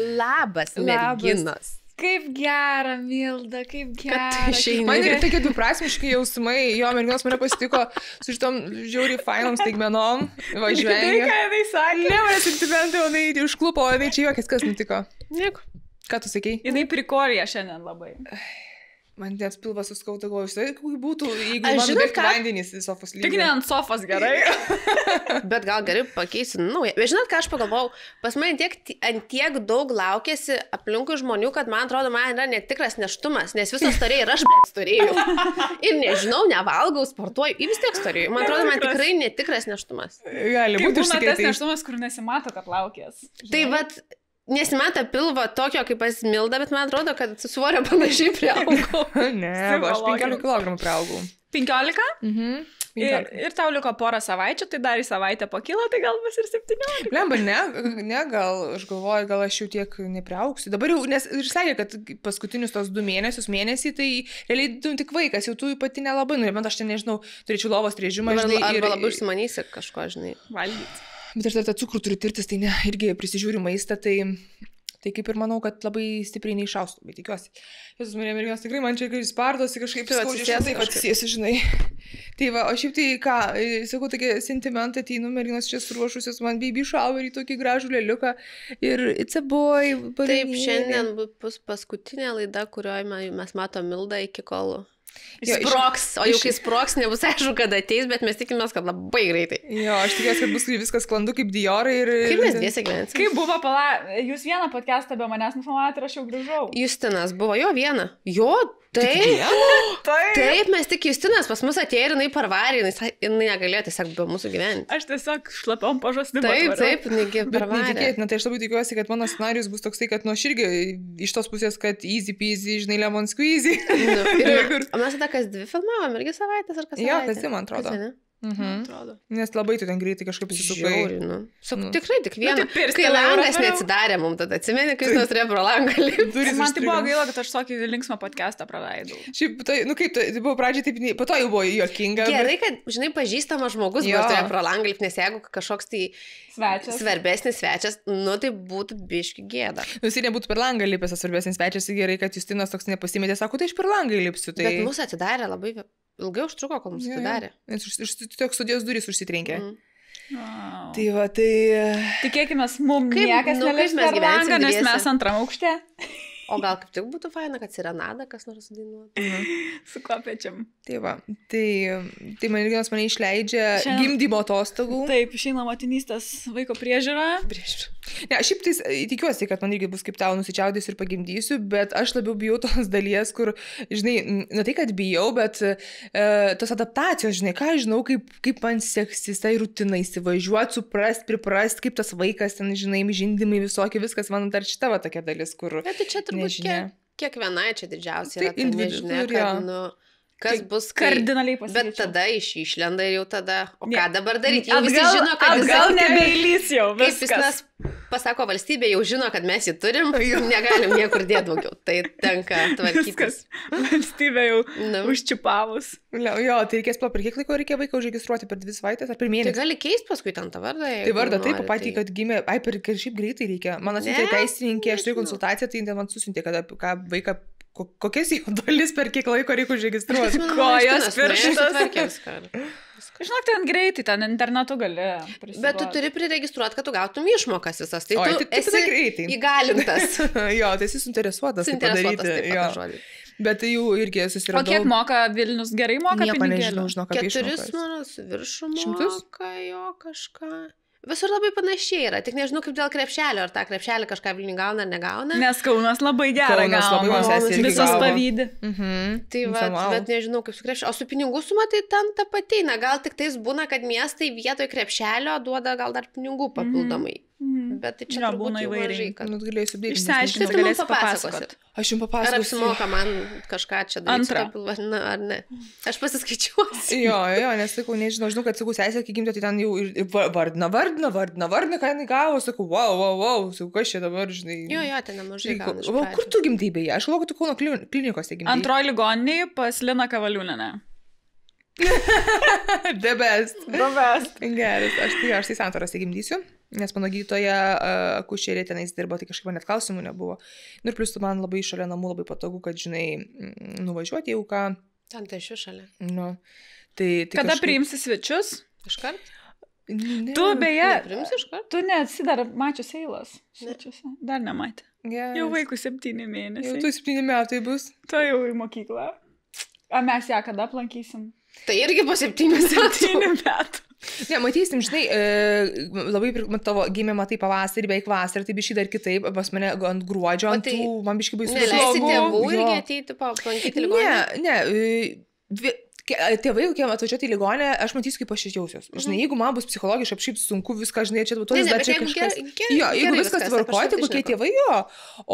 Labas, merginos. Kaip gera, Milda, kaip gera. Man ir tokie dviprasmiškai jausmai, jo merginos mane pasitiko su šitom žiauriai fainom staigmenom, važiuoja. Tai ką jinai sakė? Ne, manęs sentimentai, jinai užklupo, jinai čia juokės, kas nutiko. Nieko. Ką tu sakei? Jinai prikorė šiandien labai. Man net pilvas suskauta, galvoju, kaip būtų, jeigu Aš man žinot nubėgtų ką? vandenys į sofos lygį. Tik ne ant sofos gerai. Bet gal gerai pakeisiu naują. Bet žinot, ką aš pagalvojau? Pas mane ant tiek daug laukėsi aplinkui žmonių, kad man atrodo, man yra netikras neštumas, nes visos storėjai ir aš storėjau. Ir nežinau, nevalgau, sportuoju, ir vis tiek storėjau. Man atrodo, man tikrai netikras neštumas. Gali Kaip būti būna tas užsikrėtei. neštumas, kur nesimato, kad laukės. Tai vat, nesimato pilvo tokio kaip pas Mildą, bet man atrodo, kad svorio panašiai priaugau. Ne, aš 15 kg priaugau. 15? Mhm. Ir tau liko porą savaičių, tai dar į savaitę pakilo, tai gal bus ir 17. Lemba, ne, gal aš galvoju, gal aš jau tiek nepriaugsiu. Dabar jau, nes ir sakė, kad paskutinius tos 2 mėnesiai, tai realiai tik vaikas, jau tu pati nelabai, bet aš ten nežinau, turėčiau lovos režimą, žinai. Arba labai užsimanysi kažko, žinai. Valgyti. Bet aš dar tą cukrų turiu tirtis, tai ne, irgi prisižiūriu maistą, tai kaip ir manau, kad labai stipriai neišaustų, bet tikiuosi. Jėzus, merginos, tikrai man čia spardosi kažkaip skaudžiai, taip atsisėsiu, žinai. Tai va, o šiaip tai ką, sakau, tokie sentimentai, ateinu, merginos čia suruošusios man baby showerį, tokį gražų lėliuką ir it's a boy. Taip, šiandien bus paskutinė laida, kurioje mes matom Mildą iki kol sproks, o jau kai sproks, nebus aišku, kada ateis, bet mes tikimės, kad labai greitai. Jo, aš tikiuosi, kad bus viskas sklandu kaip Diorai ir... Kaip mes dviese gyvensim? Kaip buvo jūs vieną podcastą be manęs nufilmavot ir aš jau grįžau. Justinas buvo jo vieną. Jo, taip. Taip, mes tik Justinas pas mus atėjo ir jinai parvarė, jinai negalėjo tiesiog be mūsų gyventi. Aš tiesiog šlapiom pažastim. Taip, negi parvarė. Netikėtina, tai aš labai tikiuosi, kad mano scenarius bus toksai, kad nuo širgi iš tos pusės, kad easy peasy, žinai, lemon squeezy. O mes tada kas 2 filmavom, irgi savaitės ar kas savaitę? Jo, kas 2, man atrodo. Nes labai tu ten greitai kažkaip įsisukai. Tikrai tik vieną. Kai langas neatsidarė mums tada, atsimeni, kai jis turėjo pro langą lipti. Man tai buvo gaila, kad aš tokį linksmą podcastą praleidau. Šiaip, kaip tai buvo pradžiai taip, po to jau buvo juokinga. Gerai, kad, žinai, pažįstamas žmogus buvo turėjo pro langą lipti, nes jeigu kažkoks tai svarbesnis svečias, nu tai būtų biški gėda. Jis nebūtų per langą lipęs, svarbesnis svečias, gerai, kad Justinas toks nepasimetė, sako, tai aš per langą lipsiu. Bet mūsų atidarė labai ilgai užtruko, kol mūsų atidarė. Tiesiog studijos durys užsitrenkė. Wow. Tai va, tai... Tikėkime, mums niekas neleis per langą, nes mes antram aukšte. O gal kaip tik būtų faina, kad serenadą kas nors dainuotų. Su kopečiam. Tai va, tai merginos mane išleidžia gimdymo atostogų. Taip, išeina motinystės vaiko priežiūra. Ne, šiaip tai tikiuosi, kad man irgi bus kaip tau nusičiaudys ir pagimdysiu, bet aš labiau bijau tos dalies, kur, žinai, ne tai, kad bijau, bet tos adaptacijos, žinai, ką žinau, kaip man seksis tai rutinai įsivažiuoti, suprast, priprast, kaip tas vaikas ten, žinai, žindimai visokie, viskas, man dar šita va tokia dalis, kur... Bet tai čia turbūt kiekvienai čia didžiausia yra tai nežinia, kad, nu... Kas bus kardinaliai pasikeičia. Bet tada išlenda ir jau tada, o ką dabar daryti? Jau visi žino, kad atgal nebeilys jau viskas. Kaip jis pasako valstybė, jau žino, kad mes jį turim, negalim niekur dėti daugiau. Tai tenka tvarkytis. Valstybė jau užčipavus. Jo, tai reikės per kiek laiko reikia vaiką užregistruoti, per 2 savaites ar per mėnesį? Tai gali keisti paskui ten tą vardą. Tai vardą taip, patį, kad gimė, per šiaip greitai reikia. Man atsiuntė teisininkė, aš turiu konsultaciją, tai man susiuntė, ką vaiką kokias jo dalis per kiek laiko reikia užregistruoti. Kojos, pirštas. Žinok, ten greitai, ten internetu gali prisiduoti. Bet tu turi priregistruoti, kad tu gautum išmokas visas. Tai tu esi įgalintas. Jo, tai esi suinteresuotas tai padaryti. Bet tai jau irgi susiradau. O kiek moka Vilnius? Gerai moka pinigėlį? Nieko nežinau, žinok, apie išmokas. 4 manos viršų moka jo kažką. Visur labai panašiai yra, tik nežinau kaip dėl krepšelio, ar tą krepšelį kažką Vilnių gauna ar negauna. Nes Kaunas labai gerą gauna, visos pavydi. Tai va, bet nežinau kaip su krepšelio. O su pinigų suma tai ten ta pati, gal tik tais būna, kad miestai vietoj krepšelio duoda gal dar pinigų papildomai. Bet tai čia būna įvairiai. Galėsiu dėti. Išsiaiškinti, tai galėsi papasakoti. Aš jums papasakosiu. Ar apsimoka man kažką čia daryti? Ar ne? Aš pasiskaičiuosiu. Jo, nes sakau, nežinau, žinau, kad sakau, sesė, kai gimtė, tai ten jau vardina, ką jinai gavo, sakau, wow, sakau, kas čia dabar, žinai. Jo, ten nemažai gauna. O kur tu gimtybėje? Aš galvoju, kad tu Kauno klinikose gimtybėje. Antroji ligoninėje pas Liną Kavaliūnienę. The best. The best. Geras, aš tai santorose gimdysiu, nes mano gydytoja akušerė tenais dirbo, tai kažkaip net klausimų nebuvo. Ir plus man labai šalia namų labai patogu, kad, žinai, nuvažiuoti jau ką. Ten tai iš šalia. Nu, tai Kada kažkaip... priimsi svečius? Iškart? Ne. Tu beje, Priimsi iškart? tu neatsi dar mačius eilas svečiuose. Dar nematė. Yes. Jau vaikų 7 Jau mėnesiai. tu 7 metai bus. Tu jau į mokyklą. A mes ją kada aplankysim? Tai irgi po 7 metų. 7 metų. Ne, matysim, žinai, labai tavo gimė matai pavasarį, beveik vasarį, tai biškai dar kitaip, pas mane ant gruodžio, ant tų, man biškai baisu. Neleisi tėvų irgi ateiti aplankyti ligoninę? Ne, tėvai, kokie atvažiuoti į ligonę, aš matysiu, kaip aš jausiuos. Žinai, jeigu man bus psichologiškai apšyp sunku viską, žinai, čia tu bet čia jeigu kažkas... jo, jeigu viskas tvarkoja, tai kokie tėvai jo.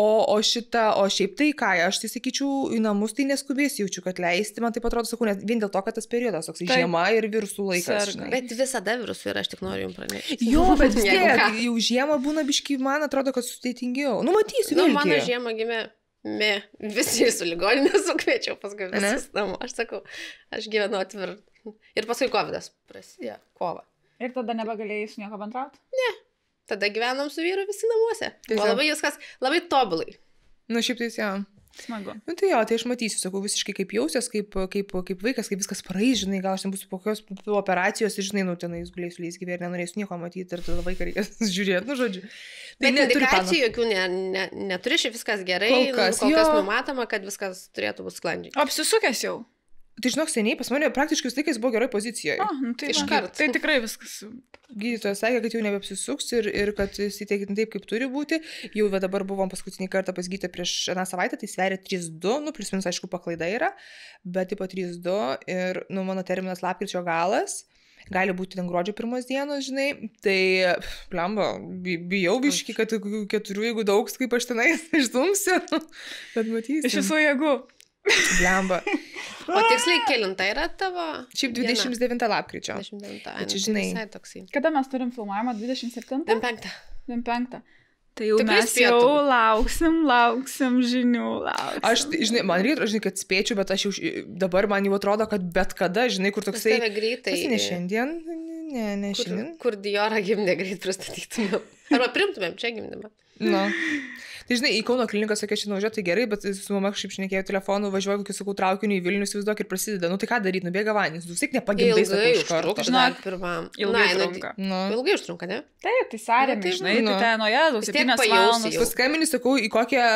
O šiaip tai ką, aš tai sakyčiau, į namus tai neskubės jaučiu, kad leisti, man taip atrodo, sakau, net vien dėl to, kad tas periodas, toks žiema ir virusų laikas. Bet visada virusų yra, aš tik noriu jums pranešti. Jo, bet vis tiek, jau žiema būna biškai, man atrodo, kad sudėtingiau. Nu, matysiu, vėlgi. Mano žiema gimė. Visi su ligoninė sukviečiau, paskui visus namo. Aš sakau, aš gyvenu atvir. Ir paskui COVID'as prasidėjo. Kovą. Ir tada nebegalėjai su nieko bendrauti? Ne. Tada gyvenom su vyru visi namuose. Buvo labai viskas, labai tobulai. Nu, šiaip tai jau. Smagu. Nu, tai jo, tai aš matysiu, sakau, visiškai kaip jausies, kaip vaikas, kaip viskas praeis, žinai, gal aš ten būsiu po kokios operacijos ir, žinai, nu, tenais gulėsiu leisgyvė ir nenorėsiu nieko matyti ir tada vaiką reikės žiūrėti, nu, žodžiu. Bet indikacijų jokių neturi, šiaip viskas gerai, kol kas numatoma, kad viskas turėtų būti sklandžiai. Apsisukęs jau? Tai žinok, seniai pas mane praktiškai vis laikais buvo geroj pozicijoje. Nu, tai iškart. Tai tikrai viskas. Gydytojas sakė, kad jau nebeapsisuks ir kad jis įteikia taip, kaip turi būti. Jau dabar buvom paskutinį kartą pas gydytoją prieš aną savaitę, tai sveria 3,2, nu, plius minus, aišku, paklaida yra, bet tipo 3,2 ir, nu, mano terminas lapkričio galas. Gali būti ten gruodžio 1 dienos, žinai, tai, blemba, bijau biški, kad 4, jeigu daug, kaip aš tenais išstumsiu, bet matysim. Iš visų jėgų. Blemba. O tiksliai kelinta yra tavo? Šiaip 29 lapkričio. 29. Tai čia, žinai. Visai toksai. Kada mes turim filmavimą? 27? 25. 25. Tai jau Tikrai mes spėtum. jau lauksim žinių, lauksim. Aš, žinai, man reikia, žinai, kad spėčiau, bet aš jau dabar man jau atrodo, kad bet kada, žinai, kur toksai... Tave greitai. Ne šiandien, ne šiandien. Kur Diorą gimdė greit pristatytumėm. Arba primtumėm čia gimdymą. Nu. Tai žinai, į Kauno kliniką sakė, aš nuvažiuoju, tai gerai, bet su mama kažkaip šnekėjau telefonu, važiuoju kokį, sakau, traukiniu į Vilnių, įsivaizduok ir prasideda. Nu tai ką daryti, nubėga vanys, tu vis tiek nepagimdai Ilgai užtrunka, žinok, pirmam. Ilgai užtrunka. Ilgai užtrunka, ne? Taip, tai sąrėmi, žinai, tu ten nuo jėdų, 7 valandas. Paskambini, sakau, į kokią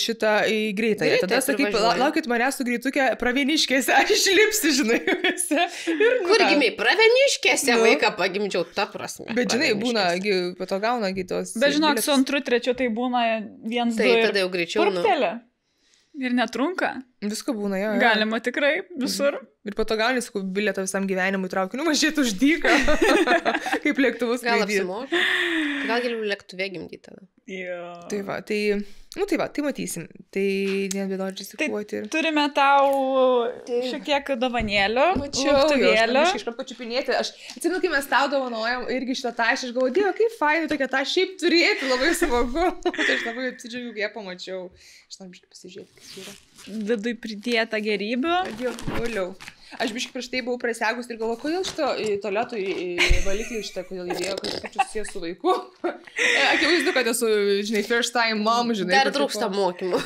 šitą į greitąją. Tada sakai, laukit manęs su greituke Pravieniškėse, aš išlipsiu, žinai. Kur gimiai? Pravieniškėse vaiką pagimdžiau, ta prasme. Bet žinai, būna, po to gauna tos... Bet žinok, su 2, 3 tai būna 1, 2 tai tada jau greičiau. Purptelė. Ir netrunka. Visko būna, jo. Galima tikrai, visur. Ir po to gauni, sakau, bilietą visam gyvenimui traukiniu, mažėtų už dyką. Kaip lėktuvus gal skraidyt. apsimoka. Gal galiu lėktuvė gimdyti tada. Jo. Tai va, tai matysim. Tai nebėdodžiu rizikuoti. Tai turime tau šiek tiek dovanėlių. Lauktuviėlių. Aš iškart pačiupinėti. Aš atsimenu, kai mes tau dovanojom irgi šitą tašį, aš galvoju, Dieve, kaip fainai tokia tašį šiaip turėti, labai smagu. Tai aš labai apsidžiaugiu, kai ją pamačiau. Aš noriu biškai pasižiūrėti, kas yra. Vidui pridėta gerybių. Toliau. Aš biškai prieš tai buvau prasiagus ir galvoju, kodėl šito tualetų valiklį šitą, kodėl įdėjo, kad aš susijęs su vaiku. Akivaizdu, kad esu, žinai, first time mom, žinai. Dar trūksta mokymų.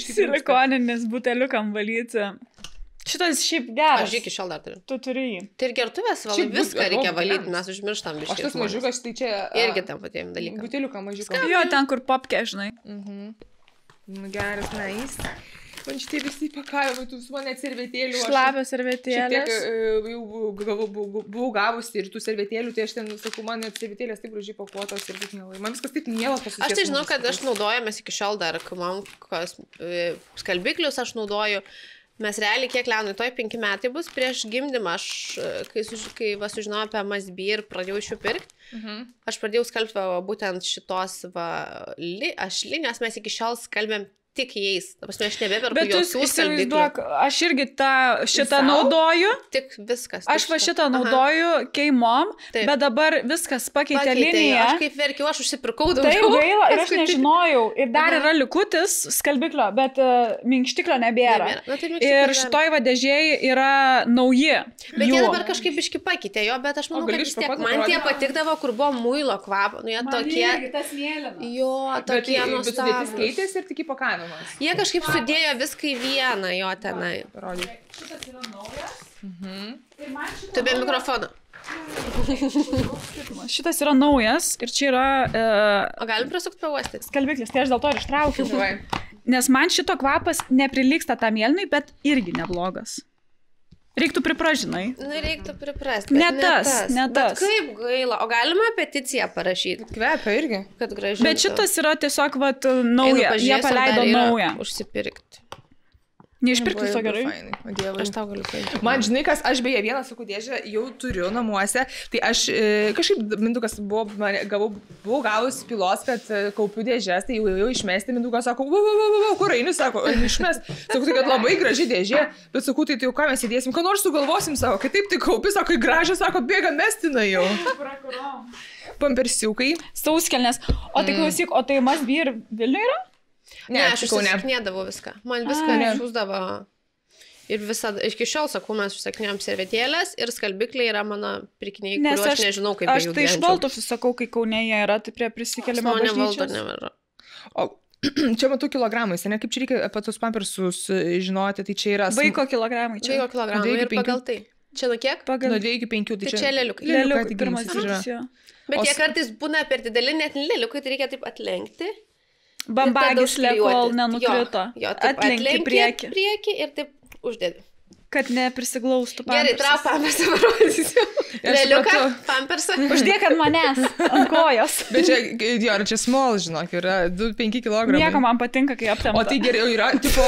Silikoninis buteliukam valyti. Šitas šiaip geras. Aš iki šiol dar turiu. Tu turi jį. Tai ir gertuvės valai, viską reikia valyti, mes užmirštam biškai. O šitas mažiukas, tai čia... Irgi tam patiem dalykam. Buteliuką mažiuką. Jo, ten kur popkė, žinai. Geras, nice. Man šitie visi pakavimai, tu su mane servetėlių. Šlapio servetėlės. Šiek tiek buvau gavusi ir tų servetėlių, tai aš ten, sakau, man net servetėlės taip gražiai pakuotos ir taip mielai. Man viskas taip mielas pasižiūrėti. Aš tai žinau, kad aš naudojamės iki šiol dar, man skalbiklius aš naudoju. Mes realiai, kiek Leonui, toj 5 metai bus prieš gimdymą, aš, kai sužinojau apie Masby ir pradėjau iš jų pirkti, aš pradėjau skalbti būtent šitos linijos, mes iki šiol skalbėm tik jais. Ta prasme, aš nebeperku Bet jokių tu skalbiklių. įsivaizduok, aš irgi šitą Sau? naudoju. Tik viskas. Aš va šitą naudoju K-Mom, Taip. bet dabar viskas pakeitė Pakeitė, liniją. aš kaip verkiu, aš užsipirkau Taip daugiau. gaila ir aš Paskutinį. nežinojau. Ir dar Aha. yra likutis skalbiklio, bet minkštiklio nebėra. Nebėra. Na, tai Ir minkštiklio šitoj vadėžiai yra nauji. Bet jie jų. dabar kažkaip biški pakeitė jo, bet aš manau, gali kad vis tiek išpakuot, man tie parodyt? patikdavo, kur buvo muilo kvapo. Nu, jie tokie. Tas mėlynas. Jo, tokie Bet sudėtis nuostabūs. keitėsi ir tik įpakavimas. Jie kažkaip sudėjo viską į vieną jo tenai. Parodyk. Šitas yra naujas. Ir man šitas Tu be mikrofono. Šitas yra naujas ir čia yra O galim prisukti pauostyti? skalbiklis, tai aš dėl to ir ištraukiau. Davai. Nes man šito kvapas neprilyksta tam mėlynai, bet irgi neblogas. Reiktų pripražinai. Nu, reiktų priprasti. Ne tas, ne Bet tas. kaip gaila. O galima peticiją parašyti, Kvepia irgi. kad gražiai. Bet šitas yra tiesiog, vat, nauja. Jie paleido naują. Užsipirkti. Neišpirk viso gerai. Aš tau galiu paimti. Man žinai, kas aš beje vieną sakų dėžę jau turiu namuose, tai aš kažkaip Mindukas buvau gavus pilos, kad kaupiu dėžės, tai jau išmesti, Mindukas sako, kur eini, sako, išmest. Sakau, tai kad labai graži dėžė, bet sakau, tai jau ką mes įdėsim, ką nors sugalvosim, sako, kad taip tai kaupi, sako, į gražią, sako, bėga mestina jau. Pampersiukai. Sauskelnės. O tai klausyk, o tai must be ir Vilniuje yra? Ne, aš užsaknėdavau viską. Man viską išūsdavo. Ir visada, iki šiol sakau, mes užsakinėjom servetėlės ir skalbikliai yra mano pirkiniai, kuriuos aš nežinau, kaip aš tai iš Valtos sakau, kai Kaune jie yra, tai prie prisikėlimo bažnyčios. O čia matau kilogramais, ne kaip čia reikia apie tus pampersus žinoti, tai čia yra... Vaiko kilogramai čia. Vaiko kilogramai ir pagal tai. Čia nuo kiek? Nuo 2 iki 5. Tai čia lėliukai. Lėliukai, pirmas dydis jo. Bet jie kartais būna per dideli, net lėliukai, tai reikia taip atlenkti. Bambagyslė, kol nenukrito. Jo, taip atlenki priekį. Priekį ir taip uždėdi. Kad neprisiglaustų pampersas. Gerai, trau pampersą parodysiu. Lėliuką, pampersą. Uždėk ant manęs, ant kojos. Bet čia, jo, čia small, žinok, yra 2-5 kg. Nieko man patinka, kai aptemta. O tai geriau yra, tipo...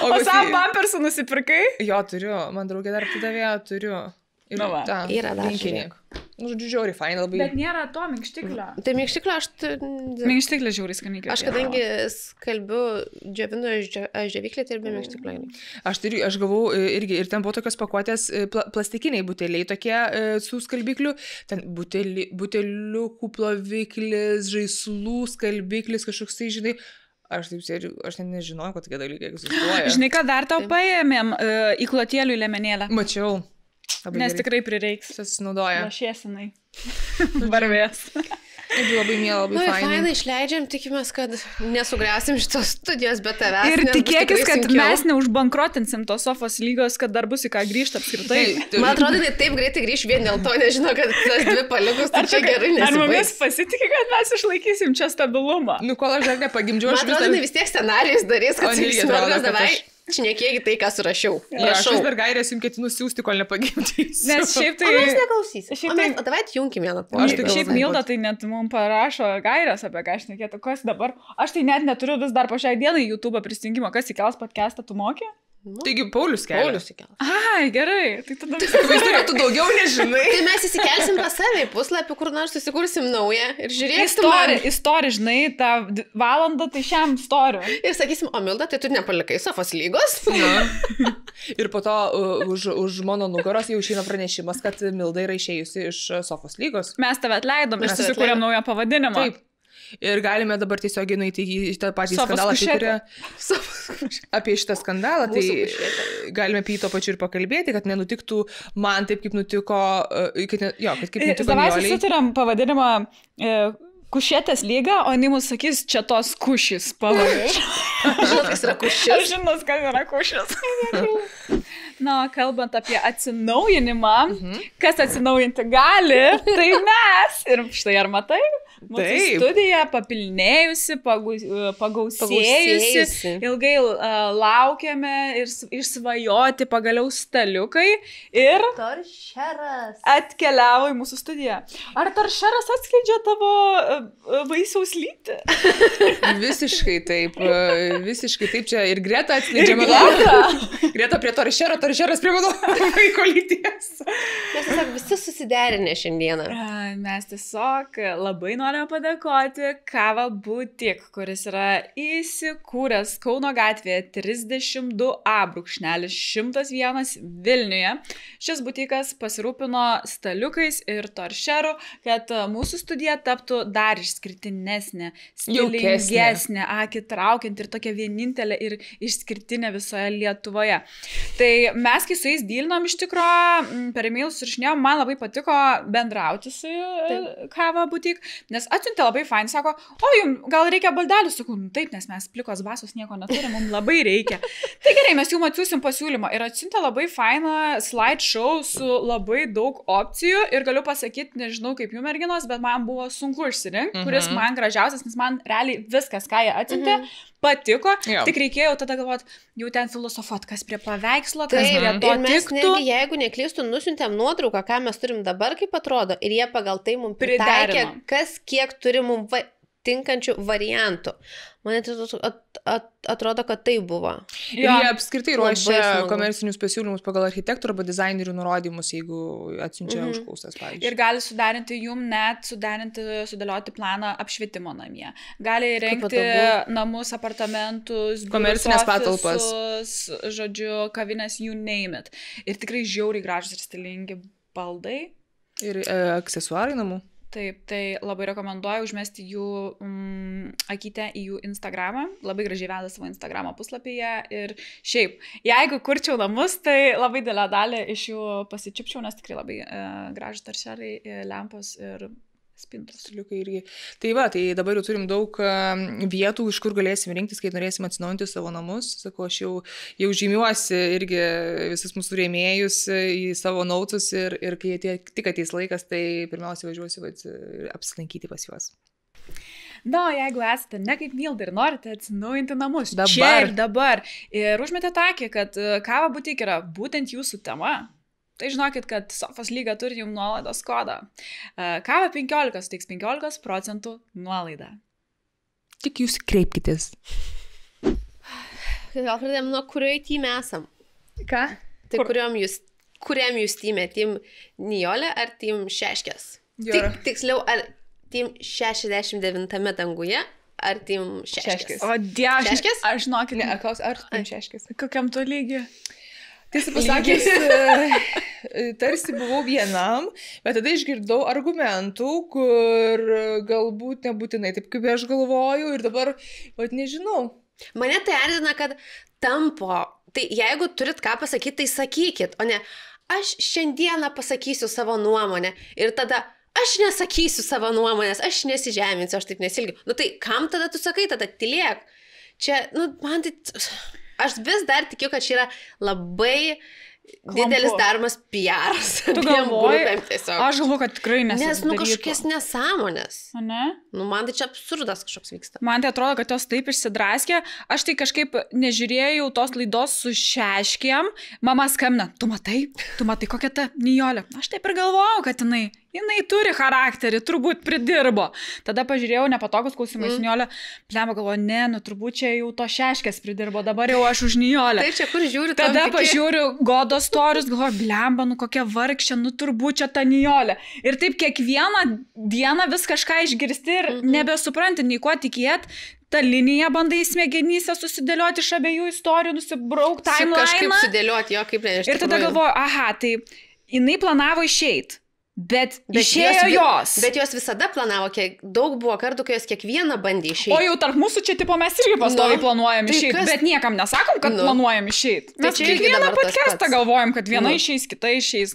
O savo pampersą nusipirkai? Jo, turiu. Man draugė dar atidavė, turiu. Ir yra dar rinkinį. Nu, žodžiu, žiauriai, fain labai. Bet nėra to minkštiklio. Tai minkštiklio aš... Minkštiklio žiauriai skaniai. Aš kadangi skalbiu džiovinu džiovyklį, tai ir be minkštiklio. Aš gavau irgi, ir ten buvo tokios pakuotės plastikiniai buteliai tokie su skalbikliu. Ten buteliukų ploviklis, žaislų skalbiklis, kažkoks tai, žinai. Aš taip sėdžiu, aš nežinojau, kad tokie dalykai egzistuoja. Žinai, ką dar tau paėmėm į klotėlių liemenėlę? Mačiau. Nes tikrai prireiks. Susinaudoja. Lašėsinai. Barbės. Labai mėla, labai fainai. Fainai išleidžiam, tikimės, kad nesugriausim šitos studijos be tavęs. Ir tikėkis, kad mes neužbankrotinsim tos Sofos lygos, kad dar bus į ką grįžti apskritai. Man atrodo, tai taip greitai grįž vien dėl to, nežinau, kad tas dvi palikus, tai čia gerai nesibaigs. Ar mumis pasitikė, kad mes išlaikysim čia stabilumą? Nu, kol aš dar nepagimdžiau, aš vis dar... vis tiek scenarijus darys, kad atrodo, davai. Šnekėgi tai, ką surašiau. Aš vis dar gairės jums ketinu siūsti, kol nepagimdysiu. Nes šiaip tai... O mes neklausysim. O davai atjunkim vieną pokalbį. Šiaip Milda tai net mums parašo gairės, apie ką šnekėtų. Kas dabar? Aš tai net neturiu vis dar po šiai dienai YouTube prisijungimo. Kas įkels podcastą, tu mokė? Taigi Paulius kelia. Ai, gerai. Tai tada tu daugiau nežinai. Tai mes įsikelsim pas save į puslapį, kur nors susikursim naują ir žiūrėsim. Istorija, žinai, tą valandą tai šiam istoriu. Ir sakysim, o Milda, tai tu nepalikai Sofos lygos? Ir po to už mano nugaros jau išeina pranešimas, kad Milda yra išėjusi iš Sofos lygos. Mes tave atleidom ir susikūrėm naują pavadinimą. Taip. Ir galime dabar tiesiog nueiti į tą patį skandalą, apie šitą skandalą, tai galime apie jį to pačiu ir pakalbėti, kad nenutiktų man taip, kaip nutiko, kad kaip nutiko Zavasi sutarėm pavadinimą Kušėtės lyga, o jinai mums sakys, čia tos kušis pavadinimas. Žinot, kas yra kušis? Aš žinot, kas yra kušis. Na, kalbant apie atsinaujinimą, kas atsinaujinti gali, tai mes. Ir štai ar matai? Mūsų studija papilnėjusi, pagausėjusi, ilgai laukiame ir išsvajoti pagaliau staliukai ir toršeras atkeliavo į mūsų studiją. Ar toršeras atskleidžia tavo vaisiaus lytį? Visiškai taip čia ir Greta atskleidžia mano. Greta prie toršero toršeras prie mano vaiko lyties. Mes tiesiog visi susiderinę šiandieną. Mes tiesiog labai norime padėkoti Kava Butik, kuris yra įsikūręs Kauno gatvėje 32A/101 Vilniuje. Šis butikas pasirūpino staliukais ir toršeru, kad mūsų studija taptų dar išskirtinesnė, stilingesnė, akį traukiant ir tokia vienintelė ir išskirtinė visoje Lietuvoje. Tai mes, kai su jais dylinom iš tikro, per e-mailus išrašinėjom, man labai patiko bendrauti su Kava Butik, nes atsiuntė labai fain, sako, o jums gal reikia baldelių, sakau, taip, nes mes plikos basos nieko neturim, mums labai reikia. Tai gerai, mes jums atsiūsim pasiūlymą ir atsiuntė labai fainą slideshow su labai daug opcijų ir galiu pasakyti, nežinau kaip jų merginos, bet man buvo sunku išsirinkti, kuris man gražiausias, nes man realiai viskas, ką jie atsiuntė, patiko, tik reikėjo tada galvoti, jau ten filosofuot, kas prie paveikslo, kas prie to tiktų. Ir mes netgi, jeigu neklystų, nusiuntėm nuotrauką, ką mes turim dabar, kaip atrodo, ir jie pagal tai mums pritaikė, kas kiek turi mums tinkančių variantų. Man atrodo, kad tai buvo. Ir jie apskritai ruošia komercinius pasiūlymus pagal architektų arba dizainerių nurodymus, jeigu atsiunčia užklausas, pavyzdžiui. Ir gali sudėlioti planą apšvietimo namie. Gali įrengti namus, apartamentus, komercinės patalpas, žodžiu, kavinės, you name it. Ir tikrai žiauriai gražus ir stilingi baldai. Ir aksesuarai namų. Taip, tai labai rekomenduoju užmesti jų akytę į jų Instagramą, labai gražiai veda savo Instagramo puslapyje ir šiaip, jeigu kurčiau namus, tai labai didelę dalį iš jų pasičipčiau, nes tikrai labai gražus toršerai, lempos ir spintos. Irgi. Tai va, tai dabar jau turim daug vietų, iš kur galėsim rinktis, kai norėsim atsinaujinti savo namus. Sakau, aš jau žymiuosi irgi visus mūsų rėmėjus į savo nautus ir kai tik ateis laikas, tai pirmiausia važiuosiu apsilankyti pas juos. Na, jeigu esate ne kaip Milda ir norite atsinaujinti namus, čia ir dabar, ir užmetėte akį, kad Kava Butik yra būtent jūsų tema, tai žinokit, kad Sofos lyga turi jums nuolaidos kodą. Kava 15 suteiks 15% nuolaidą. Tik jūs kreipkitės. Gal pradėjom, nuo kurioje tyme esam? Ką? Tai kuriam jūs tyme? Tym Nijolė ar tym Šeškės? Tiksliau, ar tym 69 danguje, ar tym Šeškės? O dieve, Šeškės? Aš žinokit, ne, ar tym Šeškės? Kokiam to lygi? Tiesą pasakęs, tarsi buvau vienam, bet tada išgirdau argumentų, kur galbūt nebūtinai taip, kaip aš galvoju ir dabar, nežinau. Mane tai erzina, kad tampo, tai jeigu turit ką pasakyti, tai sakykit, o ne aš šiandieną pasakysiu savo nuomonę ir tada aš nesakysiu savo nuomonės, aš nesižeminsiu, aš taip nesilgiu. Nu tai kam tada tu sakai, tada tylėk. Čia, man tai... Aš vis dar tikiu, kad čia yra labai didelis daromas PR-as. Tu galvoji? Aš galvoju, kad tikrai nes, kažkokias nesąmonės. O ne? Man tai čia absurdas kažkoks vyksta. Man tai atrodo, kad jos taip išsidraskė. Aš tai kažkaip nežiūrėjau tos laidos su Šeškėm. Mama skambina, tu matai, kokia ta Nijolė. Aš taip ir galvojau, kad jinai turi charakterį, turbūt pridirbo. Tada pažiūrėjau nepatogus klausimai su Nijolė. Plemba galvoju, ne, turbūt čia jau to Šeškės pridirbo, dabar jau aš už Nijolę. Taip, čia kur žiūriu. Tada pažiūriu Godo storius, galvoju, blemba, kokia vargšė, turbūt čia ta Nijolė. Ir taip kiekvieną dieną vis kažką išgirsti ir nebesupranti, nei kuo tikėt. Ta linija bandai smegenyse susidėlioti iš abiejų istorijų, nusibrauk timeline. Kažkaip sudėlioti, jo kaip nežinau. Ir tada galvoju, aha, tai jinai planavo išeit. Bet išėjo jos. Bet jos visada planavo, daug buvo kartų, kai jos kiekvieną bandė išeiti. O jau tarp mūsų čia tipo mes irgi pastoviai planuojam išeiti, bet niekam nesakom, kad planuojam išeiti. Mes kiekvieną podcastą galvojam, kad viena išeis, kita išeis.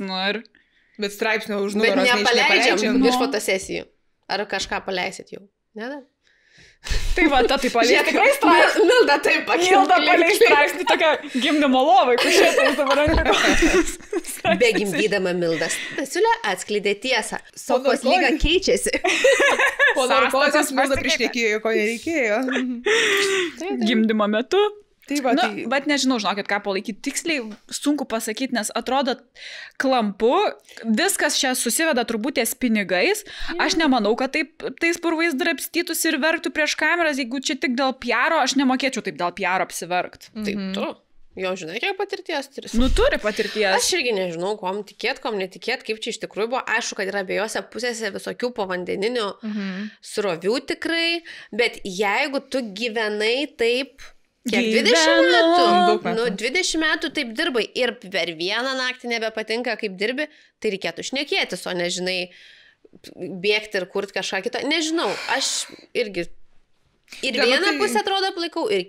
Bet straipsnio už nugaros nepaleidžiam iš fotosesijų. Ar kažką paleisit jau? Ne, dar? Tai va, tai palies tikrai straipsnį. Milda taip pakilta. Milda palies straipsnį tokia gimdymo lovai, kur šiandien dabar rankas. Be gimdydama Milda Stasiulė atskleidė tiesą. Sofos lyga keičiasi. Po narkozės Milda prieštekėjo, ko nereikėjo. Gimdymo metu. Tai va, Bet nežinau, žinokit, ką palaikyti tiksliai, sunku pasakyti, nes atrodo klampu, viskas čia susiveda turbūt ties pinigais. Aš nemanau, kad tais purvais drapstytųsi ir verktų prieš kameras, jeigu čia tik dėl PR-o, aš nemokėčiau taip dėl PR-o apsiverkti. Taip, tu. Jo, žinai, kiek patirties turi. Nu, turi patirties. Aš irgi nežinau, kuom tikėt, kuom netikėt, kaip čia iš tikrųjų buvo. Aišku, kad yra abiejose pusėse visokių povandeninių srovių tikrai, bet jeigu tu gyvenai taip, kiek 20 metų, 20 metų taip dirbai ir per vieną naktį nebepatinka, kaip dirbi, tai reikėtų šnekėtis, o nežinai, bėgti ir kurti kažką kito. Nežinau, aš irgi... Ir vieną pusę atrodo palaikau, ir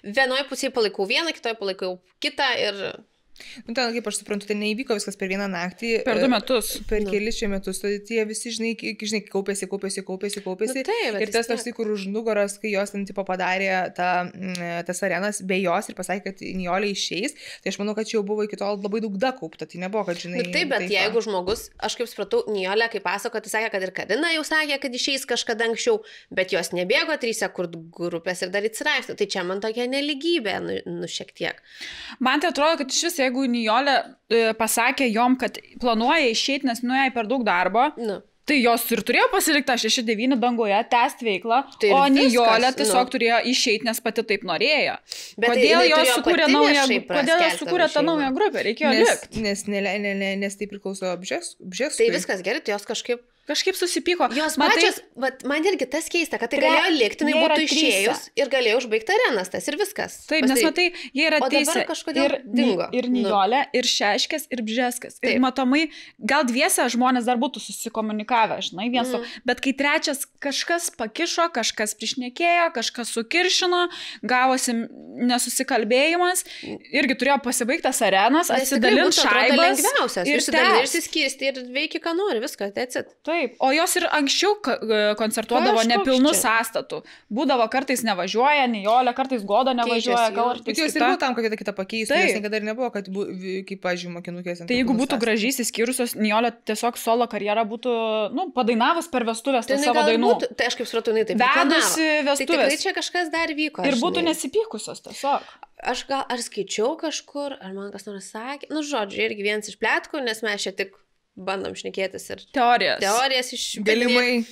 vienoje pusėje palaikau vieną, kitoje palaikau kitą ir... Nu, ten, kaip aš suprantu, tai neįvyko viskas per vieną naktį. Per 2 metus. Per kelis čia metus. Tai tie visi, žinai, kaupėsi. Nu, taip, ir tas toks, kur už nugaros, kai jos ten tipo padarė tas arenas be jos ir pasakė, kad Nijolė išeis, tai aš manau, kad čia jau buvo iki tol labai daug kaupta. Tai nebuvo, kad, žinai... Nu, taip, bet jeigu žmogus, aš kaip supratau, Nijolė, kaip pasako, tai sakė, kad ir Karina jau sakė, kad išeis kažkada anksčiau, bet jos nebėgo 3 grupės ir dar įsiraistė. Tai čia man tokia neligybė, nu šiek tiek. Man tai atrodo, kad iš vis, jeigu Nijolė pasakė jom, kad planuoja išeiti, nes nuėjo per daug darbo, tai jos ir turėjo pasilikti 6-9 dangoje, tęsti veiklą, tai o Nijolė tiesiog turėjo išeiti, nes pati taip norėjo. Bet kodėl jos sukūrė tą naują grupę? Reikėjo likti. Nes tai priklauso Bžeskui. Tai viskas gerai, tai jos kažkaip susipyko. Jos pačios, man irgi tas keista, kad tai galėjo likti, jinai būtų išėjus ir galėjo užbaigti arenas, tas ir viskas. Taip, nes matai, jie yra teisė. Kažkodėl dingo. Ir Nijolė, ir Šeškės, ir Bžeskas. Ir matomai, gal dviese žmonės dar būtų susikomunikavę, žinai, bet kai trečias kažkas pakišo, kažkas prišnekėjo, kažkas sukiršino, gavosi nesusikalbėjimas, irgi turėjo pasibaigtas arenas, atsidalinti šaibas. Ir išsiskirsti ir veiki, ką nori, viskas, that's it. Taip, o jos ir anksčiau koncertuodavo nepilnų sąstatų. Būdavo kartais nevažiuoja, Nijolė, kartais Goda nevažiuoja, bet jos ir buvo tam, kad kitą pakeistų, nes niekada ir nebuvo, kad, kaip, pažiūrėjau, mokinukės. Tai jeigu būtų gražiai įsiskyrusios, Nijolė tiesiog solo karjerą būtų, padainavus per vestuvės tai savo dainų. Tai aš kaip supratau, jinai taip vedusi vestuvės. Tai tikrai čia kažkas dar vyko. Ir būtų nesipykusios tiesiog. Aš skaičiau kažkur, ar man kas nors sakė, žodžiu, irgi vienas iš pletkų, nes mes čia tik bandom šnekėtis ir teorijas iš galimai.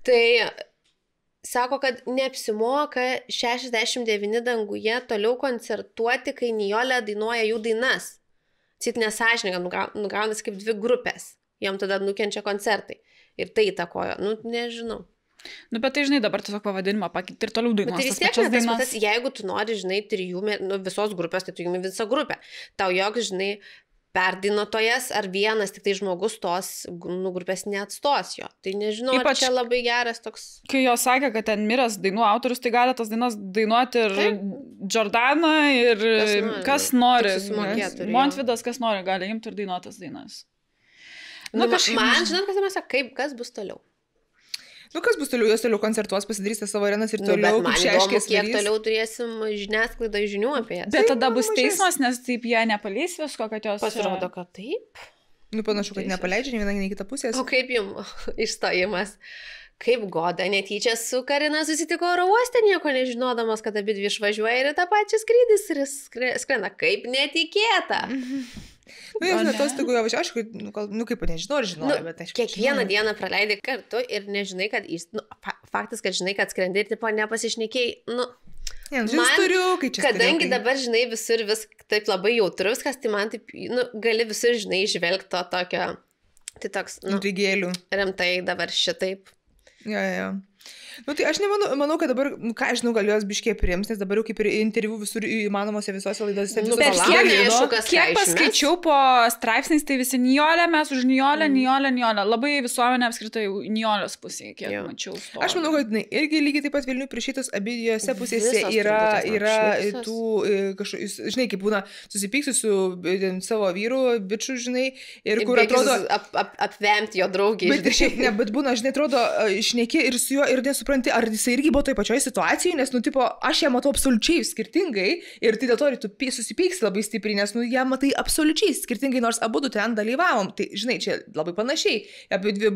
Tai sako, kad neapsimoka 69 danguje toliau koncertuoti, kai Nijolė dainuoja jų dainas. Cit nesąžininga, nugaunasi kaip 2 grupės. Jom tada nukenčia koncertai. Ir tai įtakojo. Nežinau. Bet tai, žinai, dabar tiesiog pavadinimą pakeiti ir toliau dainuos. Bet vis tiek tas, jeigu tu nori, žinai, 3 visos grupės, tai tu jumi visą grupę. Tau joks, žinai, perdainuotojas ar vienas tik tai žmogus tos grupės neatstos jo. Tai nežinau, ar čia labai geras toks... Kai jo sakė, kad ten miręs dainų autorius, tai gali tas dainas dainuoti ir Jordana ir kas nori. Montvidas, kas nori, gali imti ir dainuotas dainas. Man, žinot, kas bus toliau? Kas bus toliau, jos toliau koncertuos, pasidarys savo arenas ir toliau kaip Šeškės. Kiek toliau turėsim žiniasklaidą žinių apie jas. Bet tada bus teismas, nes taip jie nepaleis visko, kad jos... Pasirodo, kad taip. Panašu, kad nepaleidžia nei viena, nei kita pusės. O kaip jums išstojimas? Kaip Goda netyčia su Karina susitiko oro uoste, nieko nežinodamas, kad abi dvi išvažiuoja ir tą pačią skrydis ir skrenda. Kaip netikėta. Žinai, tos tegu jau aišku, kaip nežinau, ar žinau, bet aišku. Kiekvieną dieną praleidai kartu ir nežinai, kad faktas, kad žinai, kad skrendi ir tipo nepasišnekėjai, kadangi dabar, žinai, visur vis taip labai jautru viskas, tai man taip, gali visur, žinai, išvelgti to tokio, tai toks, rimtai dabar šitaip. Jo. Tai aš nemanau, kad dabar, ką aš žinau, gal jos biškiai priims, nes dabar jau kaip ir interviu visur įmanomose visose laidose. Kiek paskaičiau po straipsniais, tai visi Nijolė, mes už Nijolę, Nijolę. Labai visuomenė apskritai Nijolės pusėje, kiek mačiau. Aš manau, kad irgi lygiai taip pat Vilniui priešytos abiejose pusėse yra tų, žinai, kaip būna susipyksiu su savo vyru, bičiu, žinai, ir kur atrodo... Apvemti jo draugį. Bet būna, žinai, atrodo, šneki ir su juo ir nesupranti, ar jisai irgi buvo toj pačioj situacijai, nes, aš ją matau absoliučiai skirtingai ir tai dėl to tu susipyksi labai stipriai, nes, ją matai absoliučiai skirtingai, nors abudu ten dalyvavom. Tai, žinai, čia labai panašiai. Abi dvi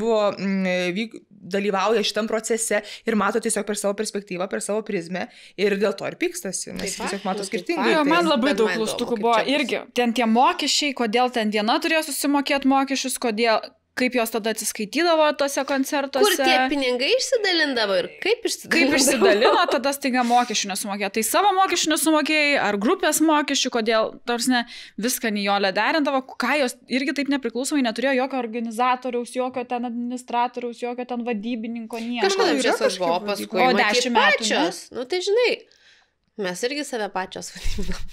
dalyvauja šitam procese ir mato tiesiog per savo perspektyvą, per savo prizmę ir dėl to ir pykstasi, nes tiesiog mato skirtingai. Man labai daug klaustukų buvo irgi. Ten tie mokesčiai, kodėl ten viena turėjo susimokėti mokesčius, kodėl kaip jos tada atsiskaitydavo tose koncertuose. Kur tie pinigai išsidalindavo ir kaip išsidalino, tada staiga mokesčių nesumokėjo. Tai savo mokesčių nesumokėjai, ar grupės mokesčių, kodėl, tarsi ne, viską Nijolė derindavo, ką jos irgi taip nepriklausomai neturėjo jokio organizatoriaus, jokio ten administratoriaus, jokio ten vadybininko, nieko. Kažkada čia svarbu, paskui o 10 metų. Pačios. Nu tai žinai, mes irgi save pačios vadinam.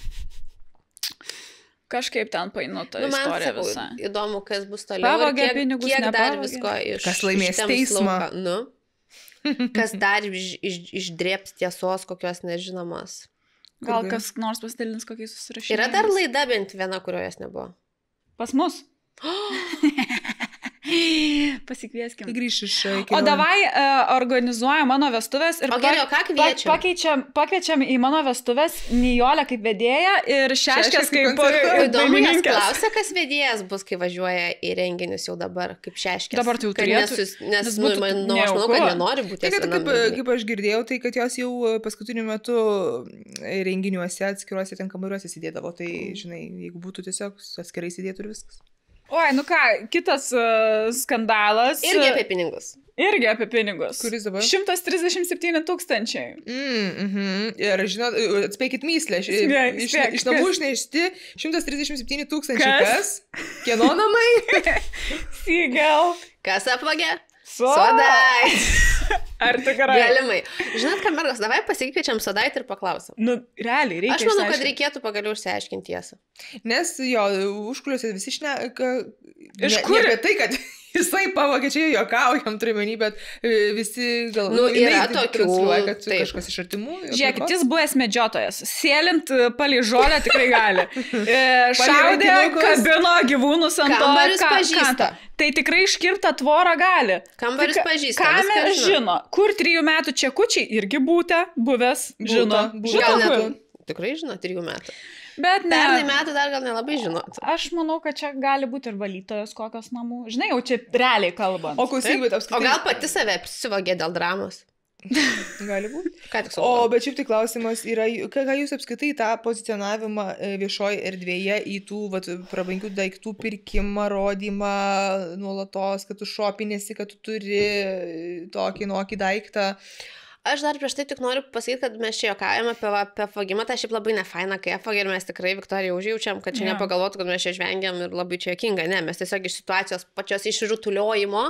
Kažkaip ten painu tą istoriją visą. Įdomu, kas bus toliau. Pavogė pinigus, kiek dar visko iš... Kas laimės teismą. Nu, kas dar išdrėps tiesos, kokios nežinomos. Gal kas nors pasidalins kokiais susirašymais. Yra dar laida bent viena, kurioje nebuvo. Pas mus. Pasikvieskim. Tai grįš iš O davai organizuoja mano vestuvės ir gerai, ką kviečiam? Pakviečiam į mano vestuvės Nijolę kaip vedėją ir Šeškės kaip įdomu, jas klausia, kas vedėjas bus, kai važiuoja į renginius jau dabar, kaip Šeškės. Dabar tai jau turėtų. Nes manau, kad nenori būti. Kaip aš girdėjau, tai kad jos jau paskutiniu metu renginiuose atskiruose ten kambariuose sėdėdavo, tai žinai, jeigu būtų tiesiog atskirai sėdėtų ir viskas. Oi, nu ką, kitas skandalas. Irgi apie pinigus. Kuris dabar? 137 000. Ir žinot, atspėkit myslę. Iš namų išnešti 137 000. Kas? Kieno namai? Seagal. Kas apvagė? Sodai. Ar tikrai? Galimai. Žinot, ką, mergos, davai pasikviečiam Sodaitį ir paklausim. Nu, realiai, reikia. Aš manau, kad reikėtų pagaliau išsiaiškinti tiesą. Nes jo, užkuliuose visi šneka... Iš kur? Ne apie tai, kad jisai pavogė, čia juokaujam, turiuomenį, bet visi gal... Nu, yra tokių, kad kažkas iš artimų. Žiūrėkit, jis buvęs medžiotojas. Sėlint palei žolę tikrai gali. Šaudė, kabino gyvūnus ant to. Kambaris pažįsta. Tai tikrai iškirptą tvorą gali. Kambaris pažįsta. Kamė žino. Kur 3 metų čekučiai irgi buvęs, žino. Tikrai žino 3 metų. Bet ne. Pernai metų dar gal nelabai žinot. Aš manau, kad čia gali būti ir valytojos kokios namų. Žinai, jau čia realiai kalbant. O apskritai... O gal pati save apsivogė dėl dramos? Gali būti. Ką tik sakau? O bet šiaip tai klausimas yra, ką jūs apskritai tą pozicionavimą viešoje erdvėje į tų prabangių daiktų pirkimą, rodymą nuolatos, kad tu šopinėsi, kad tu turi tokį daiktą. Aš dar prieš tai tik noriu pasakyti, kad mes čia juokavome apie apvagimą, tai šiaip labai nefaina, kai apvagė ir mes tikrai Viktorija užjaučiam, kad čia nepagalvotų, kad mes čia žvengiam ir labai čia juokinga. Ne, mes tiesiog iš situacijos pačios išrutuliojimo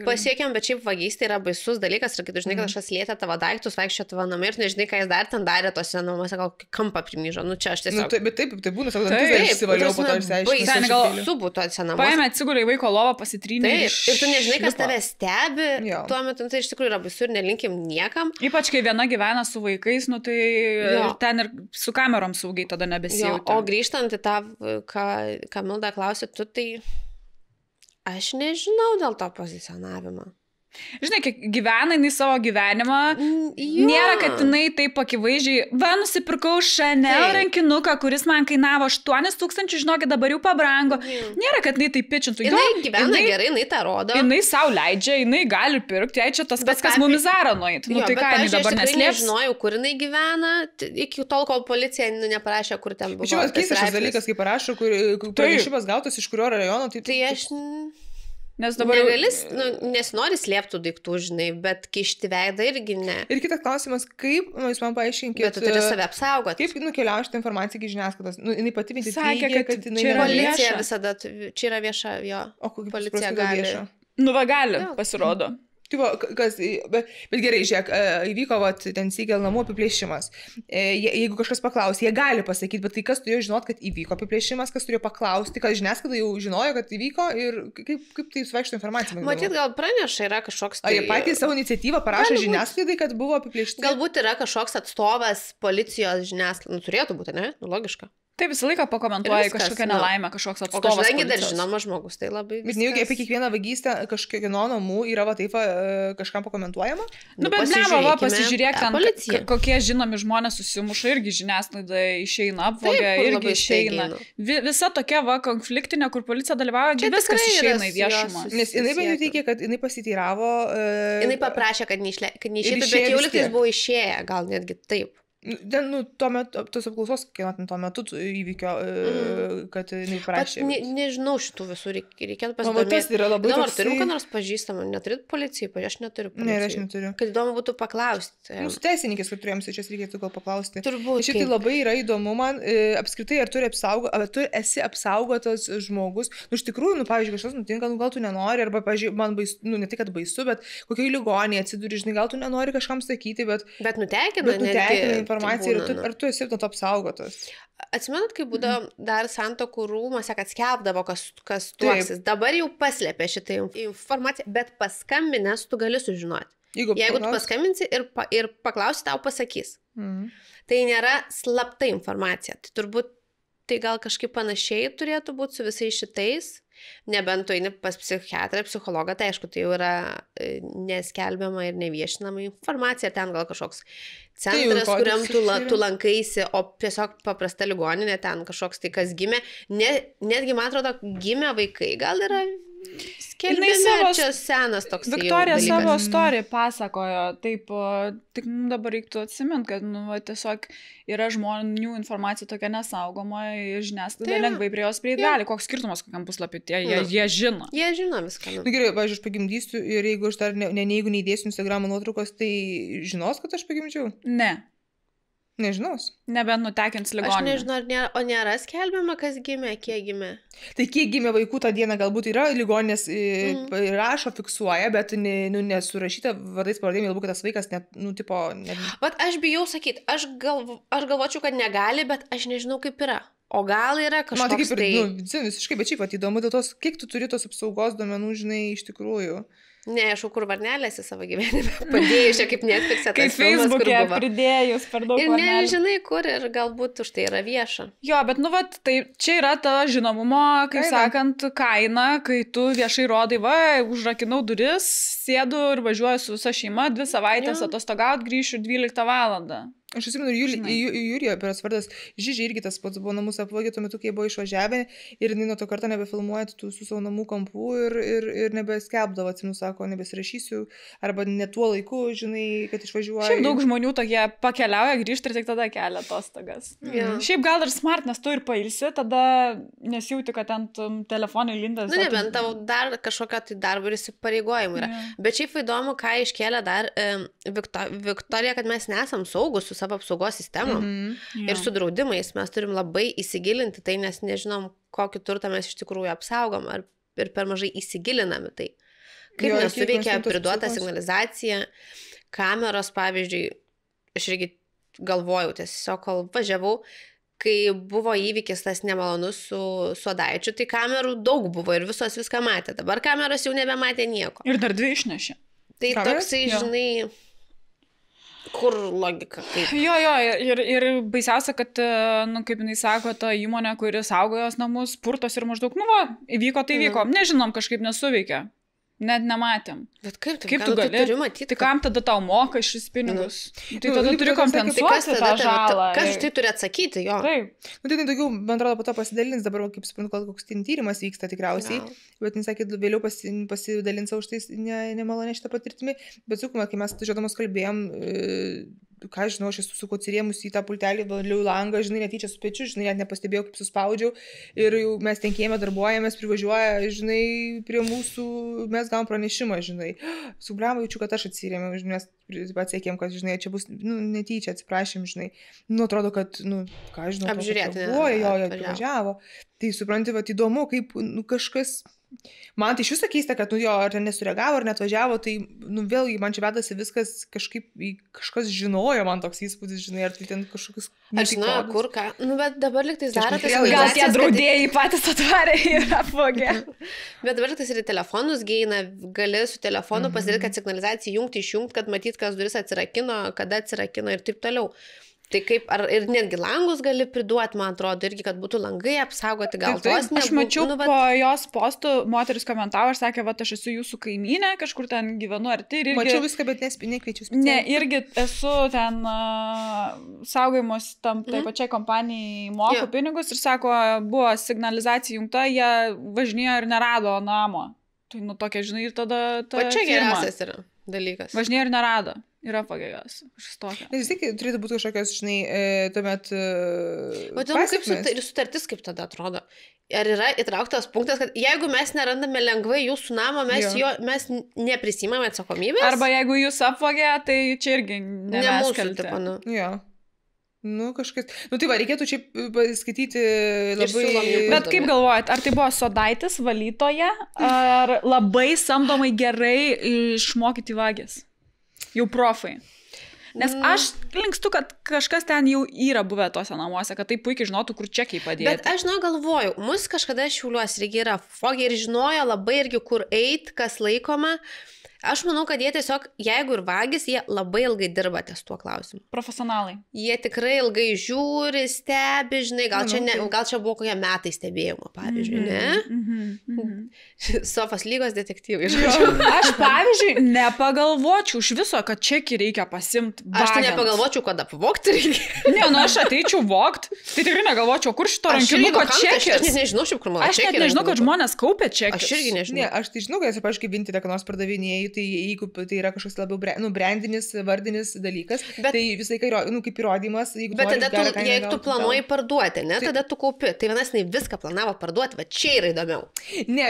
pasiekėm, bet šiaip vagystė yra baisus dalykas ir kai tu žinai, kad kažkas lietė tavo daiktus, vaikščia tavo namai ir nežinai, ką jis dar ten darė tose namuose, gal kampą primyžo. Nu čia aš tiesiog... Nu, bet taip, tai būna, savo dantis išsivaliau po to išsiaiškinti. Gal subūtuose namuose. Paėmė atsigulė į vaiko lovą, pasitrynė. Ir tu nežinai, kas tave stebi, tuo metu tai iš tikrųjų yra baisu ir nelinkim niekam. Ypač kai viena gyvena su vaikais, nu tai ten ir su kamerom saugiai tada nebesijauti. O grįžtant į tą, ką Milda klausė, tu tai aš nežinau dėl to pozicionavimo. Žinai, kiek gyvena jinai savo gyvenimą, nėra, kad jinai taip akivaizdžiai, nusipirkau Chanel rankinuką, kuris man kainavo 8 000, žinokit, dabar jau pabrango. Nėra, kad jinai taip pičintų. Jinai gyvena gerai, jinai tą rodo. Jinai sau leidžia, jinai gali pirkti, jei čia tas pats, kas mumizarą nueit. Nu, tai ką, jinai dabar neslėps. Aš nežinojau, kur jinai gyvena, iki tol, kol policija neparašė, kur ten buvo. Čia keistas dalykas, kai parašo, pranešimas gautas iš kurio rajono. Tai aš... Nes dabar nesinori slėptų daiktų, žinai, bet kišti veidą irgi ne. Ir kitas klausimas, kaip, jūs man paaiškinkite, bet tu turi save apsaugoti. Kaip nukeliauja šitą informaciją iki žiniasklaidos? Jinai pati mintis sakė, kad jinai čia yra policija visada, čia yra vieša, jo. O kokia policija gali. Nu va gali, pasirodo. Bet gerai, žiūrėk, įvyko ten Seagal namų apiplėšimas. Jeigu kažkas paklausė, jie gali pasakyti, bet tai kas turėjo žinot, kad įvyko apiplėšimas, kas turėjo paklausti, kad žiniasklaida jau žinojo, kad įvyko ir kaip tai suvaikšto informaciją. Matyt, gal praneša yra kažkoks... Ar jie patys savo iniciatyvą parašė žiniasklaidai, kad buvo apiplėšti? Galbūt yra kažkoks atstovas policijos žiniasklaidai. Nu, turėtų būti, ne? Nu, logiška. Tai visą laiką pakomentuoja kažkokią nelaimę, kažkoks atstovas. O kadangi dar žinomas žmogus, tai labai... Bet nejaugi apie kiekvieną vagystę kažkieno namų yra taip kažkam pakomentuojama? Nu, bet pasižiūrėk ten, kokie žinomi žmonės susimuša, irgi žiniasklaida išeina, apvogė, irgi išeina. Visa tokia konfliktinė, kur policija dalyvauja, viskas išeina į viešumą. Nes jinai bent jau teikė, kad jinai pasiteiravo... Jinai paprašė, kad neišeitų, bet jau liktais buvo išėję, gal netgi taip. Tuo metu, tos apklausos, kieno tuo metu įvykio, kad jinai parašė. Nežinau šitų visų, reikėtų pasidomėti. Tas yra labai įdomu, ar turim ką nors pažįstamą, neturit policijai, aš neturiu policijai. Ne, aš neturiu. Kad įdomu būtų paklausti. Mūsų teisininkės, kad turėjom, čia reikėtų gal paklausti. Turbūt. Šitai labai yra įdomu man, apskritai, ar tu esi apsaugotas žmogus. Iš tikrųjų, pavyzdžiui, kažkas nutinka, gal tu nenori, arba, pavyzdžiui, man baisu, ne tik, kad baisu, bet kokiai ligonėje atsiduri, žinai, gal tu nenori kažkam sakyti, bet nutekina informaciją ir ar tu esi nuo to apsaugotas. Atsimenat, kai būdavo dar Santuokų rūmuose, kad skelbdavo, kas tuoksis. Dabar jau paslėpė šitą informaciją, bet paskambinęs tu gali sužinoti. Jeigu tu paskambinsi ir paklausi, tau pasakys. Tai nėra slapta informacija. Tai turbūt tai gal kažkaip panašiai turėtų būti su visais šitais. Nebent tu eini pas psichiatrą, psichologą, tai aišku, tai jau yra neskelbiama ir neviešinama informacija, ten gal kažkoks centras, kuriam tu lankaisi, o tiesiog paprasta ligoninė, ten kažkoks tai, kas gimė. Netgi, man atrodo, gimė vaikai, gal yra skelbiami, čia senas toks dalykas. Viktorija savo istoriją pasakojo, taip, tik dabar reiktų atsiminti, kad tiesiog yra žmonių informacija tokia nesaugoma ir žiniasklaida lengvai prie jos prieiti gali. Koks skirtumas, kokiam puslapį jie žino. Jie žino viską. Gerai, pavyzdžiui, aš pagimdysiu ir jeigu aš dar jeigu neįdėsiu Instagramo nuotraukos, tai žinos, kad aš pagimdžiau? Ne. Nežinos. Nebent nutekins ligoninę. Aš nežinau, o nėra skelbiama, kas gimė, kiek gimė. Tai kiek gimė vaikų tą dieną galbūt yra, ligoninės rašo, fiksuoja, bet nesurašyta vardais pavardėmis, galbūt tas vaikas Vat aš bijau sakyti, aš galvočiau, kad negali, bet aš nežinau, kaip yra. O gal yra kažkoks man tai... visiškai, bet šiaip įdomu dėl tos, kiek tu turi tos apsaugos duomenų, žinai, iš tikrųjų. Ne, aš kur varnelėsi savo gyvenime padėjus, kaip Netflix'e tas filmas, Facebook'e pridėjus per daug varnelių. Ir nežinai kur ir galbūt už tai yra vieša. Jo, bet tai čia yra ta žinomumo, kaip sakant, kaina, kai tu viešai rodai, užrakinau duris, sėdu ir važiuoju su visa šeima, 2 savaitės atostogaut, grįšiu 12 valandą. Aš atsimenu, Julija, per svardas, Žižė irgi tas pats buvo namus aplogė tuo metu, kai buvo išvažiavę ir jinai nuo to kartą nebefilmuoja tų su savo namų kampų ir nebeskelbdavo, atsimenu, sako, nebesirašysiu, arba ne tuo laiku, žinai, kad išvažiuoja. Šiaip daug žmonių tokie pakeliauja, grįžta ir tik tada kelia atostogas. Šiaip gal ir smart, nes tu ir pailsi, tada nesijauti, kad ten telefonai lindas. Nebent tau dar kažkokia tai darbo ir įsipareigojimų yra. Bet šiaip įdomu, ką iškėlė dar Viktorija, kad mes nesam saugus su savo apsaugos sistemom ir su draudimais. Mes turim labai įsigilinti tai, nes nežinom, kokį turtą mes iš tikrųjų apsaugom ir per mažai įsigilinami tai. Kaip nesuveikia priduota signalizacija, kameros, pavyzdžiui, aš irgi galvojau tiesiog, kol važiavau, kai buvo įvykis tas nemalonus su Sodaičiu, tai kamerų daug buvo ir visos viską matė. Dabar kameros jau nebematė nieko. Ir dar 2 išnešė. Tai toksai, žinai... Kur logika? Kaip? Jo, ir baisiausia, kad, kaip jinai sako, ta įmonė, kuri saugo jos namus, purtos ir maždaug, įvyko, tai įvyko, nežinom, kažkaip nesuveikia. Net nematėm. Bet kaip tu gali? Turi matyti, tai kam tada tau moka šis pinigus? Tai tada turi kompensuoti tą žalą. Kas už tai turi atsakyti, jo? Taip. Tai daugiau, man atrodo, po to pasidalins, dabar, kaip suprantu, koks tyrimas vyksta tikriausiai, bet jis sakė, vėliau pasidalins už tai nemalonė šitą patirtimį, bet sakome, kai mes žodamos kalbėjom, ką žinau, aš esu sukucirėmus į tą pultelį, valiau langą, žinai, netyčia su pečiu, žinai, net nepastebėjau, kaip suspaudžiau ir jau mes tenkėjame, darbuojamės, privažiuoja, žinai, prie mūsų, mes gavom pranešimą, žinai, su Brama jaučiu, kad aš atsirėmiau, žinai, mes atsiekėm, kad, žinai, čia bus, netyčia, atsiprašym, žinai, aptrodo, kad, ką žinau, apžiūrėti, jo, privažiavo, tai supranti, va, įdomu, kaip, kažkas... Man tai iš jūsų keista, kad, ar nesureagavo, ar netvažiavo, tai, vėlgi, man čia vedasi viskas kažkas žinojo, man toks įspūdis, žinai, ar tai ten kažkokius... Aš žinau, kur ką, bet dabar liktais daro tas... Gal tie draudėjai patys atvarė ir apvogė. Bet dabar liktais ir telefonus geina, gali su telefonu pasidaryti, kad signalizaciją jungti, išjungti, kad matyt, kas duris atsirakino, kada atsirakino ir taip toliau. Tai kaip, ir netgi langus gali priduoti, man atrodo, irgi, kad būtų langai apsaugoti, gal tos nebūtų. Aš mačiau po jos postų, moteris komentavo ir sakė, va, aš esu jūsų kaimynė, kažkur ten gyvenu arti. Ir irgi, mačiau viską, bet nekviečiu specialiai. Ne, irgi esu ten saugojimos tai pačiai kompanijai moku pinigus ir sako, buvo signalizacija jungta, jie važinėjo ir nerado namo. Tai tokia, žinai, ir tada... O čia geriausias yra dalykas. Važinėjo ir nerado. Yra pagėgas. Kažkas tokio. Vis tiek turėtų būti kažkokios, žinai, tuomet... O įdomu, kaip sutartis kaip tada atrodo. Ar yra įtrauktas punktas, kad jeigu mes nerandame lengvai jūsų namo, mes neprisimame atsakomybės? Arba jeigu jūs apvogė, tai čia irgi ne mūsų kaltė. Jo. Nu, kažkas... Nu, tai va, reikėtų čia skaityti labai... Bet kaip galvojat, ar tai buvo sodaitis valytoja, ar labai samdomai gerai išmokyti vagis? Jau profai. Nes aš linkstu, kad kažkas ten jau yra buvę tuose namuose, kad tai puikiai žinotų, kur čekiai padėti. Bet aš galvoju, mus kažkada Šiauliuose irgi yra fogiai ir žinojo labai irgi, kur eit, kas laikoma. Aš manau, kad jie tiesiog, jeigu ir vagis, jie labai ilgai dirba ties tuo klausimu. Profesionalai. Jie tikrai ilgai žiūri, stebi, žinai, gal čia buvo kokie metai stebėjimo, pavyzdžiui, ne? Sofos lygos detektyvai. Aš, pavyzdžiui, nepagalvočiau iš viso, kad čekį reikia pasimti. Aš tai nepagalvočiau, kad apvogti reikia. Ne, nu aš ateičiau vogt, tai tikrai negalvočiau, kur šito rankinuko čekis. Aš net nežinau, šiaip kur mano čekį. Aš net nežinau, kad žmonės kaupia čekį. Aš irgi nežinau. Ne, aš tai žinau, kad esu, pavyzdžiui, Vinted, ką nors pardavinėjai, tai jeigu tai yra kažkoks labiau brandinis, vardinis dalykas, tai visai kaip įrodymas, jeigu bet tada jeigu tu planuoji parduoti, ne, tada tu kaupi. Tai vienas viską planavo parduoti, va čia yra įdomiau. Ne,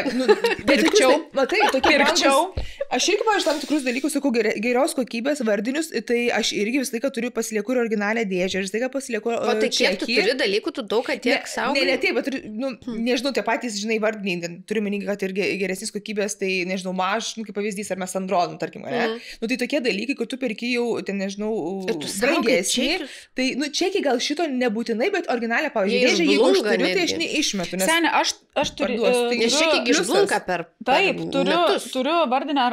pirkčiau. Matai, tokie pirkčiau. Aš irgi, pavyzdžiui, tam tikrus dalykus sakau, gerios kokybės vardinius, tai aš irgi visą laiką turiu pasilieku originalią dėžę, ir visą laiką pasilieku čekį. O tai kiek tu turi dalykų, tu daug tiek saugai? Ne, taip, bet nežinau, tie patys, žinai, vardiniai, turiu menį, kad ir geresnis kokybės, tai nežinau, kaip pavyzdys, ar mes Android, tarkim, ne? Nu, tai tokie dalykai, kad tu perki jau, ten, nežinau, brangesnį, tai, čekį gal šito nebūtinai, bet originalią, pavyzdžiui, dėžę, jeigu aš turiu, tai aš neišmetu. Seni, aš turiu... Nes čekį išblunka per taip, turiu vardinę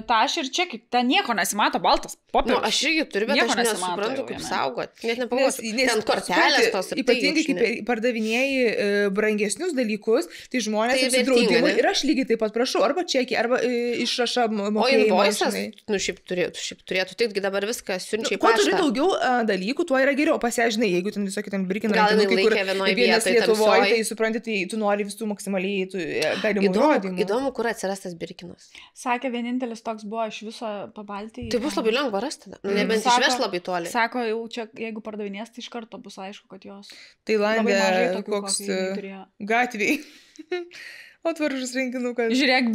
tašį ir čekį, ten nieko nesimato, baltas popierius. Nu, aš irgi turiu, bet aš nesuprantu, kaip saugot. Net nepagalvosiu, ten kortelės tos. Ypatingai, kai pardavinėjai brangesnius dalykus, tai žmonės apsidraudimai ir aš lygiai taip pat prašau, arba čekį, arba išrašą mokėjimą. O invoisas, nu, šiaip turėtų, taigi dabar viską siunčia į paštą. Kuo turi daugiau dalykų, tuo yra geriau. Pasiažinai, jeigu ten visokie ten Birkino rankinukai, kur vienas Lietuvoje, tai supranti, tai tu nori visų maksimaliai galimų įrodymų. Įdomu, kur atsiras tas Birkinas. Sakė, vienintelis toks buvo iš viso Pabaltijai. Tai bus labai lengva rasti tada. Nebent išveš labai toli. Sako, jau čia, jeigu pardavinės, tai iš karto bus aišku, kad jos. Tailande koks gatviai. Atvaržus rankinukas. Žiūrėk,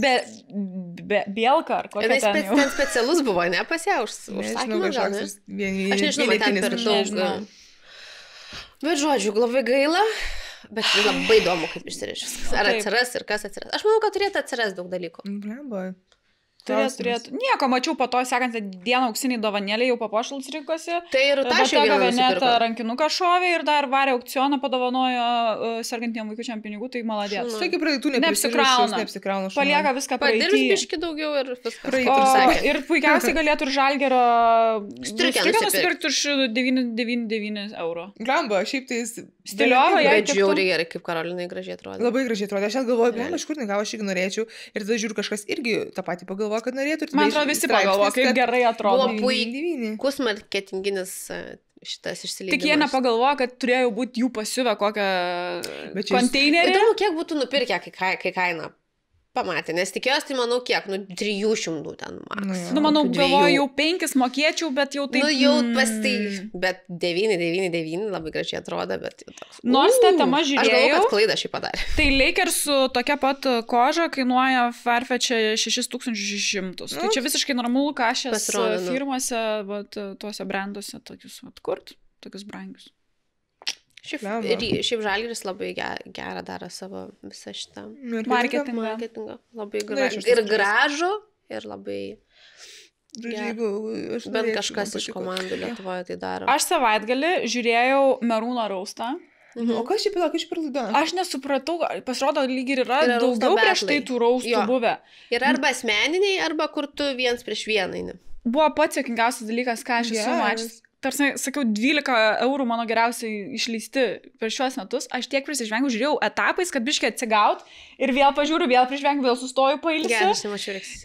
Bielka ar kokia ten jau. Ten specialus buvo, ne? Pasė užsakymą gal, ne? Aš nežinau, bet ten per daug. Bet žodžiu, labai gaila. Bet labai įdomu, kaip išsirežys. Ar atsiras ir kas atsiras. Aš manau, kad turėtų atsiras daug dalykų. Blemba. Turėtų. Nieko, mačiau po to sekantį dieną auksiniai dovanėlė jau papuošalus rinkosi. Tai ir Tašė Gaveneta rankinuką šovė ir dar varė aukcioną, padovanojo sergantiem vaikučiam pinigų, tai maladės. Tai kaip praeitų neapsikrauna. Palieka viską praeitį. Padirbs biški daugiau ir viskas. Ir puikiausiai galėtų ir Žalgero striukę nusipirkti už 999 €. Gamba, šiaip tai stiliova, jai žiauriai gerai, kaip Karolinai gražiai atrodo. Labai gražiai atrodo. Aš galvoju, blem, iš kur negavo, aš irgi norėčiau. Ir tada žiūriu, kažkas irgi tą patį pagalvoja, kad norėtų. Man atrodo, visi pagalvoja, kaip gerai atrodo. Buvo puikus marketinginis šitas išsileidimas. Tik jie nepagalvoja, kad turėjo būti jų pasiuvę kokią konteinerį. Įdomu, kiek būtų nupirkę, kai kaina pamatė, nes tikėjos, tai manau kiek, 300 ten maks. Manau, galvoju, jau 5 mokėčiau, bet jau taip. Jau tai, bet 999 labai gražiai atrodo, bet jau toks. Nors tą temą žiūrėjau. Aš galvoju, kad klaidą šį padarė. Tai Lakersų tokia pat koža kainuoja Farfetch'e 6600. Tai čia visiškai normalu, ką šias firmose, tuose branduose, tokius atkurt, tokius brangius. Šiaip Žalgiris labai gerą daro savo visą šitą marketingą. Labai gražu. Ir gražu, ir labai... Bent kažkas iš komandų Lietuvoje tai daro. Aš savaitgalį žiūrėjau Merūno raustą. O kas čia pila, kaip laida? Aš nesupratau, pasirodo, lyg ir yra daugiau prieš tai tų raustų buvę. Ir arba asmeniniai, arba kur tu viens prieš vieną. Buvo pats jokingiausias dalykas, ką aš esu mačius. Tarsi, sakiau, 12 € mano geriausiai išleisti per šiuos metus. Aš tiek prisižvengiau, žiūrėjau etapais, kad biškai atsigaut ir vėl pažiūriu, vėl prižvengiu, vėl sustoju pailsiu.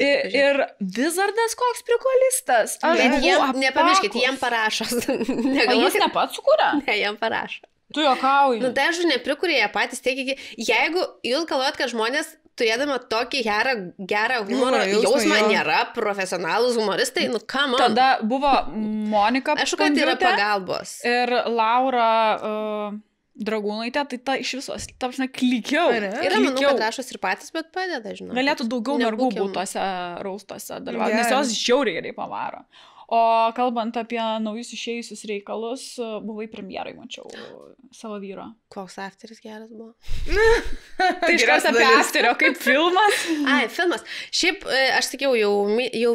Ir Wizardas koks prikolistas. Bet nepamirškit, jiem parašo. Jis ne pats sukūrė? Ne, jiem parašo. Tu juokauji. Tai aš neprikuria jie patys, jeigu jūs galvojat, kad žmonės turėdama tokį gerą humoro jausmą, nėra profesionalūs humoristai, nu kam. Tada buvo Monika Aišku, kad yra pagalbos. Ir Laura Dragūnaitė, tai ta iš visos, ta prasme, klikiau. Ir manau, kad rašos ir patys, bet padeda, žinau. Galėtų daugiau mergų būti tuose raustuose dalyvauti, nes jos žiauriai gerai pavaro. O kalbant apie naujus išėjusius reikalus, buvai premjerai, mačiau savo vyro. Koks afteris geras buvo? Tai iškart apie afterio, kaip filmas. Ai, filmas. Šiaip, aš sakiau, jau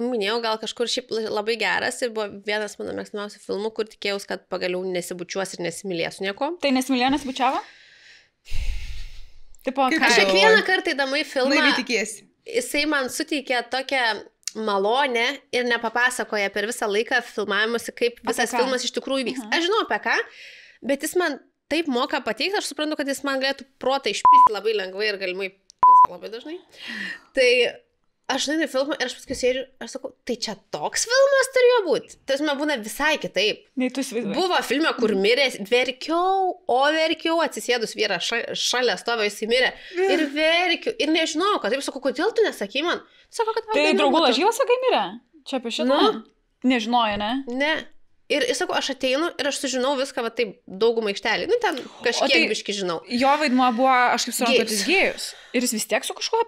minėjau, gal kažkur šiaip labai geras ir buvo vienas mano mėgstamiausių filmų, kur tikėjus, kad pagaliau nesibučiuos ir nesimylėsiu nieko. Tai nesimylėjo, nesibučiavo? Aš kiekvieną kartą įdama į filmą, jisai man suteikė tokią malonę ir nepapasakoja per visą laiką filmavimuose, kaip visas filmas iš tikrųjų vyks. Aš žinau apie ką, bet jis man taip moka pateikti, aš suprantu, kad jis man galėtų protą išpisti labai lengvai ir galimai labai dažnai. Tai aš žinai filmą ir aš paskui sėdžiu, aš sakau, tai čia toks filmas turėjo būti. Tas man būna visai kitaip. Buvo filme, kur mirė, verkiau, atsisėdus vyrą šalia stovė, jis mirė. Ir verkiu. Ir nežinau, kad taip sakau, kodėl tu nesakai man? Sako, kad tai draugų lažyvas, sakai, mirė? Čia apie šitą? Nežinojo, ne? Ne. Ir jis sako, aš ateinu ir aš sužinau viską, va taip, daugumą aikštelį. Nu, ten kažkiek biški žinau. Jo vaidmuo buvo, aš kaip suprantu, kad jis gėjus. Ir jis vis tiek su kažkuo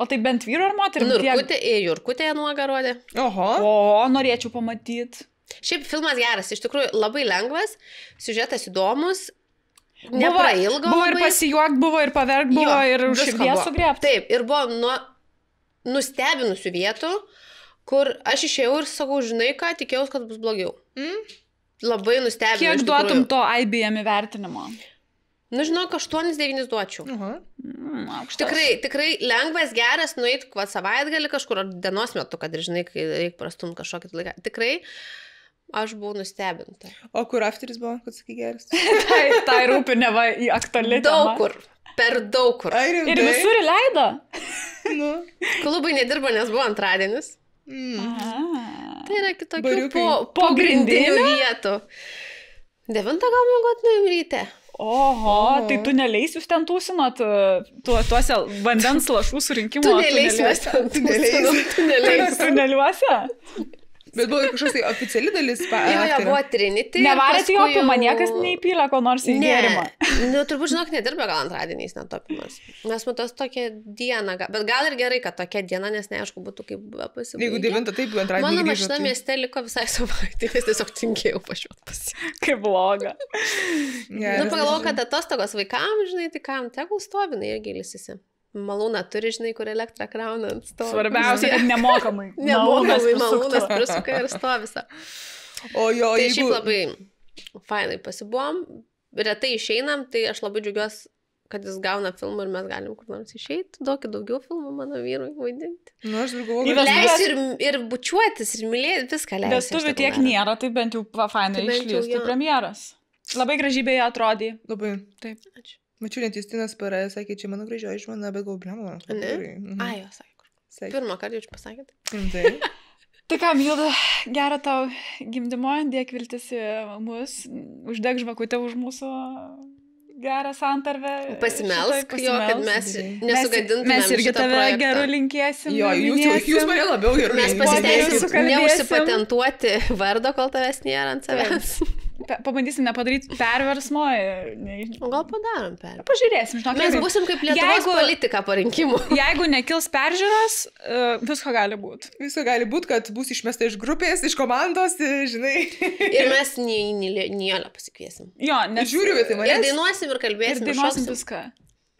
O tai bent vyru ar moterim? Jurkutėje nuogą rodė. Oho. O, norėčiau pamatyti. Šiaip filmas geras, iš tikrųjų labai lengvas, siužetas įdomus, neprailgo. Buvo ir pasijuokt, buvo ir paverkt, buvo ir už širdies sugrėbti. Taip, ir buvo nustebinusių vietų, kur aš išėjau ir sakau, žinai ką, tikėjausi, kad bus blogiau. Labai nustebinau. Kiek duotum to IBM įvertinimo? Nu, žinok, 8-9 duočiau. Tikrai lengvas, geras, nueit savaitgalį kažkur, ar dienos metu, kad ir žinai, kai reikia prastumt kažkokį laiką. Tikrai aš buvau nustebinta. O kur afteris buvo, kad sakai geras? Tai rūpi neva į aktualią temą. Daug kur, per daug kur. Ir visur įleido? Klubai nedirbo, nes buvo antradienis. Tai yra kitokių pogrindinių vietų. 9 gal mėgot nuėjom ryte. Oho, tai tu neleisi jūs ten tūsinot tuose vandens lašų surinkimo tuneliuose? Bet buvo kažkas tai oficiali dalis. Jo, buvo Trinity. Nevarėte jokų, man niekas neįpylė ko nors į gėrimą. Nu, turbūt žinok, nedirba gal antradieniais netopimas. Mes matos tokią dieną, bet gal ir gerai, kad tokia diena, nes neaišku būtų kaip pasibaigė. Jeigu 9, taip jau antradienį. Mano mašina mieste liko visai savaitė, nes tiesiog tinkėjau pašiuot pasi. Kaip bloga. Nu, pagalvoju, kad atostogos vaikam, žinai, tai kam tegul stovina irgi ilsisi. Malūną turi, žinai, kur elektrą kraunant stovi. Svarbiausia, kad nemokamai. Nemokamai malūnas prisuka ir stovisa. O jo, tai šiaip labai fainai pasibuvom. Retai išeinam, tai aš labai džiugiuosi, kad jis gauna filmą ir mes galim kur nors išeiti. Daugiau filmų mano vyrui vaidinti. Nu, aš galvoju, kad leis ir bučiuotis, ir mylėti, viską leis. Vestuvių tiek nėra, tai bent jau fainai išlys. Tai premjeras. Labai gražiai beje atrodė. Labai. Taip. Ačiū. Mačiau, net Justinas parė, sakė, čia mano gražioji žmona, bet galvoju, blema. Ai, jo, sakė. Pirmą kartą jūs pasakėte. Taip. Tai ką, Milda, gero tau gimdymo, dėk viltis į mus, uždeg žvakutę už mūsų gerą santarvę. Pasimelsk jo, kad mes nesugadintume. Mes irgi tave geru linkėsim. Jo, jūs mane labiau geru linkėsim. Mes pasiteisim neužsipatentuoti vardo, kol tavęs nėra ant savęs. Pabandysim nepadaryti perversmo. O gal padarom perversmą. Pažiūrėsim, žinok. Mes būsim kaip Lietuvos politika po rinkimų. Jeigu nekils peržiūros, visko gali būti. Visko gali būti, kad bus išmesta iš grupės, iš komandos, žinai. Ir mes Nijolę pasikviesim. Jo, nes žiūriu, bet tai manęs. Ir dainuosim ir kalbėsim. Ir dainuosim viską.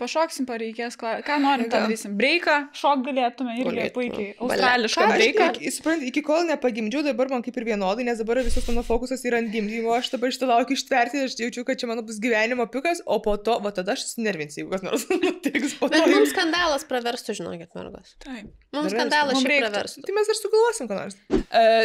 Pašoksim, pareikės, ką norim tam darysim. Breiką, šok galėtume irgi puikiai. Australišką breiką. Suprantu, iki kol nepagimdžiau, dabar man kaip ir vienodai, nes dabar visas mano fokusas yra ant gimdymo, aš dabar šitą laukiu ištverti, aš jaučiu, kad čia mano bus gyvenimo pikas, o po to, va tada aš susinervinsiu, jeigu kas nors nutiks po to. Bet mums skandalas praverstų, žinokit, mergos. Taip. Mums skandalas šiaip praverstų. Tai mes ir sugalvosim, ką nors.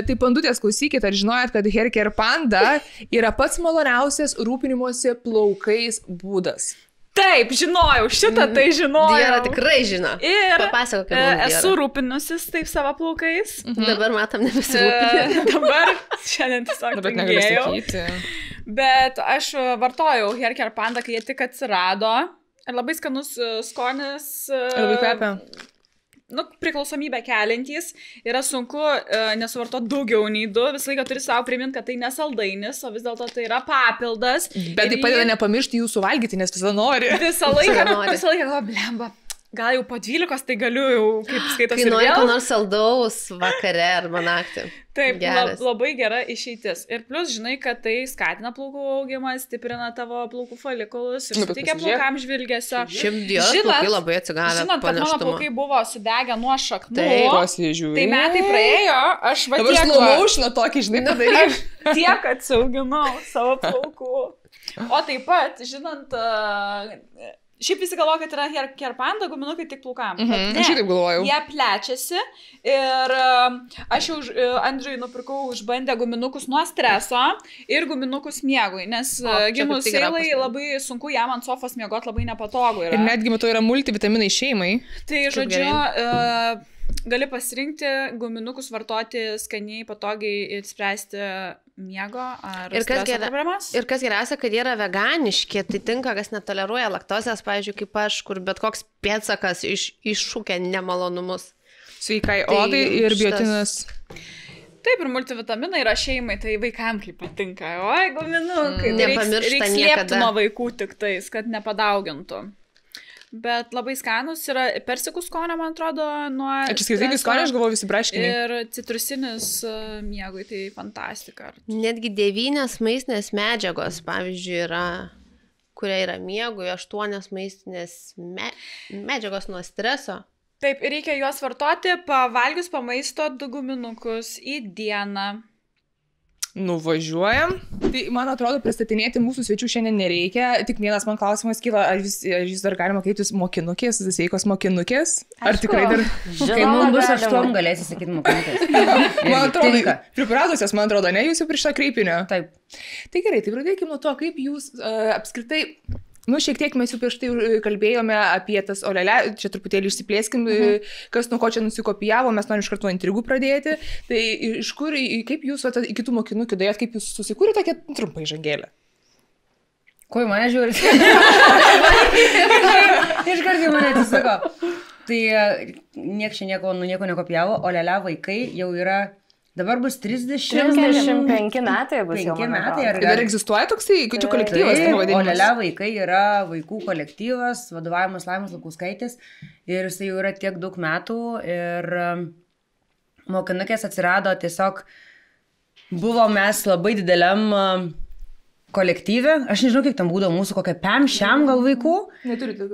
Tai pandutės, klausykit, ar žinojat, kad Hair Care Panda yra pats maloniausias rūpinimosi plaukais būdas? Taip, žinojau, šitą tai žinojau. Diera tikrai žino. Ir papasakok, esu rūpinusis taip savo plaukais. Dabar matom, nebesirūpinė. Dabar šiandien tiesiog tingėjau. Bet aš vartojau Hair Care Panda, kai jie tik atsirado. Ir labai skanus skonis. Labai kvepia. Priklausomybę keliantys. Yra sunku nesuvartoti daugiau nei 2. Visą laiką turi savo priminti, kad tai nesaldainis, o vis dėlto tai yra papildas. Bet tai padeda nepamiršti jūsų valgyti, nes visą nori. Visą laiką, blemba. Gal jau po 12 tai galiu jau, kaip skaitos ir vėl. Kai nori ko nors saldaus vakare arba naktį. Taip, labai gera išeitis. Ir plus, žinai, kad tai skatina plaukų augimą, stiprina tavo plaukų folikulus ir suteikia plaukam žvilgesio. Šiandien plaukai labai atsigavę. Žinot, kad mano plaukai buvo sudegę nuo šaknų. Tai metai praėjo, aš va tiek... Dabar slaušino tokį, žinai, padaryti. Aš tiek atsiauginau savo plaukų. O taip pat, žinant... Šiaip visi galvoja, kad yra kerpanda guminukai tik plaukam. Aš taip galvojau. Jie plečiasi ir aš jau Andriui nupirkau užbandę guminukus nuo streso ir guminukus miegui, nes gimus Seilai labai sunku jam ant sofos miegoti, labai nepatogu yra. Ir netgi matau yra multivitaminai šeimai. Tai žodžiu, gali pasirinkti guminukus vartoti skaniai, patogiai ir spręsti miego ar streso problemas. Ir kas geriausia, kad jie yra veganiški, tai tinka, kas netoleruoja laktozės, pavyzdžiui, kaip aš, kur bet koks pėdsakas iššūkia nemalonumus. Sveikai odai ir biotinas. Taip, ir multivitaminai yra šeimai, tai vaikams kaip patinka. Oi, guminukai. Nepamiršta reiks liepti nuo vaikų tik tais, kad nepadaugintų. Bet labai skanus yra persikų skonio, man atrodo, nuo... Čia skirtingai skonio, aš galvoju visi braškiniai. Ir citrusinis miegui, tai fantastika. Netgi 9 maistinės medžiagos, pavyzdžiui, yra, kurie yra miegui, 8 maistinės medžiagos nuo streso. Taip, reikia juos vartoti, pavalgius po maisto 2 guminukus į dieną. Nuvažiuojam. Tai, man atrodo, pristatinėti mūsų svečių šiandien nereikia. Tik vienas man klausimas kyla, ar jūs dar galima kreiptis mokinukės, sveikos mokinukės? Ar tikrai dar... Kai mums bus 8, galėsi sakyti mokinukės. Man atrodo, pripratusios, man atrodo, ne, jūs jau prieš tą kreipinę. Taip. Tai gerai, tai pradėkime nuo to, kaip jūs apskritai... Šiek tiek mes jau prieš tai kalbėjome apie tas olelę, čia truputėlį išsiplėskim, kas nuo ko čia nusikopijavo, mes norim iš karto nuo intrigų pradėti. Tai iš kur, kaip jūs iki tų mokinukių dėjot, kaip jūs susikūrėte tokią trumpą įžangėlę? Ko į mane žiūrite? Iš karto į mane atsisako. Tai nieks čia nieko nekopijavo, olelę vaikai jau yra... Dabar bus 35 metai bus jau. 5 metai. Ir dar egzistuoja toksai, kaip čia kolektyvas? Olelė vaikai yra vaikų kolektyvas, vadovavimas Laimos Lakauskaitės. Ir jis jau yra tiek daug metų. Ir mokinukės atsirado tiesiog, buvo mes labai dideliam kolektyvė. Aš nežinau, kaip tam būdavo mūsų, kokia 5-6 gal vaikų.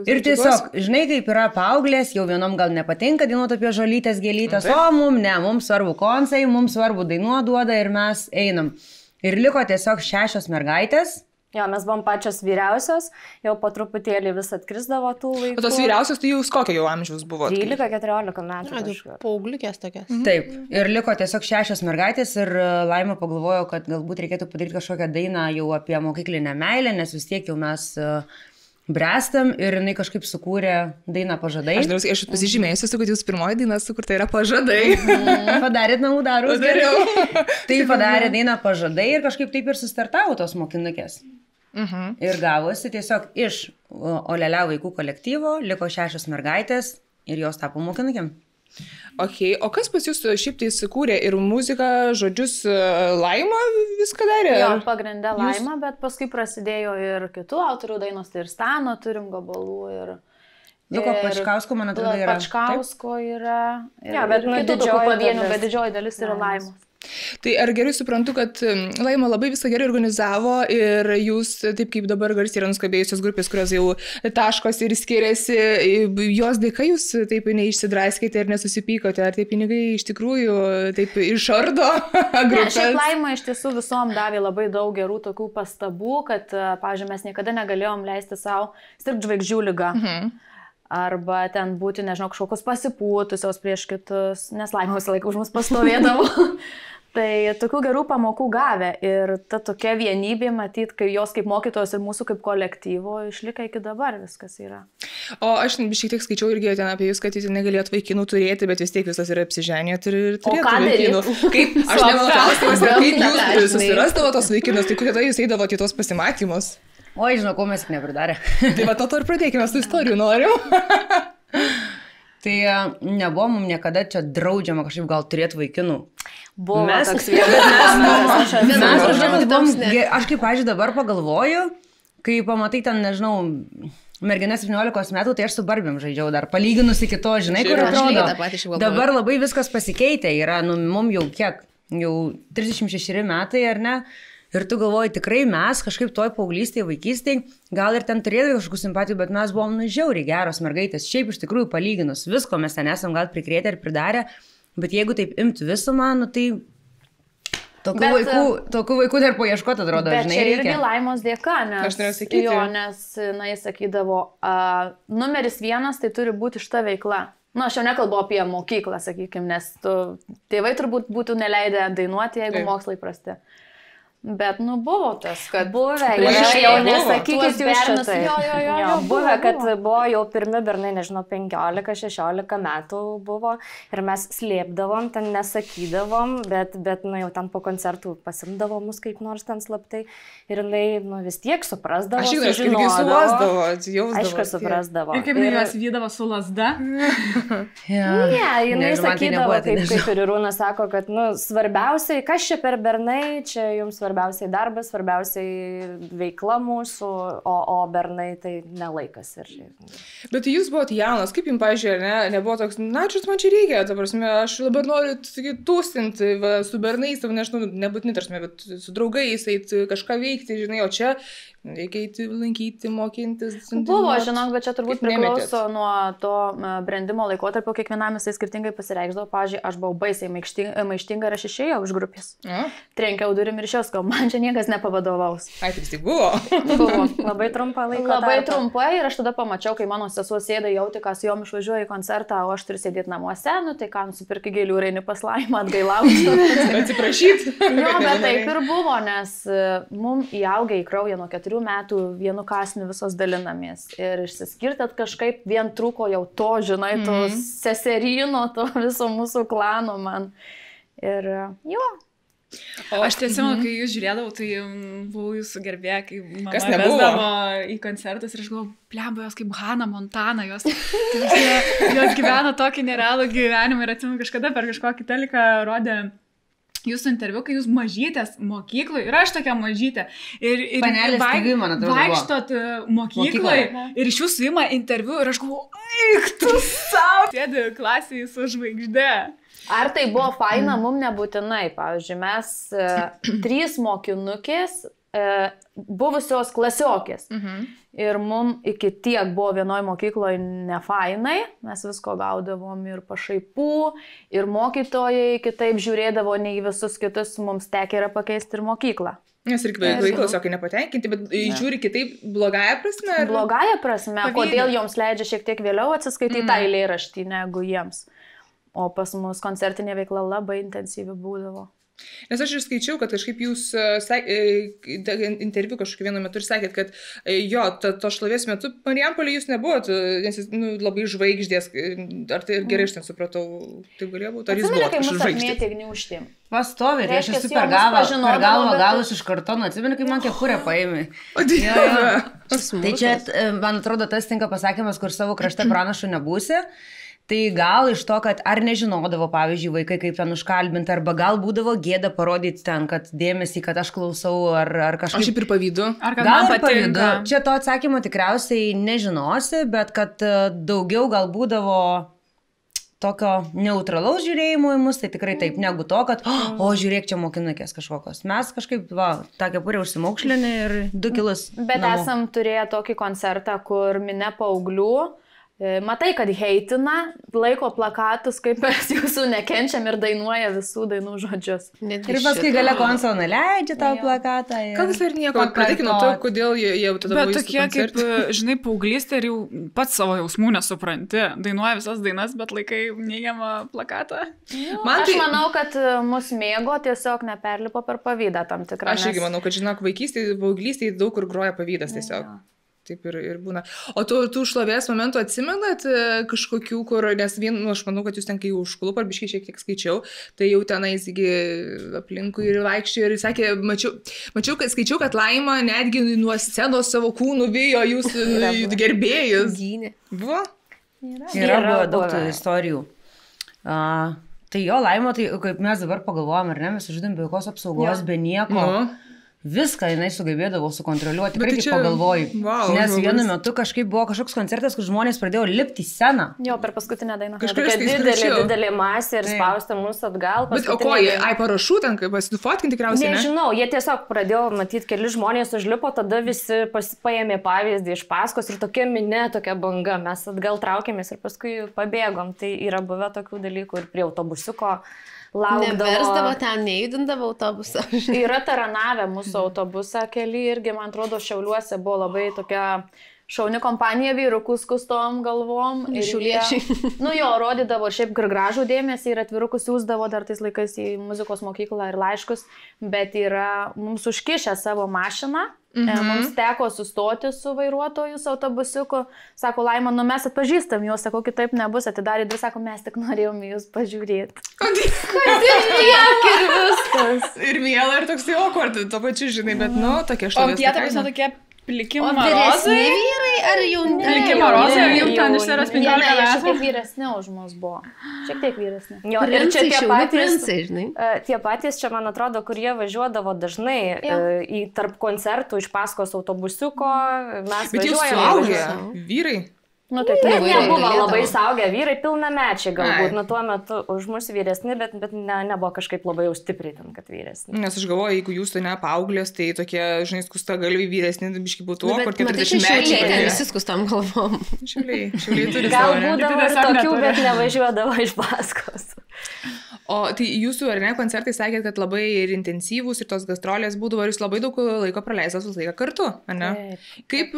Ir tiesiog, žinai, kaip yra paauglės, jau vienom gal nepatinka dainuoti apie žolytės, gėlytės, o mums svarbu koncai, mums svarbu dainuoduoda ir mes einam. Ir liko tiesiog 6 mergaitės. Jo, mes buvom pačios vyriausios, jau po truputėlį vis atkrisdavo tų vaikų. O tos vyriausios, tai jūs kokio jau amžiaus buvo? 13-14 metų. Paaugliukės tokias. Taip, ir liko tiesiog 6 mergaitės ir Laima pagalvojo, kad galbūt reikėtų padaryti kažkokią dainą jau apie mokyklinę meilę, nes vis tiek jau mes brestam ir jinai kažkaip sukūrė dainą Pažadai. Aš pasižymėjusi, kad jūs pirmoji daina sukurta yra Pažadai. Padarėt namų darbus. Tai padarė dainą Pažadai ir kažkaip taip ir sustartavo tos mokinukės. Ir gavosi tiesiog iš Olelė vaikų kolektyvo, liko 6 mergaitės ir jos tapo mokinukėm. Ok, o kas pas jūs šiaip tai sukūrė ir muziką, žodžius, Laima viską darė? Jo, pagrindę Laima, bet paskui prasidėjo ir kitų autorių dainos, tai ir Stano turim gabalų ir... Luko Pačkausko, man atrodo, yra. Pačkausko yra. Ja, bet kitų tokių pavienių, bet didžioji dalis yra Laimos. Tai ar gerai suprantu, kad Laima labai visą gerai organizavo ir jūs, taip kaip dabar garsiai yra nuskambėjusios grupės, kurios jau taškos ir skiriasi, jos dėka jūs taip neišsidraskite ir nesusipykote, ar tie pinigai iš tikrųjų taip išardo grupės? Šiaip Laima iš tiesų visom davė labai daug gerų tokių pastabų, kad, pavyzdžiui, mes niekada negalėjom leisti savo sirgt žvaigždžių ligą. Arba ten būti, nežinau, kažkokios pasipūtusios prieš kitus, nes Laima visą laiką už mus pastovėdavo. Tai tokių gerų pamokų gavę ir ta tokia vienybė, matyt, kai jos kaip mokytojos ir mūsų kaip kolektyvo išlieka iki dabar viskas yra. O aš šiek tiek skaičiau irgi ten apie jūs, kad jūs negalėt vaikinų turėti, bet vis tiek visas yra apsiženėt ir turėtų vaikinų. Kaip, aš nemanau klausimas, kaip jūs susirasdavo tos vaikinus, tai kada jūs eidavote į tos pasimatymus? Oi, žinau, ko mes nepridarė. Tai va, to ir pradėkime su istorijų noriu. Tai nebuvo mums niekada čia draudžiama kažkaip gal turėti vaikinų. Buvo Mes- toks vienas. Aš kaip, pavyzdžiui, dabar pagalvoju, kai pamatai ten, nežinau, merginas 17 metų, tai aš su Barbėm žaidžiau dar, palyginus iki to, žinai, kur Aš lygiai tą atrodo. patį šiaip galvoju. Dabar labai viskas pasikeitė, yra, mums jau kiek, jau 36 metai, ar ne? Ir tu galvoji, tikrai mes kažkaip toj paauglystėje, vaikystėje, gal ir ten turėdami kažkokių simpatijų, bet mes buvom žiauriai geros mergaitės. Šiaip iš tikrųjų palyginus, visko mes ten esam gal prikrėtę ir pridarę, bet jeigu taip imti visumą, nu tai tokių vaikų dar paieškoti atrodo, Bet žinai, čia irgi reikia. Laimos dėka, Aš norėjau nes, sakyti. nes na, jis sakydavo, numeris 1 tai turi būti šita veikla. Na, aš jau nekalbu apie mokyklą, sakykime, nes tėvai turbūt būtų neleidę dainuoti, jeigu Taip. mokslai prasti. Bet, buvo tas, kad Buvę, Aš jau buvo. nesakykit jūs bernus, šitai. jo, Buvę, kad buvo jau pirmi bernai, nežinau, 15-16 metų buvo ir mes slėpdavom, ten nesakydavom, bet jau ten po koncertų pasimdavom mus kaip nors ten slaptai ir jinai vis tiek suprasdavo, Aš irgi sužinodavo. suosdavo, jausdavo. Aišku, suprasdavo. Ir kaip juos vydavo su lasda. Ne, jinai Nežinau, man tai sakydavo, nebuvo, tai kaip ir Irūnas sako, kad svarbiausiai, kas čia per bernai, čia jums svarbiausiai darbas, svarbiausiai veikla mūsų, o bernai tai nelaikas. Bet jūs buvote jaunas, kaip jums, pažiūrėjau, nebuvo toks, na, čia man čia reikia, ta prasme, aš dabar noriu tūstinti su bernais, nežinau, nebūtinai, tarsi, bet su draugais, eiti kažką veikti, žinai, o čia reikia eiti, lankyti, mokintis. Buvo, žinok, bet čia turbūt Kaip nemetėt? priklauso nuo to brendimo laikotarpio, kiekvienam jisai skirtingai pasireikšdavo. Pavyzdžiui, aš buvau baisiai maištinga ir aš išėjau iš grupės. Trenkiau durim ir išėjau, man čia niekas nepavadovaus. Ai, taip, tai buvo. Buvo labai trumpą laiką. Labai trumpai ir aš tada pamačiau, kai mano sesuo sėda jauti, kas jom išvažiuoja į koncertą, o aš turiu sėdėti namuose, tai ką nusipirki gėlių, reini pas Laimą, atgailauti. Atsiprašyti. Jo, bet taip ir buvo, nes mums įaugę į kraują nuo 4 metų vienu kasniu visos dalinamės. Ir išsiskirtat kažkaip vien trūko jau to, žinai, to seserino, to viso mūsų klano man. Ir jo. Aš tiesiog, kai jūs žiūrėdavau, tai buvau jūsų gerbėja, kai mama Kas nebuvo? vesdavo į koncertus ir aš galvojau, blemba, jos kaip Hannah Montana, jos gyvena tokį nerealų gyvenimą ir atsimenu kažkada per kažkokį teliką rodė jūsų interviu, kai jūs mažytės mokykloje ir aš tokia mažytė. Ir Panelės TV, man atrodo, buvo. vaikštot mokykloje ir iš jūsų ima interviu ir aš galvoju, eik tu savo. Sėdi klasėje su žvaigžde. Ar tai buvo faina, mums nebūtinai. Pavyzdžiui, mes 3 mokinukės, buvusios klasiokės. Ir mums iki tiek buvo vienoje mokykloje nefainai, mes visko gaudavom ir pašaipų, ir mokytojai kitaip žiūrėdavo nei visus kitus, mums tekė yra pakeisti ir mokyklą. Nes ir vaikai klasiokai nepatenkinti, bet žiūri kitaip blogąją prasme. Ar... Blogąją prasme, Pavydi. kodėl joms leidžia šiek tiek vėliau atsiskaityti tą eilėraštį negu jiems. O pas mus koncertinė veikla labai intensyvi būdavo. Nes aš ir skaičiau, kad kažkaip jūs interviu kažkokiu vienu metu ir sakėt, kad jo, to šlovės metu Marijampolė jūs nebuvot, nes jūs labai žvaigždės, ar tai gerai aš ten supratau, tai galėjo būti, ar jūs Atsimeni, buvote kai mus žvaigždės? apmėtė gniūžtėm. Pastovi, tai aš Reiškias, esu jo, per mus galvą pažinodavo, bet- gavus iš kartono, atsimeni, kaip man kepurę paėmė. O Dieve. Tai čia, man atrodo, tas tinka pasakymas, kur savo krašte pranašu nebūsi. Tai gal iš to, kad ar nežinodavo, pavyzdžiui, vaikai kaip ten užkalbinti, arba gal būdavo gėda parodyti ten, kad dėmesį, kad aš klausau, ar kažkaip. Aš šiaip ir pavydu. Ar kad Gal man ir pavydu. patinka. Čia to atsakymo tikriausiai nežinosi, bet kad daugiau gal būdavo tokio neutralaus žiūrėjimo į mus, tai tikrai taip, negu to, kad, o žiūrėk, čia mokinukės kažkokios. Mes kažkaip, tą kepurę užsimaukšlinį ir 2 kilus. Bet esam turėję tokį koncertą, kur minė paauglių. Matai, kad heitina, laiko plakatus, kaip mes jūsų nekenčiam ir dainuoja visų dainų žodžius. Ir paskui gale konsolą leidžia tą plakatą. Gal vis dar nieko, pradėkime nuo to, kodėl jie tada Bet buvo jūsų tokie kaip, koncerte. žinai, paauglystė ir jau pats savo jausmų nesupranti. Dainuoja visas dainas, bet laikai neigiamą plakatą. Man Aš tai- manau, kad mus mėgo, tiesiog neperlipo per pavydą tam tikrą. Aš irgi manau, kad, žinok, vaikystėje, paauglystėje daug kur groja pavydas tiesiog. taip ir būna. O tų šlovės momentų atsimenat kažkokių, kur, nes aš manau, kad jūs ten, kai užklup, ar biškai šiek tiek skaičiau, tai jau tenais aplinkui ir vaikščiojo ir sakė, mačiau, kad skaičiau, kad Laima netgi nuo scenos savo kūnų vijo jūsų gerbėjus. Gynė. Buvo? Yra daug tų istorijų. Tai jo, Laima, tai kaip mes dabar pagalvojom, ar ne, mes žudėm be jokios apsaugos, be nieko. Viską jinai sugebėdavo sukontroliuoti, tikrai tai pagalvoju. Wow, nes vienu metu kažkaip buvo kažkoks koncertas, kur žmonės pradėjo lipti į sceną. Jo, per paskutinę dainą. Kažkas didelė masė ir spausta mūsų atgal. Bet o ko, parašų ten, kaip pasifotkinti tikriausiai? Nežinau, jie tiesiog pradėjo matyti, keli žmonės užlipo, tada visi paėmė pavyzdį iš paskos ir tokia minė, tokia banga. Mes atgal traukėmės ir paskui pabėgom. Tai yra buvę tokių dalykų ir prie autobusiuko. Neversdavo ten, neįdindavo autobusą. Yra taranavę mūsų autobusą keli irgi, man atrodo, Šiauliuose buvo labai tokia šauni kompanija vyrukų skustom galvom. Šiauliečiai. Rodydavo šiaip gražų dėmesį ir atvirukus siūsdavo dar tais laikais į muzikos mokyklą ir laiškus, bet yra mums užkišę savo mašiną. Mums teko sustoti su vairuotoju, su autobusiuku. Sako, Laima, mes atpažįstam juos, sako, kitaip nebus, atidarė duris, sako, mes tik norėjome jūs pažiūrėti. Ir viskas. Ir miela, ir toks awkward, to pačiu, žinai, bet, tokia šlovės. O tie ta prasme tokie plikimo rozai? Vyrai ar jauni? Plikimo rozai, jau ten išsiras 15 metų. Jie šiek tiek vyresni už mus buvo. Šiek tiek vyresni. Ir čia tie patys, čia man atrodo, kur jie važiuodavo dažnai į tarp koncertų iš paskos autobusiuko. Mes bet jūs suaugę vyrai? Taip, nebuvo labai saugę vyrai, pilnamečiai galbūt, tuo metu už mus vyresni, bet nebuvo kažkaip labai jau stipriai ten, kad vyresni. Nes aš galvoju, jeigu jūs tai ne paauglės, tai tokie, žinai, skusta galviai vyresni, biškai būtų, kur 40 mečiai. Ten visi skustam galvom. Šiauliai turi savo. Gal būdavo ir tokių, bet nevažiuodavo iš paskos. O tai jūsų, ar ne, koncertai sakėt, kad labai ir intensyvūs ir tos gastrolės būdavo, ir jūs labai daug laiko praleistas visą laiką kartu, ar ne? Kaip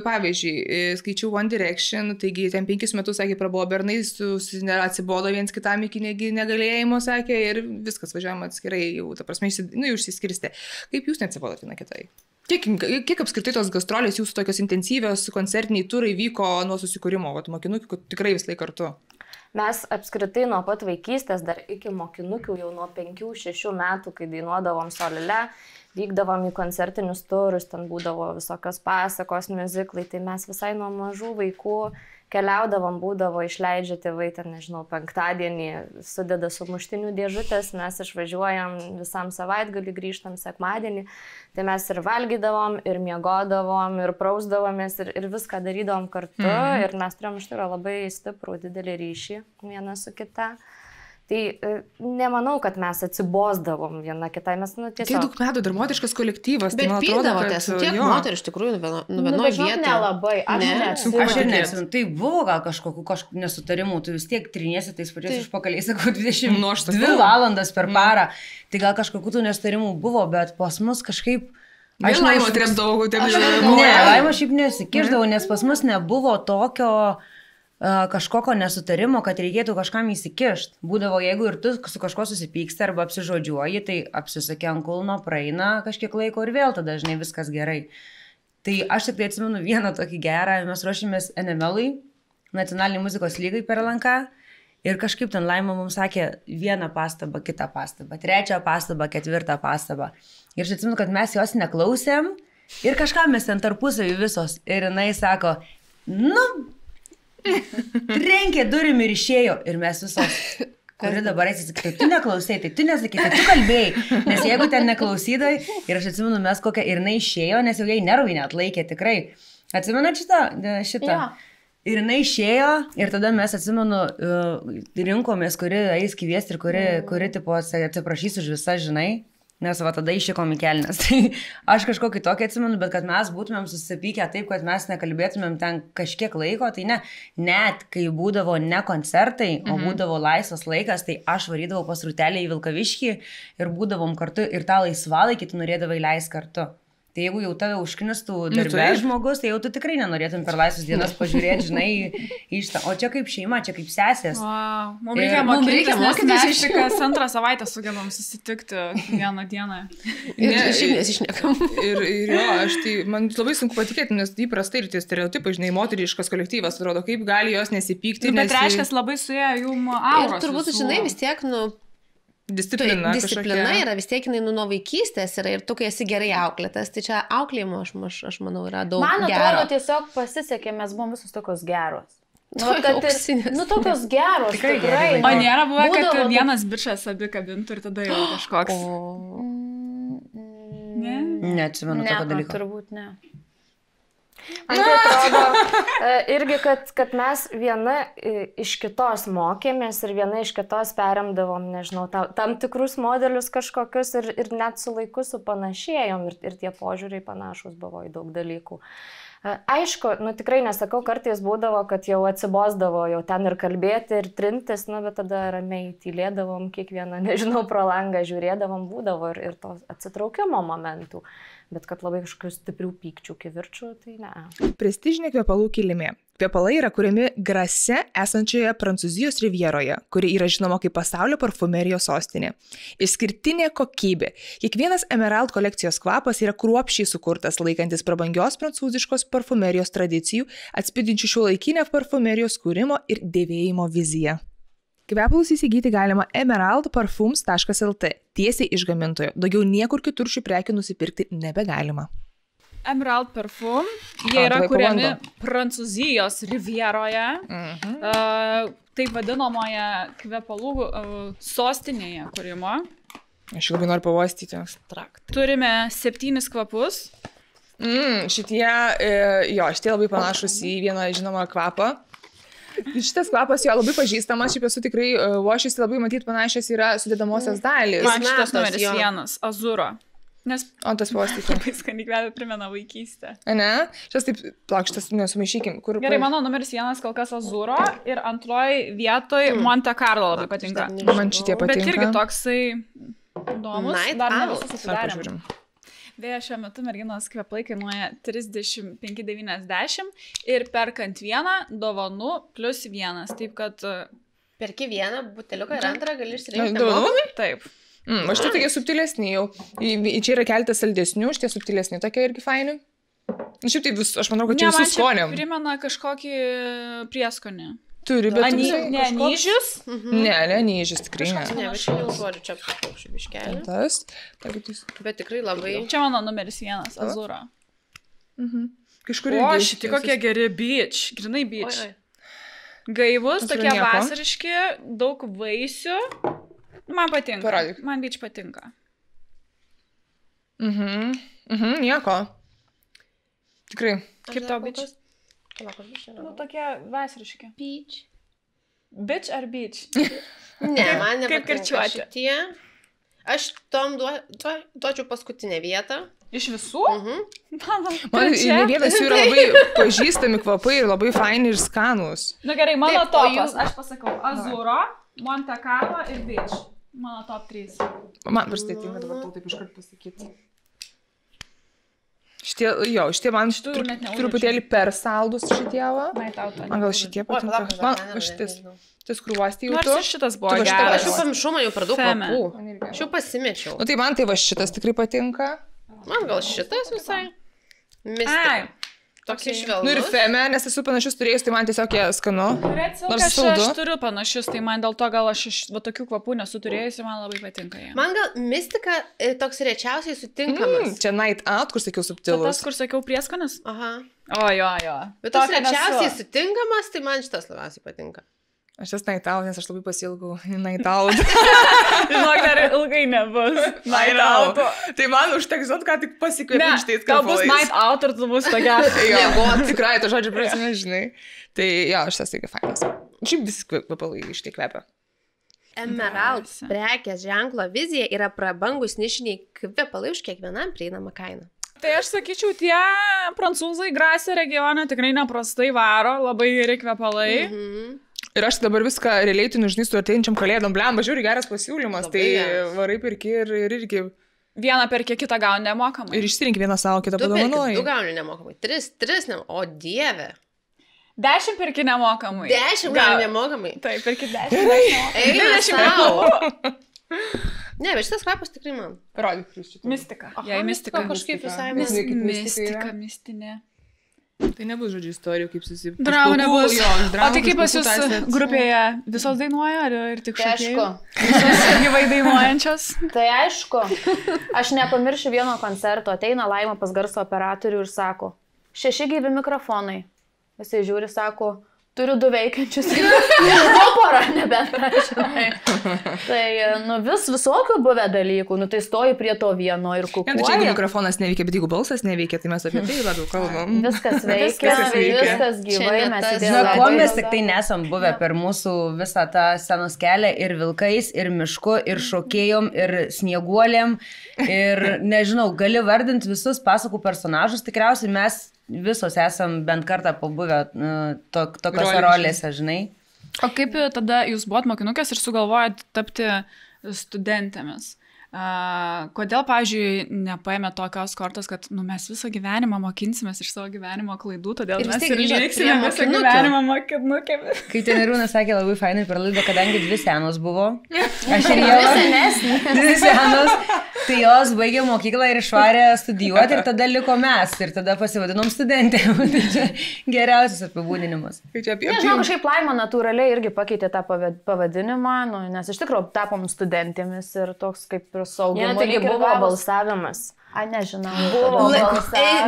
pavyzdžiui, skaičiau One Direction, taigi ten 5 metus, sakė, prabuvo bernai, atsibodo viens kitam iki negalėjimo, sakė, ir viskas važiuojama atskirai, jau, ta prasme, jūs išsiskirstė. Kaip jūs neatsibodot viena kitai? Kiek apskritai tos gastrolės jūsų tokios intensyvios koncertiniai turai vyko nuo susikūrimo, mokinukių tikrai vis laik kartu? Mes apskritai nuo pat vaikystės, dar iki mokinukių, jau nuo 5-6 metų, kai dainuodavom Solile, vykdavom į koncertinius turus, ten būdavo visokios pasakos, miuziklai, tai mes visai nuo mažų vaikų keliaudavom, būdavo išleidžia tėvai, ten, nežinau, penktadienį sudeda sumuštinių dėžutės, mes išvažiuojam visam savaitgalį, grįžtam sekmadienį, tai mes ir valgydavom, ir miegodavom, ir prausdavomės, ir viską darydavom kartu, ir mes turėjom iš tikrųjų labai stiprų didelį ryšį viena su kita. Tai nemanau, kad mes atsibosdavom viena kitai, mes tiesiog... Kiek daug metų dar moteriškas kolektyvas, bet tai man atrodo, kad... Tiek moterų iš tikrųjų nuvienoj vietoj. Nelabai, aš neatsimenu. Tai buvo gal kažkokių nesutarimų, tu vis tiek trinėsi tais pačiais užpakaliais, sakau, 22 valandas per parą. Tai gal kažkokių tų nesutarimų buvo, bet pas mus kažkaip... Aš Laima trepdavau, Laima šiaip nesikirždavau, nes pas mus nebuvo tokio... kažkokio nesutarimo, kad reikėtų kažkam įsikišti. Būdavo, jeigu ir tu su kažko susipyksti arba apsižodžiuoji, tai apsisakė ant kulno, praeina kažkiek laiko ir vėl tada dažnai viskas gerai. Tai aš tik tai atsimenu vieną tokį gerą, mes ruošėmės NML-ui, nacionaliniai muzikos lygai per Lanką, ir kažkaip ten Laima mums sakė vieną pastabą, kitą pastabą, trečią pastabą, ketvirtą pastabą. Ir aš atsimenu, kad mes jos neklausėm ir kažką mes ten tarpusavį visos. Ir jinai sako, trenkė durim ir išėjo. Ir mes visos, kuri dabar atsisakė, tai tu neklausai, tai tu nesakai, tai tu kalbėjai. Nes jeigu ten neklausydai, ir aš atsimenu, mes kokią, ir jinai išėjo, nes jau jai nervai neatlaikė, tikrai. Atsimenat šitą? Ja. Ir jinai išėjo, ir tada mes, atsimenu, rinkomės, kuri eis kviesti ir kuri tipo, atsiprašys už visą, žinai. Nes va tada išėkom į kelnes. Tai aš kažkokį tokį atsimenu, bet kad mes būtumėm susipykę taip, kad mes nekalbėtumėm ten kažkiek laiko, tai ne. Net kai būdavo ne koncertai, o būdavo laisvas laikas, tai aš varydavau pas Rūtelę į Vilkaviškį ir būdavom kartu ir tą laisvalaikį tu norėdavai leisti kartu. Tai jeigu jau tave užknistų darbė žmogus, tai jau tu tikrai nenorėtum per laisvas dienas pažiūrėti, žinai, iš tą. O čia kaip šeima, čia kaip sesės. Wow. Mums reikia mokytis, nes kas antrą savaitę sugebam susitikti vieną dieną. Ir išnekam. Ir jo, man labai sunku patikėti, nes įprastai ir tie stereotipai, žinai, moteriškas kolektyvas, atrodo, kaip gali jos nesipykti. Bet reiškia, labai suėjo jum auros. Ir turbūt, žinai, vis tiek, disciplina yra vis tiek, nuo vaikystės yra ir tu, kai esi gerai auklėtas, tai čia auklėjimo, aš manau, yra daug gero. Man atrodo, tiesiog pasisekė, mes buvom visus tokios geros. Tokios geros, tikrai. O nėra buvę, kad vienas bičas abi kabintų ir tada jau kažkoks. Neatsimenu tokio dalyko. Turbūt ne. Man tai atrodo irgi, kad mes viena iš kitos mokėmės ir viena iš kitos perimdavom, nežinau, tam tikrus modelius kažkokius ir net su laiku supanašėjom ir tie požiūriai panašus buvo į daug dalykų. Aišku, tikrai nesakau, kartais būdavo, kad jau atsibosdavo jau ten ir kalbėti, ir trintis, bet tada ramiai tylėdavom, kiekvieną, nežinau, pro langą žiūrėdavom, būdavo ir to atsitraukimo momentų. Bet kad labai kažkokių stiprių pykčių, kivirčių, tai ne. Prestižinė kvepalų kilimė. Kvepalai yra kuriami Grase esančioje Prancūzijos rivjeroje, kuri yra žinoma kaip pasaulio parfumerijos sostinė. Išskirtinė kokybė. Kiekvienas Emerald kolekcijos kvapas yra kruopščiai sukurtas, laikantis prabangios prancūziškos parfumerijos tradicijų, atspindinčių šiuolaikinę parfumerijos kūrimo ir dėvėjimo viziją. Kvepalus įsigyti galima emeraldparfums.lt, tiesiai iš gamintojo. Daugiau niekur kitur šių prekių nusipirkti nebegalima. Emerald Parfum, jie yra kuriami Prancūzijos rivjeroje, taip vadinamoje kvepalų sostinėje kūrimo. Aš labai noriu pavostyti. Turime 7 kvapus. Šitie labai panašus į vieną žinomą kvapą. Šitas kvapas jo labai pažįstamas, šiaip esu tikrai vošiusi labai matyti panašios yra sudedamosios dalys. Man šitas numeris 1, Azuro. O tas pavostyti. Labai skaniai kvepia, primena vaikystę. Ne? Šitas taip, šitas nesumaišykim. Gerai, mano numeris 1 kol kas Azuro ir antroj vietoj Monte Carlo labai patinka. Man šitie patinka. Bet irgi toksai įdomus. Dar ne visus susidarėm. Beje, šiuo metu merginos kveplai kainuoja 35,90 ir perkant vieną dovanų plus vienas. Taip kad... Perki vieną buteliuką ir antrą gali išsirinkti nemokamai? Taip. O šitie tokie subtilesni jau. Čia yra keletas saldesnių, šitie subtilesni tokie irgi faini. Šiaip tai aš manau, kad čia visų skonėm. Primena kažkokį prieskonį. Turi, bet... Ne, anyžius? Ne, anyžius tikrai ne. Ne, bet čia jau žodžiu, čia paukščių biškelį. Tas. Bet tikrai labai... Čia mano numeris 1, Azuro. Kažkur irgi. O, šitie kokie geri beach, grinai beach. Gaivus, tokie vasariški, daug vaisių. Man patinka. Parodyk. Man beach patinka. Nieko. Tikrai. Kaip tau beach? Tokie vasariški. Beach. Beach ar beach? Ne, man nepatinka šitie. Aš tom duočiau paskutinę vietą. Iš visų? Man ne vienas jų yra labai pažįstami kvapai ir labai faini ir skanus. Na gerai, mano topas. Aš pasakau Azuro, Monte Carlo ir beach. Mano top 3. Man pristatinga dabar tau taip iškart pasakyti. Šitie man truputėlį per saldus šitie va. Man gal šitie patinka. Man šitas krūvasti jau tu. Nors šitas buvo geras. Aš jau pamiršau, man jau per daug kvapų. Aš jau pasimečiau. Tai man tai va šitas tikrai patinka. Man gal šitas visai. Mistika. Toks išvelnus. Ir Feme, nes esu panašius turėjus, tai man tiesiog jie skanu. Nors aš turiu panašius, tai man dėl to gal aš tokių kvapų nesu turėjus ir man labai patinka jie. Man gal mistika toks rečiausiai sutinkamas. Čia Night Out, kur sakiau subtilus. Tas, kur sakiau prieskonis? Aha. O, jo. Bet tas rečiausiai sutinkamas, tai man šitas labiausiai patinka. Aš jas Night Out, nes aš labai pasilgau Night Out. Žinok, dar ilgai nebus Night Out. Tai man užteks, ką tik pasikvėpinti šitais kvapais. Gal bus Night Out ir tu bus tokia. Tikrai, to žodžio prasme, žinai. Tai jo, šitas taigi fainas. Šiaip visi kvapalai iš tai kvepia. Emerald prekės ženklo vizija yra prabangus nišiniai kvepalai už kiekvienam prieinamą kainą. Tai aš sakyčiau, tie prancūzai Grase regione tikrai neprastai varo, labai geri kvepalai. Ir aš dabar viską realiai žinai su ateinčiam kalėdom, blemba, žiūri geras pasiūlymas, tai varai pirki ir irgi Vieną perki, kitą gauni nemokamai. Ir išsirink vieną savo, kitą padovanoji. 2 gauni nemokamai, 3 nemokamai. O dieve. 10 perki nemokamai. 10 gauni nemokamai. Taip, perki 10. Eina sau. Ne, bet šitas kvapas tikrai man. Parodyk, Kriščiu. Mistika. Jei mistika. Kažkaip visai Mistika, mistinė. Tai nebus, žodžiu, istorijų, kaip susipirkti. Dramų nebus. O tai kaip pas jūs grupėje visos dainuoja ir tik šokėjų? Visos gyvai dainuojančios? Tai aišku. Aš nepamiršiu vieno koncerto. Ateina Laima pas garso operatorių ir sako, 6 gyvi mikrofonai. Jisai žiūri, sako, turiu 2 veikiančius. Porą, nebent, žinai. Tai, visokių buvę dalykų. Tai stoji prie to vieno ir kukuoja. Tai čia jeigu mikrofonas neveikia, bet jeigu balsas neveikia, tai mes apie tai labiau kalbam. Viskas veikia, viskas gyvai, mes įdėjome. Na, ko mes tik tai nesam buvę per mūsų visą tą scenos kelią ir vilkais, ir mišku, ir šokėjom, ir snieguolėm. Ir, nežinau, gali vardinti visus pasakų personažus, tikriausiai mes visos esam bent kartą pabuvę tokiose rolėse, žinai. O kaip tada jūs buvot mokinukės ir sugalvojat tapti studentėmis? Kodėl, pavyzdžiui, nepaėmė tokios kortos, kad mes visą gyvenimą mokinsimės iš savo gyvenimo klaidų, todėl mes ir liksime visą gyvenimą mokinukėmis. Kai Teneriūnas sakė labai fainai per laidą, kadangi 2 senos buvo, aš ir jau 2 senos, tai jos baigė mokyklą ir išvarė studijuoti ir tada liko mes ir tada pasivadinom studentėm. Tai čia geriausias apibūdinimas. Nežinau, kažkaip Laima natūraliai irgi pakeitė tą pavadinimą, nes iš tikrųjų tapom studentėmis ir toks kaip ir saugumo. Taigi buvo balsavimas. A, nežinau.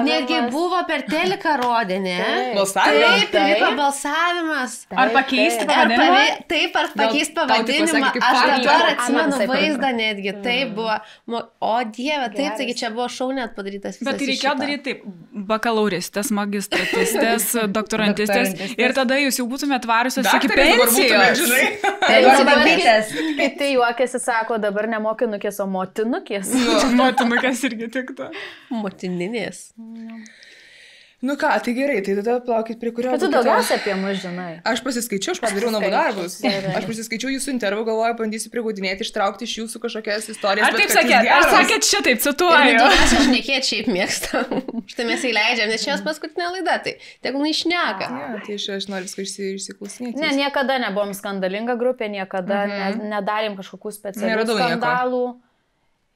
Netgi buvo per teliką rodė, ne? Balsavimas? Taip, vyko balsavimas. Ar pakeisti pavadinimą? Taip, ar pakeisti pavadinimą. Aš dabar atsimenu vaizdą netgi. Taip buvo. O dieve, taip, taigi čia buvo šau net padarytas visas. Bet tai reikėjo daryti taip. Bakalauristės, magistratistės, doktorantistės. Ir tada jūs jau būtumėt tvariusios iki pensijos. Kiti juokėsi, sako, dabar ne mokinukės, o motinukės. Motinukės irgi tiktų. Motininės. Nu ką, tai gerai, tai tada plaukit prie kurio... Bet tu daugiausia apie mus žinai. Aš pasiskaičiau, aš pasidariau namų darbus. Aš pasiskaičiau jūsų intervą, galvoju, bandysiu prigaudinėti, ištraukti iš jūsų kažkokias istorijas. Ar taip sakėt? Ar sakėt šitaip, cituoju? Aš šnekėt šiaip mėgstam. Štai mes įleidžiam, nes čia jos paskutinė laida, tai tegul neišneka. Ne, tai aš noriu viską išsiklausinėti. Ne, niekada nebuvom skandalinga grupė, niekada nedarėm kažkokių specialių skandalų.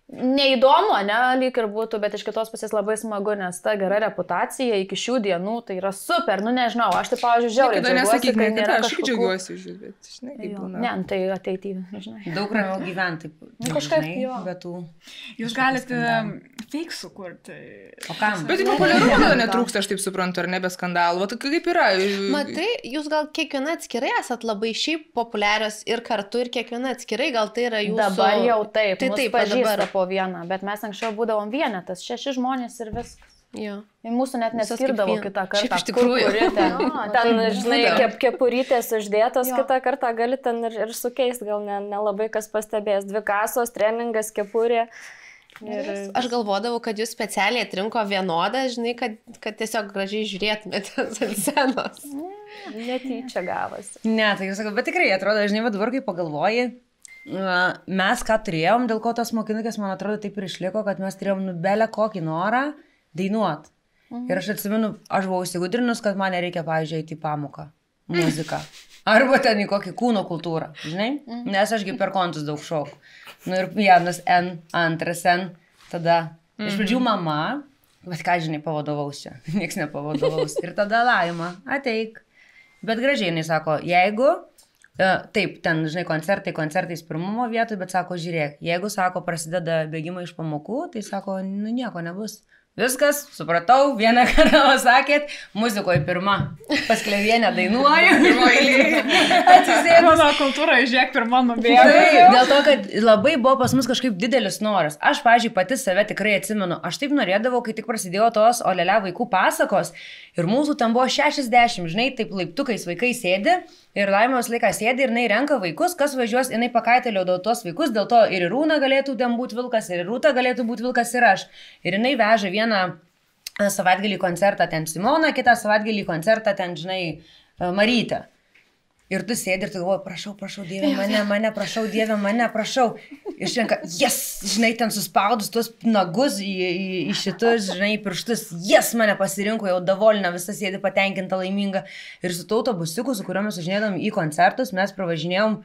Neįdomu, ne, lyg ir būtų, bet iš kitos pusės labai smagu, nes ta gera reputacija iki šių dienų, tai yra super, nežinau, aš tai, pavyzdžiui, žiauriai džiaugiuosi, kai nėra kažkokių... Aš džiaugiuosi, bet žinai, kaip būna. Ne, tai ateityje, žinai. Daug ramiau gyventi, kažkaip jo. Bet tų... Jūs galite fake sukurti. O kam? Bet tai populiarumo tada netrūksta, aš taip suprantu, ar ne be skandalų, o kaip yra? Matai, jūs gal kiekviena atskirai esat labai šiaip populiarios ir kartu, ir kiekviena atskirai, gal tai yra jūsų... Dabar jau taip, tai taip, pažįsta po vieną, bet mes anksčiau būdavom vienetas, 6 žmonės ir viskas. Jo. Ir mūsų net neskirdavo kitą kartą. Šiaip iš tikrųjų. Ten, žinai, kepurytės uždėtos, kitą kartą gali ten ir sukeisti, gal nelabai kas pastebės. 2 kasos, treningas, kepurė. Ir... Aš galvodavau, kad jūs specialiai atrinko vienodą, žinai, kad tiesiog gražiai žiūrėtumėte ant scenos. Netyčia gavosi. Ne, tai jūs sakau, bet tikrai atrodo, žinai, dabar kai pagalvoji, mes ką turėjom, dėl ko tas mokinukės, man atrodo, taip ir išliko, kad mes turėjom belę kokį norą dainuot. Ir aš atsimenu, aš buvau įsigudrinus, kad man nereikia, pavyzdžiui, eiti į pamoką, muziką. Arba ten į kokį kūno kultūrą, žinai? Nes ašgi per kontus daug šokų. Nu ir vienas N, antras N, tada iš pradžių mama, bet ką, žinai, pavadovausiu, nieks nepavadovaus. Ir tada Laima, ateik. Bet gražiai, jinai sako, jeigu... Taip, ten, žinai, koncertais pirmumo vietoj, bet sako, žiūrėk, jeigu, sako, prasideda bėgimai iš pamokų, tai sako, nieko nebus. Viskas, supratau, vieną kartą sakėt, muzikoje pirma, Pasklevienė dainuoju, pirmoji atsisėdus. Mano kultūra, žiūrėk, pirma nubėgo. Dėl to, kad labai buvo pas mus kažkaip didelis noras. Aš, pavyzdžiui, pati save tikrai atsimenu, aš taip norėdavau, kai tik prasidėjo tos Olele vaikų pasakos ir mūsų ten buvo 60, žinai, taip laiptukais vaikai sėdi. Ir Laima visą laiką sėdi ir jinai renka vaikus, kas važiuos, jinai pakaitėliau tos vaikus, dėl to ir Rūna galėtų ten būti vilkas, ir Rūta galėtų būti vilkas, ir aš. Ir jinai veža vieną savaitgalį koncertą ten Simona, kitą savaitgalį koncertą ten, žinai, Marytę. Ir tu sėdi ir tu galvoji, prašau, Dieve mane, prašau, Dieve mane, prašau. Ir šiandien, žinai, ten suspaudus tuos nagus į šitus, žinai, pirštus, mane pasirinko, jau davolina, visa sėdi patenkinta, laiminga. Ir su to autobusiuku, su kuriuo mes važinėdom į koncertus, mes pravažinėjom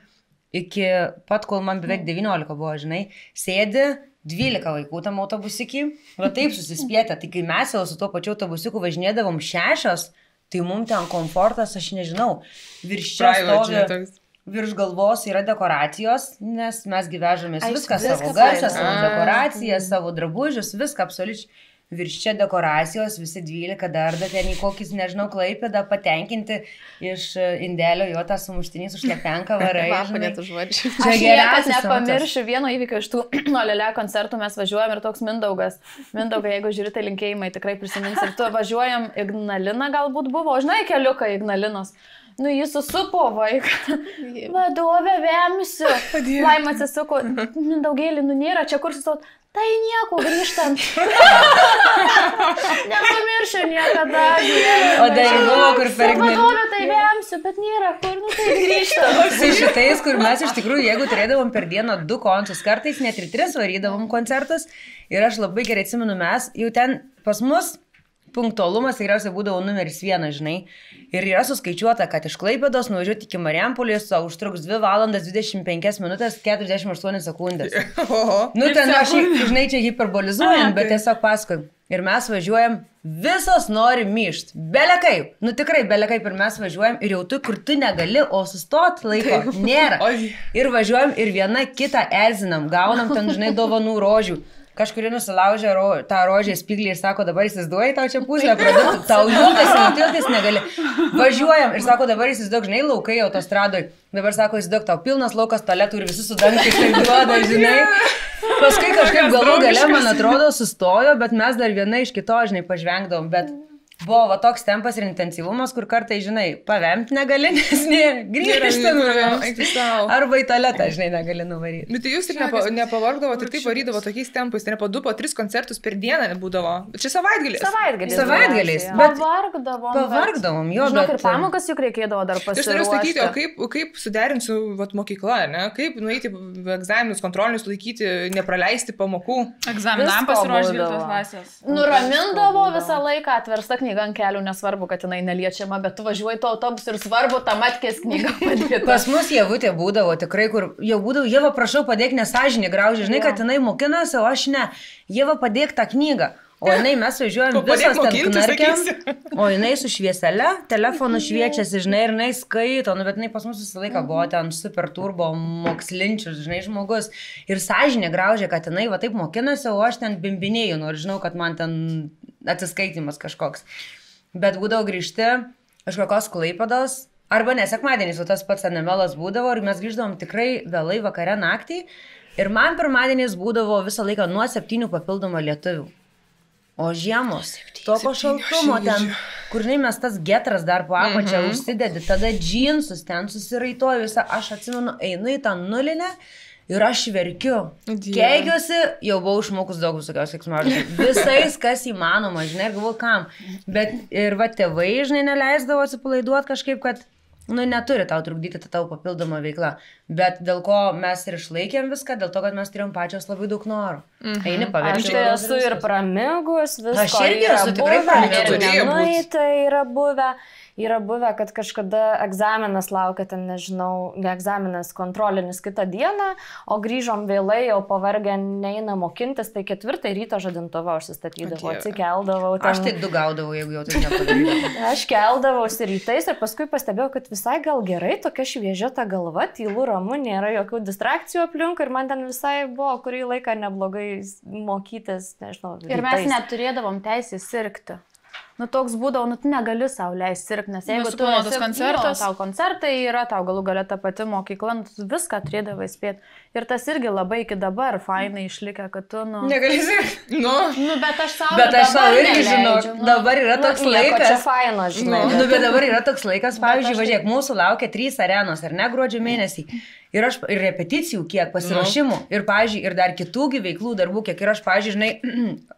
iki pat, kol man beveik 19 buvo, žinai, sėdi 12 vaikų tam autobusikį, va taip susispietė, tai kai mes jau su tuo pačiu autobusiuku važinėdavom 6, tai mums ten komfortas, aš nežinau, virš čia stovi, virš galvos yra dekoracijos, nes mes gyvežomės viską savo garsą, savo dekoraciją, savo drabužius, viską absoliučiai. Virš čia dekoracijos, visi 12 darda, ten į kokis, nežinau, Klaipėdą patenkinti iš indelio, jo tą sumuštinį su šlepenka varai. Vapanėt užvarčiu. Aš niekas nepamiršiu vieno įvykio iš tų Olele koncertų, mes važiuojam ir toks Mindaugas. Mindaugai, jeigu žiūrite linkėjimai, tikrai prisimins. Ir tu važiuojam Ignalina galbūt buvo, žinai, keliuką Ignalinos. Nu, jis susupo vaiką. Vadovė, vemsiu. Laima atsisuko, Mindaugėlį, nu nėra, čia kur sustot. Tai nieko, grįžtant. Nepamiršiu niekada. O dar buvo, kur per Ignaliną. Vadovė, tai vemsiu, bet nėra kur, nu tai grįžtant. Su šitais, kur mes iš tikrųjų, jeigu turėdavom per dieną 2 koncertus, kartais net ir 3 varydavom koncertus. Ir aš labai gerai atsimenu, mes jau ten pas mus punktualumas tikriausiai būdavo numeris 1, žinai. Ir yra suskaičiuota, kad iš Klaipėdos nuvažiuoti iki Marijampolės užtruks 2 valandas 25 minutės 48 sekundės. Nu, ten aš, žinai, čia hiperbolizuojam, bet tiesiog pasakoju. Ir mes važiuojam, visos nori myšt. Belekai. Nu, tikrai belekai. Ir mes važiuojam ir jau tu, kur tu negali, o sustot laiko nėra. Ir važiuojam ir viena kitą erzinam. Gaunam ten, žinai, dovanų rožių. Kažkuri nusilaužė tą rožę spyglį ir sako, dabar įsivaizduoji tau čia pusę produktų, tau juokas negali. Važiuojam ir sako, dabar įsivaizduok, žinai, laukai autostradoj. Dabar sako, įsivaizduok, tau pilnas laukas tualetų ir visi sudangti taip duoda, žinai. Paskui kažkaip galų gale, man atrodo, sustojo, bet mes dar viena iš kito, žinai, pažvengdavom, bet buvo va toks tempas ir intensyvumas, kur kartai, žinai, pavemti negali, nes grįžti nuvemti. Arba į tualetą, žinai, negali nuvaryti. Bet tai jūs ir nepavargdavo, tai taip varydavo tokiais tempais, tai ne po 2, po 3 koncertus per dieną būdavo. Čia savaitgalis. Savaitgaliais. Pavargdavom, jo. Žinok, ir pamokas juk reikėdavo dar pasiruošti. Aš noriu sakyti, o kaip suderinti su mokykla, ne? Kaip nueiti egzaminus, kontrolinius laikyti, nepraleisti pamokų? Egzaminam pasiruošti 12 klasės. Nuramindavo visą laiką, atversta knyga ant kelių, nesvarbu, kad jinai neliečiama, bet tu važiuoji to autobusu ir svarbu tą matkės knygą padėti. Pas mus Javutė būdavo tikrai, kur jau būdavo, Jeva, prašau, padėk, nesąžinį graužį, žinai, kad jinai mokinasi, o aš ne. Jeva, padėk tą knygą. O jinai mes važiuojam visos ten knarkiam, o jinai su švieselė, telefonu šviečiasi, žinai, ir jinai skaito, nu, bet jinai pas mus visą laiką buvo ten super turbo mokslinčius, žinai, žmogus. Ir sąžinė graužė, kad jinai va taip mokinasi, o aš ten bimbinėjau, nors žinau, kad man ten atsiskaitimas kažkoks. Bet būdavo grįžti kažkokios Klaipėdos, arba ne, sekmadienis, o tas pats anemelas būdavo ir mes grįždavom tikrai vėlai vakare naktį. Ir man pirmadienis būdavo visą laiką nuo 7 papildomų lietuvių. O žiemos, tokio šaltumo ten, kur žinai, mes tas getras dar po apačią užsidedi, tada džinsus ten susiraitoju visą, aš atsimenu, einu į tą nulinę ir aš verkiu. Keikiuosi, jau buvau išmokus daug visokios keiksmažodžių. Visais, kas įmanoma, žinai, ir galvoju, kam. Bet ir va tėvai, žinai, neleisdavo atsipalaiduoti kažkaip, kad nu, neturi tau trukdyti tą tavo papildomą veiklą. Bet dėl ko mes ir išlaikėm viską, dėl to, kad mes turėjom pačios labai daug norų. Eini paverčiai. Aš esu ir pramigus, visko aš irgi esu tikrai pramigus. Tai yra buvę, kad kažkada egzaminas laukia, ten nežinau, ne egzaminas, kontrolinis kitą dieną, o grįžom vėlai, jau pavargę neina mokintis, tai 4 ryto žadintuvą užsistatydavau, atsikeldavau. Ten... Aš tai 2 gaudavau, jeigu jau tai nepadarydavau. Aš keldavausi rytais ir paskui pastebėjau, kad visai gal gerai, tokia šviežia ta galva, tylu, ramu, nėra jokių distrakcijų aplink ir man ten visai buvo kurį laiką neblogai mokytis, nežinau. Ir mes neturėdavom teisės sirgti. Nu, toks būdavo, nu, tu negali sau leisti sirgti, nes jeigu tu esi koncertas, tau koncertai yra, tau galų galia ta pati mokykla, nu, tu viską turėdavai spėti. Ir tas irgi labai iki dabar fainai išlikę, kad tu, nu... Negali sirgti. Nu, bet aš savo irgi žinau, dabar yra toks laikas. Čia faina, žinai. Nu, bet dabar yra toks laikas, pavyzdžiui, važiuok, mūsų laukia 3 arenos, ar ne, gruodžio mėnesį. Ir aš ir repeticijų kiek, pasiruošimų, ir, pavyzdžiui, ir dar kitų veiklų darbų, kiek ir aš, pavyzdžiui, žinai,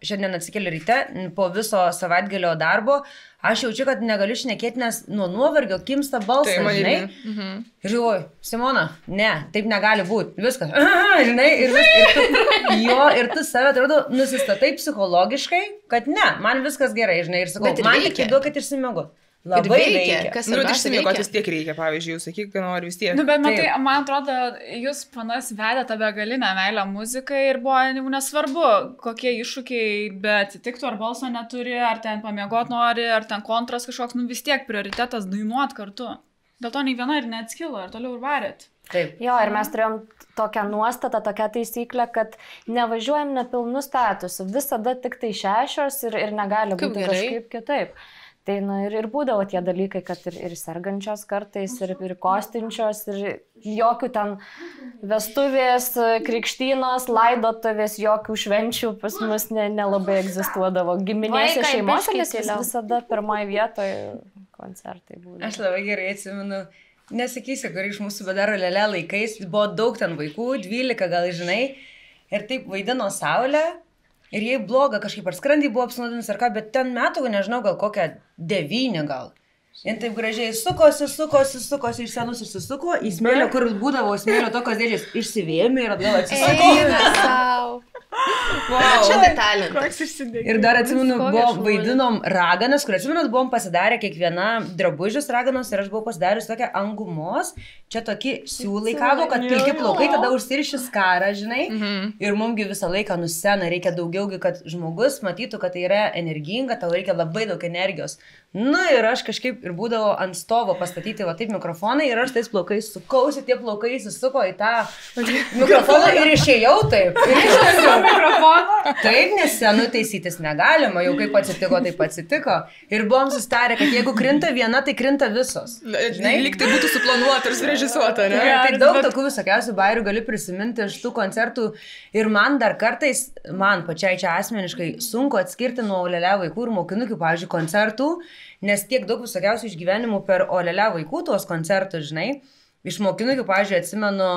šiandien atsikeliu ryte, po viso savaitgalio darbo, aš jaučiu, kad negaliu šnekėti, nes nuo nuovargio kimsta balsas, žinai. Ir žinau, Simona, ne, taip negali būti, viskas, žinai, ir tu save, atrodo, nusistatai psichologiškai, kad ne, man viskas gerai, žinai, ir sakau, man tik duokit išsimiegot. Labai reikia. Kas nu, išsimiegot vis tiek reikia, pavyzdžiui, jūs sakyk, kad nori vis tiek. Nu, bet matai, man atrodo, jūs panas vedė tą begalinę meilę muzikai ir buvo nesvarbu, kokie iššūkiai, bet atsitiktų, ar balso neturi, ar ten pamiegot nori, ar ten kontras kažkoks, nu vis tiek prioritetas dainuot kartu. Dėl to nei viena ir neatskilo, ir toliau ir varėt. Taip. Jo, ir mes turėjom tokią nuostatą, tokią taisyklę, kad nevažiuojam nepilnu statusu, visada tik tai 6 ir negali būti kažkaip kitaip. Tai ir būdavo tie dalykai, kad ir sergančios kartais, ir kostinčios, ir jokių ten vestuvės, krikštynos, laidotuvės, jokių švenčių pas mus nelabai egzistuodavo. Giminėse, šeimose visada pirmoje vietoje koncertai būdavo. Aš labai gerai atsimenu, nesakysiu, kur iš mūsų bedaro lelė laikais, buvo daug ten vaikų, 12 gal žinai, ir taip vaidino Saulę. Ir jai bloga kažkaip, ar skrandį buvo apsinuodinis ar ką, bet ten metų, nežinau, gal kokią 9 gal. Ir taip gražiai sukosi, iš senus išsisuko, į smėlio, kur būdavo smėlio tokios dėžės, išsivėjami ir atgal atsisuko. Wow. Čia tai talentas. Ir dar atsimenu, vaidinom raganas, kur atsimenat, buvom pasidarę kiekviena drabužius raganos ir aš buvau pasidarius tokią angumos, čia tokie siūlai kabo, kad pilki plaukai, tada užsiriši skarą, žinai. Ir mumgi visą laiką nusena, reikia daugiaugi, kad žmogus matytų, kad tai yra energinga, tau reikia labai daug energijos. Nu ir aš kažkaip ir būdavo ant stovo pastatyti va taip mikrofonai ir aš tais plaukais sukausi, tie plaukai įsisuko į tą mikrofoną ir išėjau taip. Taip, nes senų taisytis negalima, jau kaip atsitiko, taip atsitiko. Ir buvom sustarę, kad jeigu krinta viena, tai krinta visos. Lyg tai būtų suplanuota ir surežisuota, ne? Tai daug tokių visokiausių bairių gali prisiminti iš tų koncertų. Ir man dar kartais, man pačiai čia asmeniškai sunku atskirti nuo Olelė vaikų ir mokinukių, pavyzdžiui, koncertų, nes tiek daug visokiausių išgyvenimų per Olelė vaikų tuos koncertus, žinai. Iš mokinukių, pavyzdžiui, atsimenu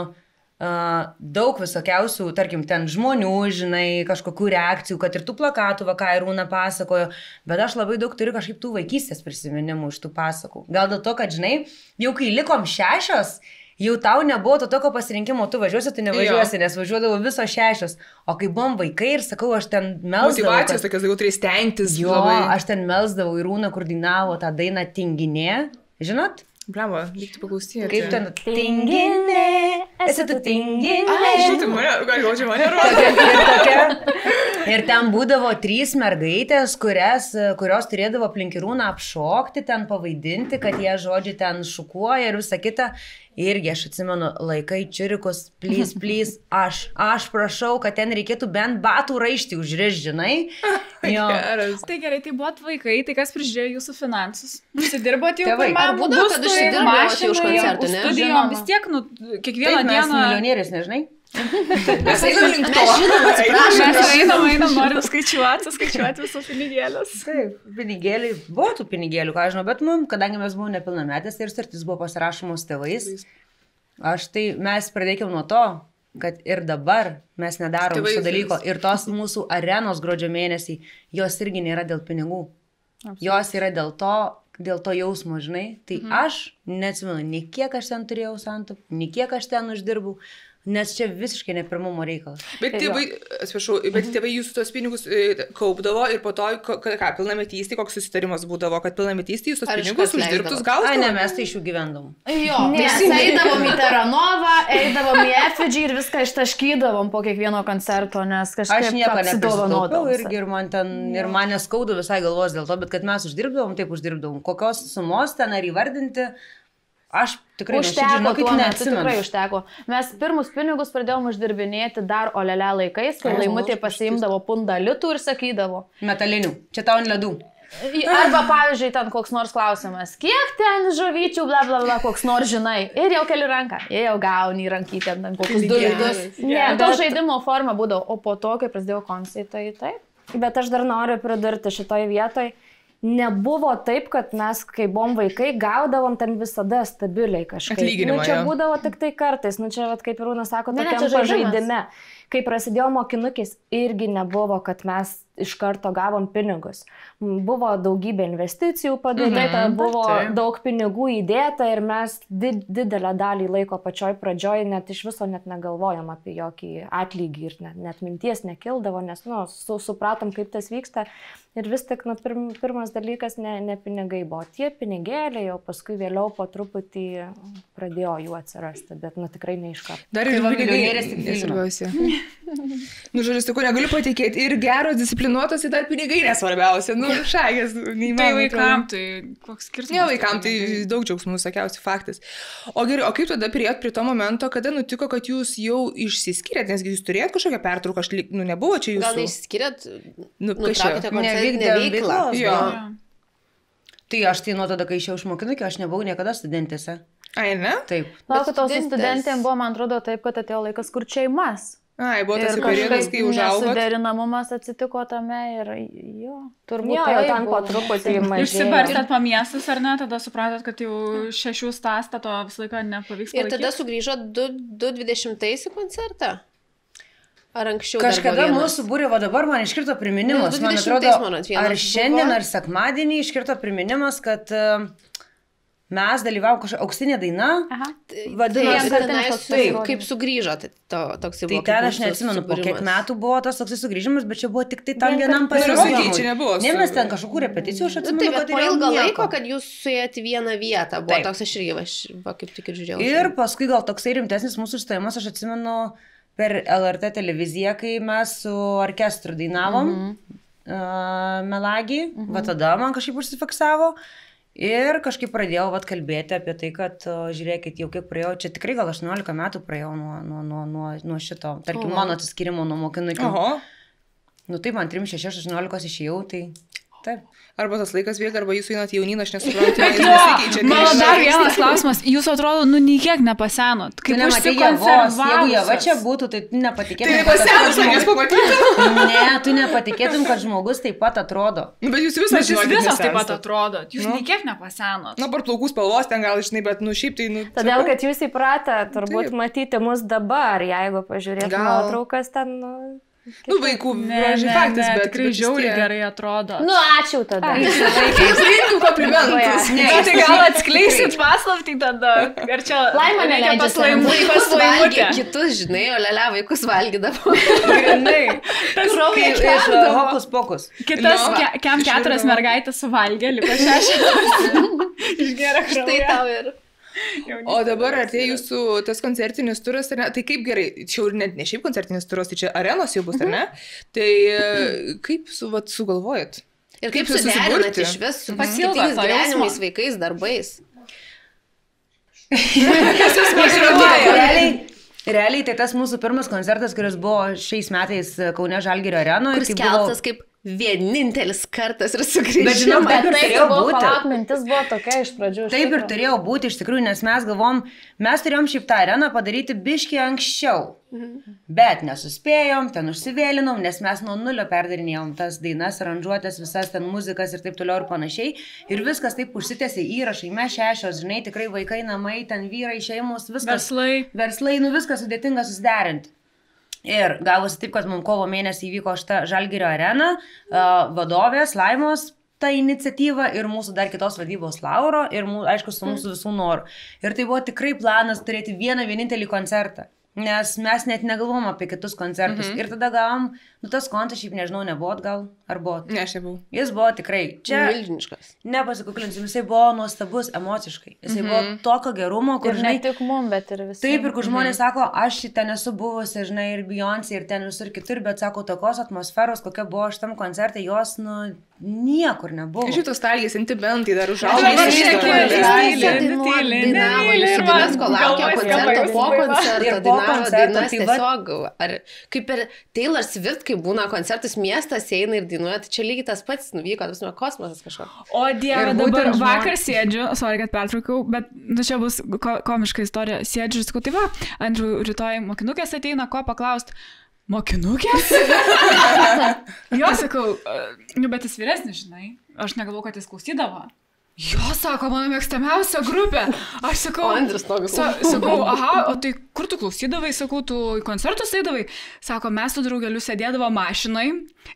daug visokiausių, tarkim, ten žmonių, žinai, kažkokių reakcijų, kad ir tų plakatų, va ką Irūna pasakojo, bet aš labai daug turiu kažkaip tų vaikystės prisiminimų iš tų pasakų. Gal dėl to, kad, žinai, jau kai likom 6, jau tau nebuvo to tokio pasirinkimo, tu važiuosi, tu nevažiuosi, nes važiuodavo visos 6, o kai buvom vaikai ir sakau, aš ten melsdavau. Motyvacijos tokias daugiau turėjai stengtis. Jo, labai. aš ten melsdavau Irūną, kur dainavo tą dainą Tinginė, žinot? Blemba, lygti paklausyti. Kaip ten? Tinginė, esi tu tinginė. Žinai, gal žodžiu mane rodo. Ir ten būdavo 3 mergaitės, kurios turėdavo aplink Irūną apšokti, ten pavaidinti, kad jie žodžiu ten šukuoja ir visą kitą. Irgi aš atsimenu, laikai čiurikus, please, aš prašau, kad ten reikėtų bent batų raištį užrišti, žinai. Tai gerai, tai buvot vaikai, tai kas prižiūrėjo jūsų finansus? Užsidirbot jau pirmam būdavo, kad užsidirbot už koncertų, ne? Studijom vis tiek, kiekvieną dieną. Mes milijonierius, nežinai? Mes einam, norim skaičiuoti visus pinigėlius. Taip, pinigėliai, buvo tų pinigėlių, ką žinau, bet kadangi mes buvome nepilnametės ir sutartis buvo pasirašomos tėvais, mes pradėkime nuo to, kad ir dabar mes nedarom šio dalyko ir tos mūsų arenos gruodžio mėnesį, jos irgi nėra dėl pinigų, jos yra dėl to jausmo, žinai, tai aš neatsimenu, nei kiek aš ten turėjau santaupų, nei kiek aš ten uždirbau. Nes čia visiškai ne pirmumo reikalas. Bet tėvai jūsų tos pinigus kaupdavo ir po to, pilnametystė, koks susitarimas būdavo, kad pilnametystė jūsų tos pinigus uždirbtus gausdavo? Ai, ne, mes tai iš jų gyvendavom. Jo, mes eidavom į Teranovą, eidavom į Efidžį ir viską ištaškydavom po kiekvieno koncerto, nes kažkaip aš nieko neprisitaupau ir man neskaudu visai galvos dėl to, bet kad mes uždirbdavom, kokios sumos ten ar įvardinti. Aš tikrai tikrai užteko. Mes pirmus pinigus pradėjom uždirbinėti dar Olelė laikais, kai Laimutė pasiimdavo pundą litų ir sakydavo. Metalinių, čia tau ant ledų. Arba, pavyzdžiui, ten koks nors klausimas, kiek ten žuvyčių, bla bla bla, koks nors žinai. Ir jau keli ranką, ir jau gauni rankytę, ten kokius 2 litus. Ne, to žaidimo forma būdavo, o po to, kai prasidėjo koncertai, taip. Bet aš dar noriu pridurti šitoj vietoj. Nebuvo taip, kad mes, kai buvom vaikai, gaudavom ten visada stabiliai kažkaip. Atlyginimą, čia būdavo tik tai kartais, čia vat, kaip Irūna sako, tokiam pažaidime. Kai prasidėjo mokinukės, irgi nebuvo, kad mes iš karto gavom pinigus. Buvo daugybė investicijų padaryta, buvo daug pinigų įdėta ir mes didelę dalį laiko pačioj pradžioj net iš viso net negalvojom apie jokį atlygį ir net minties nekildavo, nes supratom, kaip tas vyksta. Ir vis tik pirmas dalykas ne pinigai buvo. Tie pinigėliai, jau paskui vėliau po truputį pradėjo jų atsirasti, bet tikrai ne iš karto. Dar ir pinigėlės tik nesvarbiausia. Žodžiu, sakau, negaliu patikėti. Ir geros, disciplinuotos, ir dar pinigai nesvarbiausia. Šagės, neįmanoma. Tai vaikam, tai koks skirtumas? Ne, vaikam tai daug džiaugsmų, sakiausiai, faktas. O gerai, o kaip tada priėjot prie to momento, kada nutiko, kad jūs jau išsiskyrėt, nesgi jūs turėjot kažkokią pertrauką, nebuvo čia jūsų? Gal išskyrėt, nutraukėte koncertinę veiklą? Jo. Tai aš tai nuo tada, kai išėjau iš mokinukio, aš nebuvau niekada studentėse. Ai, ne? Taip. Lauk, kad su studentėm buvo, man atrodo, taip, kad atėjo laikas kur šeimas. Ai, buvo tas periodas, kai užaugot. Suderinamumas atsitiko tame ir jo, turbūt ten po truputį mažiau. Išsibarstėt po miestus ar ne, tada supratot, kad jau 6 stato visą laiką nepavyks palaikyti. Ir tada sugrįžot 2020 į koncertą? Ar anksčiau? Kažkada mūsų būrė, o dabar man iškrito priminimas, man atrodo, ar šiandien, ar sekmadienį iškrito priminimas, kad mes dalyvavom kažkokia auksinė daina. Vadinasi, kaip sugrįžot, toks buvo. Tai ten aš neatsimenu, po kiek metų buvo tas toks sugrįžimas, bet čia buvo tik tai tam vienam pasirodymui. Ne, mes ten kažkokių repeticijų, aš atsimenu, kad po ilgą laiko, kad jūs suėjot vieną vietą, buvo toks aš irgi, kaip tik ir žiūrėjau. Ir paskui gal toksai rimtesnis mūsų stojimas, aš atsimenu per LRT televiziją, kai mes su orkestru dainavom Melagį, va tada man kažkaip užsifiksavo. Ir kažkaip pradėjau kalbėti apie tai, kad žiūrėkit, jau kiek praėjau, čia tikrai gal 18 metų praėjau nuo šito, tarkim, mano atsiskyrimo nuo mokinukio. Taip, man 3-6-18 išėjau, tai taip. Arba tas laikas bėga, arba jūs einat jaunyną, aš nesuprantu. Mano dar vienas klausimas, jūs atrodo, nei kiek nepasenot. Kaip užsikonservavus. Jeigu Ieva čia būtų, tai tu nepatikėtum. Tai nepasenus, sakės pamatytum. Ne, tu nepatikėtum, kad žmogus taip pat atrodo. Bet jūs visas taip pat atrodot. Jūs nei kiek nepasenot. Na, per plaukų spalvos ten gal žinai, bet šiaip tai... Todėl, kad jūs įpratę turbūt matyti mus dabar, jeigu pažiūrėtų nuotraukas ten... Vaikų, faktas, bet tikrai žiauriai gerai atrodo. Ačiū tada. Priimtų komplimentus. Tai gal atskleisit paslaptį tada. Ar čia Laima neleidžia vaikus valgė kitus, žinai, o lelia vaikus valgydavo. Grinai. Iš hokus pokus. Kitas kem 4 mergaitės suvalgė, liko 6. Išgeria kraują. Štai tau ir. O dabar artėja jūsų tas koncertinis turas, ar ne? Tai kaip gerai, čia jau net ne šiaip koncertinis turas, tai čia arenos jau bus, ar ne? Tai kaip sugalvojat? Ir kaip susiderinat iš vis su skirtingais gyvenimais, vaikais, darbais? Realiai tai tas mūsų pirmas koncertas, kuris buvo šiais metais Kaune Žalgirio arenoje. Kuris keltas kaip vienintelis kartas ir sugrįžimas. Bet žinau, taip ir turėjo būti. Mintis buvo tokia iš pradžių. Taip ir turėjo būti iš tikrųjų, nes mes galvom, mes turėjom šiaip tą areną padaryti biškį anksčiau. Bet nesuspėjom, ten užsivėlinom, nes mes nuo nulio perdarinėjom tas dainas, aranžuotės, visas ten muzikas ir taip toliau ir panašiai. Ir viskas taip užsitęsė įrašai, mes 6, žinai, tikrai vaikai, namai, ten vyrai, šeimos, viskas. Verslai, viskas sudėtinga susiderinti. Ir gavosi taip, kad mums kovo mėnesį įvyko šitą Žalgirio areną, vadovės, Laimos ta iniciatyva ir mūsų dar kitos vadybos Lauro ir, aišku, su mūsų visų norų. Ir tai buvo tikrai planas turėti vienintelį koncertą. Nes mes net negalvom apie kitus koncertus. Ir tada gavom, tas kontas šiaip nežinau, nebuvo gal, ar buvo? Ne, aš nebuvau. Jis buvo tikrai čia. Milžiniškas. Nepasikuklinsim, jisai buvo nuostabus emociškai. Jisai buvo tokio gerumo, kur, žinai, ne tik mum, bet ir visi. Taip, ir kur žmonės sako, aš ten esu buvusi, žinai, ir Beyoncé, ir ten visur kitur, bet sako, tokios atmosferos, kokia buvo šitam koncerte, jos, niekur nebuvo. Šitos talgės intimentai dar užaugę. Dainas tiesiog, ar kaip ir Taylor Swift, kai būna koncertas, miestas eina ir dainuoja, tai čia lygiai tas pats nuvyko, tas kosmosas kažkoks. O Dieve, dabar vakar sėdžiu, sorry, kad pertraukiau, bet čia bus komiška istorija, sėdžiu ir sakau, tai va, Andrew, rytoj mokinukės ateina, ko paklaust? Mokinukės? Jo, sakau, bet jis vyresnis, žinai, aš negalvoju, kad jis klausydavo. Jo, sako, mano mėgstamiausia grupė. Aš sakau, Andrius toks. Sakau, aha, o tai kur tu klausydavai, sakau, tu į koncertus eidavai, sako, mes su draugeliu sėdėdavo mašinai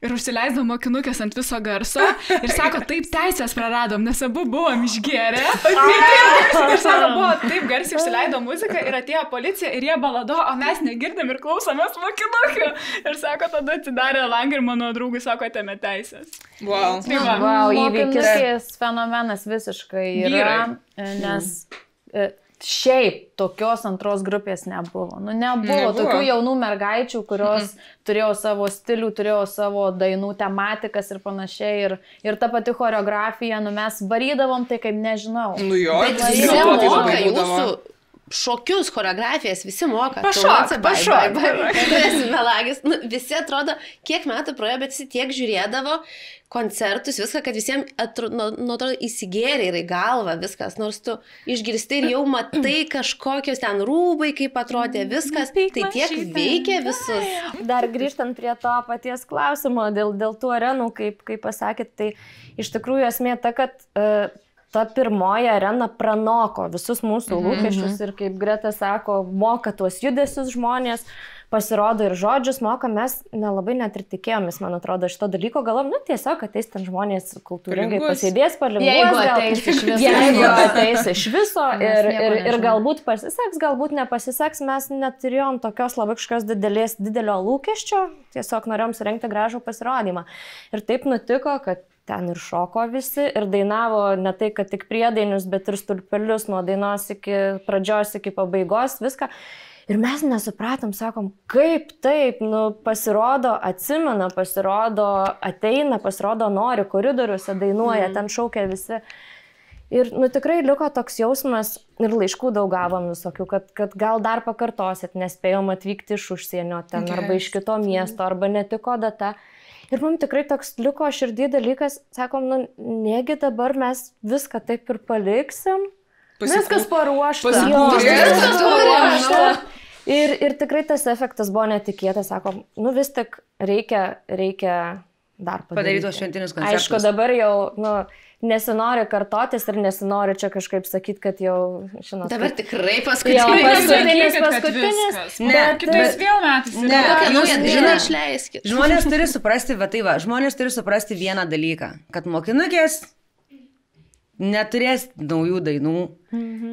ir užsileisdavo mokinukės ant viso garso ir sako, taip teisės praradom, nes abu buvom išgėrę. Ir sako, buvo taip garsiai užsileido muziką ir atėjo policija ir jie balado, o mes negirdim ir klausomės mokinukių. Ir sako, tada atidarė langą ir mano draugai sako, atėmė teisės. Wow. Wow, įvykis fenomenas visiškai yra, nes šiaip tokios antros grupės nebuvo. Nu, nebuvo tokių jaunų mergaičių, kurios turėjo savo stilių, turėjo savo dainų tematikas ir panašiai. Ir ta pati choreografija, nu mes varydavom tai kaip nežinau. Nu jo, bet visi moka jūsų šokius, choreografijas, visi moka. Pašok. Melagis. Nu, visi atrodo, kiek metų praėjo, bet visi tiek žiūrėdavo koncertus, viską, kad visiems atrodo įsigėrė ir į galvą viskas, nors tu išgirsti ir jau matai kažkokios ten rūbai, kaip atrodė viskas, tai tiek veikia visus. Dar grįžtant prie to paties klausimo dėl tų arenų, kaip pasakėt, tai iš tikrųjų esmė ta, kad ta pirmoji arena pranoko visus mūsų lūkesčius ir kaip Greta sako, moka tuos judesius žmonės, pasirodo ir žodžius moka, mes nelabai net ir tikėjomės, man atrodo, šito dalyko, galvom, nu tiesiog ateis ten žmonės kultūringai pasėdės, palinguos, jeigu ateis iš viso ir galbūt pasiseks, galbūt nepasiseks, mes neturėjom tokios labai kažkokios didelio lūkesčio, tiesiog norėjom surengti gražų pasirodymą. Ir taip nutiko, kad ten ir šoko visi, ir dainavo ne tai, kad tik priedainius, bet ir stulpelius nuo dainos iki pradžios, iki pabaigos, viską. Ir mes nesupratom, sakom, kaip taip, nu, pasirodo, atsimena, pasirodo, ateina, pasirodo, nori, koridoriuose dainuoja, ten šaukia visi. Ir, nu, tikrai liko toks jausmas ir laiškų daug gavom visokių, kad gal dar pakartosit, nespėjom atvykti iš užsienio ten, arba iš kito miesto, arba netiko data. Ir mums tikrai toks liko širdį dalykas, sakom, nu, negi dabar mes viską taip ir paliksim. Viskas paruošta. Viskas paruošta. Ir tikrai tas efektas buvo netikėtas, sakom, nu vis tik reikia dar padaryti tos šventinius koncertus. Aišku, dabar jau, nu, nesinori kartotis ir nesinori čia kažkaip sakyti, kad jau, žinot. Dabar tikrai paskutinis. Ne, kitais vėl metais. Ne, išleiskit. Žmonės turi suprasti, žmonės turi suprasti vieną dalyką, kad mokinukės neturės naujų dainų,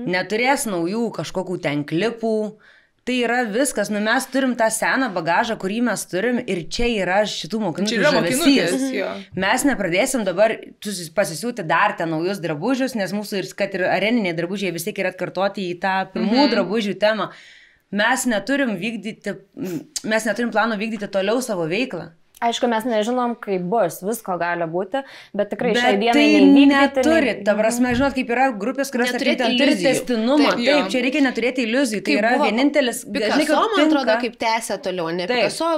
neturės naujų kažkokių ten klipų. Tai yra viskas, nu mes turim tą seną bagažą, kurį mes turim ir čia yra šitų mokinukių žavesys. Mes nepradėsim dabar pasisiūti dar ten naujus drabužius, nes mūsų ir, kad ir areniniai drabužiai vis tiek yra atkartoti į tą pirmų drabužių temą. Mes neturim plano vykdyti toliau savo veiklą. Aišku, mes nežinom, kaip bus, visko gali būti, bet tikrai šiai dienai neįvykdyti. Neturi, ta prasme, žinot, kaip yra grupės, kurios turi testinumą. Taip, čia reikia neturėti iliuzijų, tai yra vienintelis... Picasso, man atrodo, kaip tęsia toliau, ne Picasso,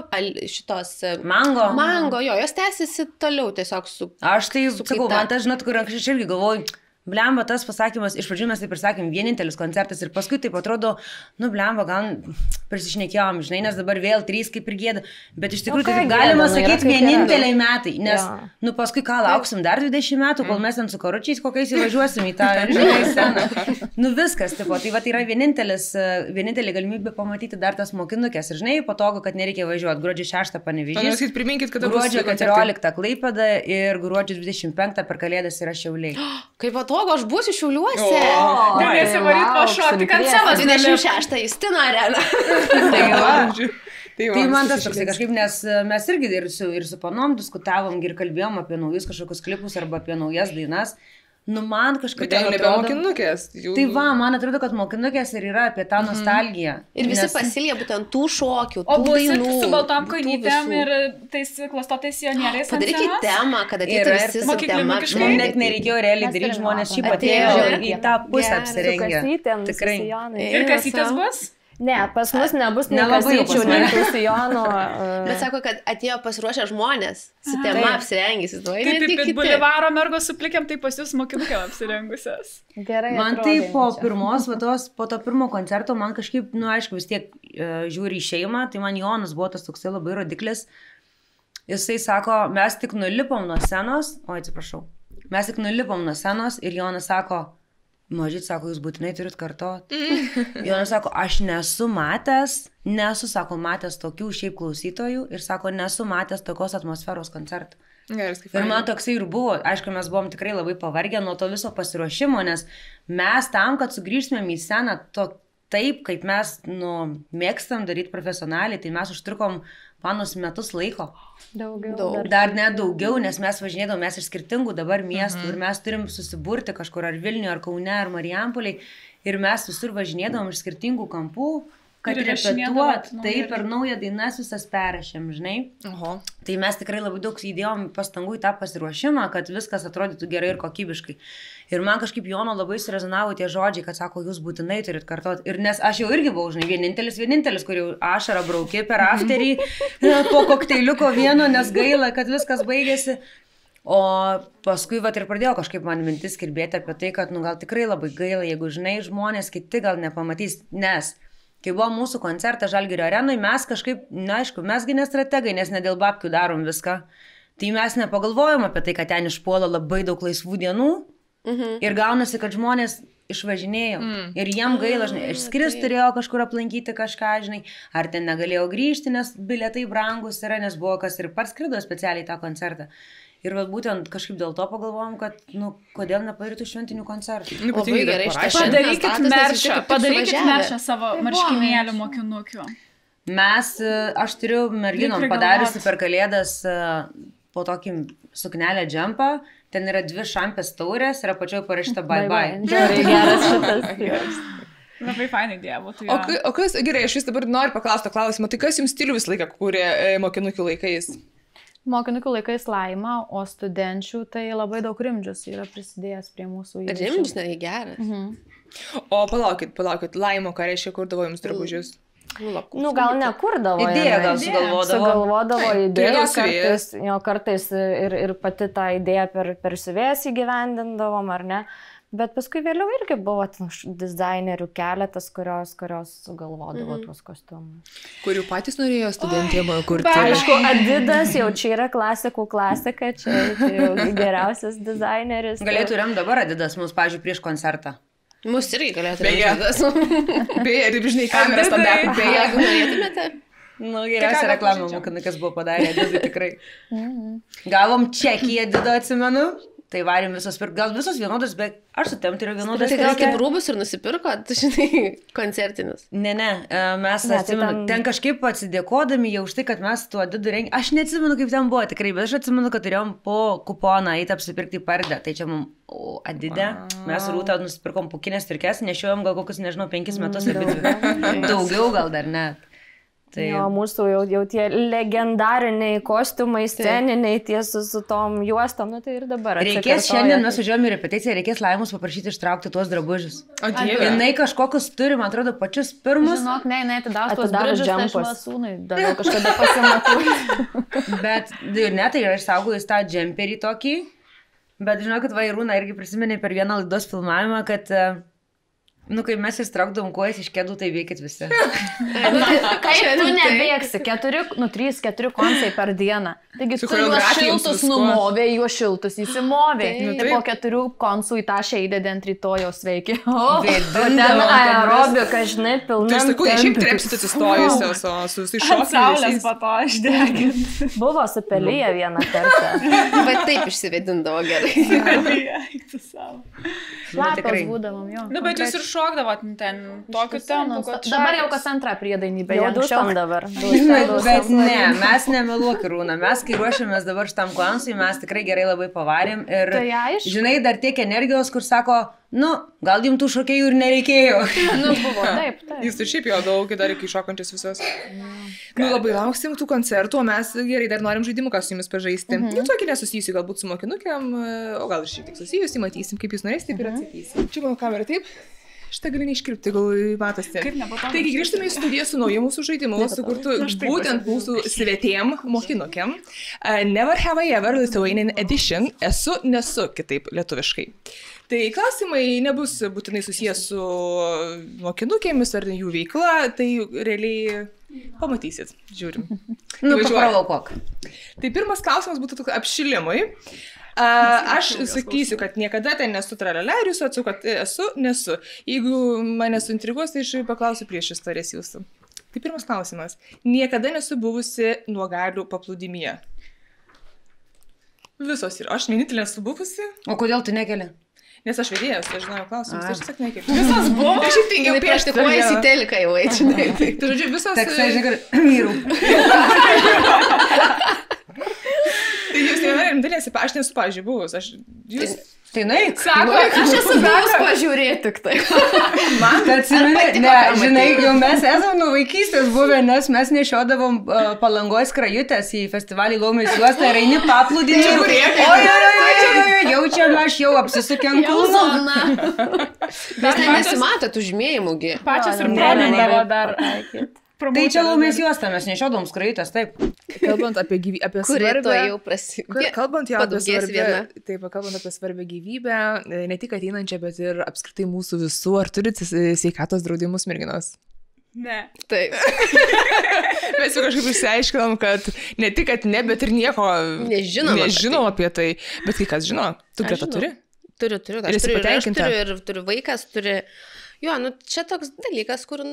šitos... Mango, jo, jos tęsiasi toliau tiesiog su... Aš tai sakau, man tas, žinot, kur anksčiau irgi galvoju, blemba tas pasakymas, iš pradžių mes taip ir sakėm, vienintelis koncertas ir paskui taip atrodo, nu blemba, gal prisišnekėjom, žinai, nes dabar vėl 3 kaip ir gėda, bet iš tikrųjų taip galima sakyti vieninteliai metai, nes, nu paskui ką lauksim dar 20 metų, kol mes ten su karučiais kokiais įvažiuosim į tą, žinai, sceną. Nu viskas, tipo, tai va, tai yra vienintelė galimybė pamatyti dar tas mokinukės ir, žinai, patogu, kad nereikia važiuoti, gruodžio 6 Panevėžys, gruodžio 14 Klaipėda ir gruodžio 25 per Kalėdas yra Šiauliai. Kaip patogu, aš būsiu Šiauliuose. Galėsi varyti pašokti, kad scenos 26 Justino arena. Tai man tas toksai kažkaip, nes mes irgi ir su panom diskutavom ir kalbėjom apie naujus kažkokius klipus arba apie naujas dainas. Nu man kažkaip... Bet ten nebe mokinukės. Tai va, man atrodo, kad mokinukės ir yra apie tą nostalgiją. Ir visi pasilgė būtent tų šokių, tų dainų. O su baltom kojytėm ir tais klastotais sionieriais. Padarykit temą, kad ateitų visi su tema. Mums net nereikėjo realiai daryti, žmonės šiaip atėjo į tą pusę apsirengę. Tikrai. Ir kasytės bus? Ne, pas mus nebus nelabaisių, nei sijonų. Bet sako, kad atėjo pasiruošę žmonės su tema apsirengysi. Kaip į bulivaro mergos suplikiam, tai pas jūs mokinukėm apsirengusios. Gerai. Man tai po to pirmo koncerto, man kažkaip, nu aišku, vis tiek žiūri į šeimą, tai man Jonas buvo tas toksai labai rodiklis. Jisai sako, mes tik nulipom nuo scenos ir Jonas sako, Mažyt sako, jūs būtinai turit kartot. Jonas sako, aš nesu matęs tokių šiaip klausytojų ir sako, nesu matęs tokios atmosferos koncertų. Ir man toksai ir buvo, aišku, mes buvom tikrai labai pavargę nuo to viso pasiruošimo, nes mes tam, kad sugrįžtumėm į sceną taip, kaip mes mėgstam daryti profesionaliai, tai mes užtrukom panos metus laiko. Daugiau. Dar net daugiau, nes mes važinėdavom, mes iš skirtingų dabar miestų ir mes turim susiburti kažkur ar Vilniuje, ar Kaune, ar Marijampolėj ir mes visur važinėdavom iš skirtingų kampų, kad repetuot, taip per naują dainas visas perrašėm, žinai. Tai mes tikrai labai daug įdėjom pastangų į tą pasiruošimą, kad viskas atrodytų gerai ir kokybiškai. Ir man kažkaip Jono labai surezonavo tie žodžiai, kad sako, jūs būtinai turit kartot. Ir nes aš jau irgi buvau, žinai, vienintelis, kur jau ašarą brauki per afterį po kokteiliuko vieno, nes gaila, kad viskas baigėsi. O paskui ir pradėjo kažkaip man mintis kirbėti apie tai, kad gal tikrai labai gaila, jeigu, žinai, žmonės kiti gal nepamatys, nes kai buvo mūsų koncertas Žalgirio arenui, mes kažkaip, aišku, mesgi nestrategai, nes ne dėl babkių darom viską, tai mes nepagalvojom apie tai, kad ten išpuola labai daug laisvų dienų ir gaunasi, kad žmonės išvažinėjo ir jiem gaila, žinai, išskris turėjo kažkur aplankyti kažką, žinai, ar ten negalėjo grįžti, nes bilietai brangus yra, nes buvo kas ir parskrido specialiai tą koncertą. Ir būtent kažkaip dėl to pagalvojom, kad, kodėl nepadarytų šventinių koncertų. Labai gerai, padarykit meršą savo marškinėlių mokinukių. Aš turiu merginom padariusi per kalėdas po tokį suknelę džempą, ten yra 2 šampės taurės, yra pačioj parašyta bye bye. Geras šitas. Labai fainai idėja būtų. O kas, gerai, aš vis dabar noriu paklausti klausimą, tai kas jums stilių visą laiką kūrė mokinukių laikais? Mokinukų laikais Laima, o studenčių tai labai daug Rimdžius yra prisidėjęs prie mūsų įrašų. Rimdžius negi geras. O palaukit, Laimo, ką reiškia, kurdavo jums drabužius? Gal nekurdavo. Idėją gal sugalvodavo idėją, kartais ir pati tą idėją per siuvėjas įgyvendindavom, ar ne? Bet paskui vėliau irgi buvo dizainerių keletas, kurios sugalvodavo tuos kostiumus. Kurių patys norėjo studentėm kurti. Aišku, Adidas jau čia yra klasikų klasika, čia jau geriausias dizaineris. Galėtų remti dabar Adidas mus, pavyzdžiui, prieš koncertą. Mus irgi galėtų remti Adidas. Beje, ir žinai, kameras tada. Beje, jeigu norėtumėte. Geriausia reklama, mokinukas buvo padarę Adidui tikrai. Gavom čekį Adido, atsimenu. Tai varėm visos, gal visos vienodas, bet aš su tem tai yra vienodas. Tai gal kaip rūbus ir nusipirko, žinai, koncertinius? Ne, mes atsimenu, ten kažkaip atsidėkodami jau už tai, kad mes tuo Adidu rengėm. Aš neatsimenu, kaip ten buvo tikrai, bet aš atsimenu, kad turėjom po kuponą eiti apsipirkti pardę. Tai čia mums Adide, mes Rūtą nusipirkom pukinės turkes, nešiojom gal kokius, nežinau, 5 metus abidvi. Daugiau gal dar net. Tai mūsų jau tie legendariniai kostiumai, sceniniai, tie su tom juostom, tai ir dabar. Reikės šiandien, mes važiuojame į repeticiją, reikės Laimus paprašyti ištraukti tuos drabužius. Jinai kažkokius turi, man atrodo, pačius pirmus. Žinok, ne, atidaus tuos bridžius, tai aš vasūnai, dar kažkada pasimatau. Bet ir ne, tai aš saugojus tą džemperį tokį, bet žinokit, Vairūna irgi prisiminė per vieną laidos filmavimą, kad kai mes įstraukdavom kojas iš kėdų, tai veikit visi. Kaip tu nebėgsi? 3-4 koncai per dieną. Taigi tu juos šiltus numovė, juos šiltus įsimovė. Tai po 4 koncų į tą šeidėdį ant rytojaus veikė. O ten aerobika, žinai, pilna. Tai aš sakau, ne šiaip trepsit atsistojusios, o su visais šokiais. Saulės po to išdegint. Buvo su pelyje vieną kartą. Bet taip išsivedindavo gerai. Šlapas būdavom, jo. Bet jūs ir šokdavot ten tokiu tempu, kad dabar jau kas antrą priedainybę. Jau dūstam dabar. Bet ne, mes nemeluok, Rūna. Mes, kai ruošiamės dabar šitam klausui, mes tikrai gerai labai pavarėm. Ir, žinai, dar tiek energijos, kur sako, gal jums tų šokėjų ir nereikėjo. Buvo, taip. Jūs ir šiaip jau daug, dar iki šokančias visas. Labai lauksim tų koncertų, o mes gerai dar norim žaidimuką su jumis pažaisti. Tokį nesusijusiu galbūt su mokinukiam, o gal ir šiek tiek susijusiu, matysim, kaip jūs norėsite, taip ir atsakysim. Čia mano kamera, taip? Šitą gali neiškirpti, gal matosi. Taigi grįžtame į studiją su nauju mūsų žaidimu, sukurtu būtent mūsų svetiem mokinukiam. Never have I ever Lithuanian edition. Esu, nesu kitaip lietuviškai. Tai klausimai nebus būtinai susijęs su mokinukėmis ar jų veikla, tai realiai pamatysit, žiūrim. Paprovokuok. Tai pirmas klausimas būtų apšilimui. Aš sakysiu, kad niekada ten nesu tralelė ir jūs atsu, kad nesu. Jeigu mane suintriguos, tai aš paklausiu prieš istorijas jūsų. Tai pirmas klausimas. Niekada nesu buvusi nuogalių paplūdimyje. Visos ir aš vienintelė esu buvusi. O kodėl tu nekeli? Nes aš vedėjęs, aš žinau klausimus, tai aš tiesiog nekeliu. Visos buvo. Aš šiaip tingiau praktikuojasi į teliką jau eičinai. Tai žodžiu, visos... Tekstai, žinai, vyrų. Tai jūs nevarim dalėsi, aš nesu, pavyzdžiui, buvus. Jūs... Tai naik. Sako, aš esu buvus pažiūrėti tik tai. Man, kad žinai, jau mes esame nuo vaikystės buvę, nes mes nešiodavom Palangos krajutės į festivalį Laumės juostą ir eini paplūdimį. Oi, jaučiam, aš jau apsisukėm kulną. Bet nesimato tų žymėjimųgi. Pačios ir promendavo dar. Tai čia Laumės juostą mes nešiodavom skrajutės, taip. Kalbant apie svarbę... Kuri to jau prasidėjo. Kalbant apie svarbę gyvybę, ne tik ateinančią, bet ir apskritai mūsų visų, ar turite sveikatos draudimus, merginos? Ne. Taip. Mes jau kažkaip išsiaiškinom, kad ne tik, kad ne, bet ir nieko nežinom apie tai. Bet kai kas žino, tu Greta turi? Turiu. Aš turiu vaikas, turiu... Jo, čia toks dalykas, kur,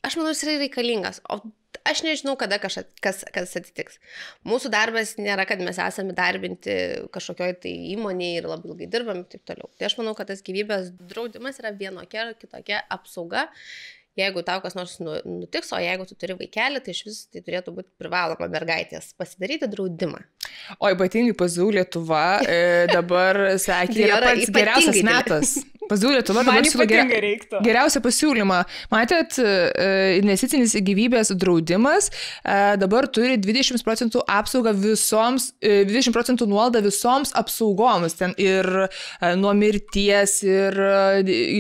aš manau, jis yra reikalingas, o aš nežinau, kada kas atsitiks. Mūsų darbas nėra, kad mes esame darbinti kažkokioj tai įmonėje ir labai ilgai dirbam ir taip toliau. Tai aš manau, kad tas gyvybės draudimas yra vienokia ar kitokia apsauga, jeigu tau kas nors nutiks, o jeigu tu turi vaikelį, tai iš vis tai turėtų būti privaloma mergaitės pasidaryti draudimą. O ypatingai PZU Lietuva dabar sakė, yra pats geriausias metas. PZU Lietuva dabar siūlo geriausią pasiūlymą. Matėt, investicinis gyvybės draudimas dabar turi 20% apsaugą visoms, 20% nuolaidą visoms apsaugoms. Ten ir nuo mirties, ir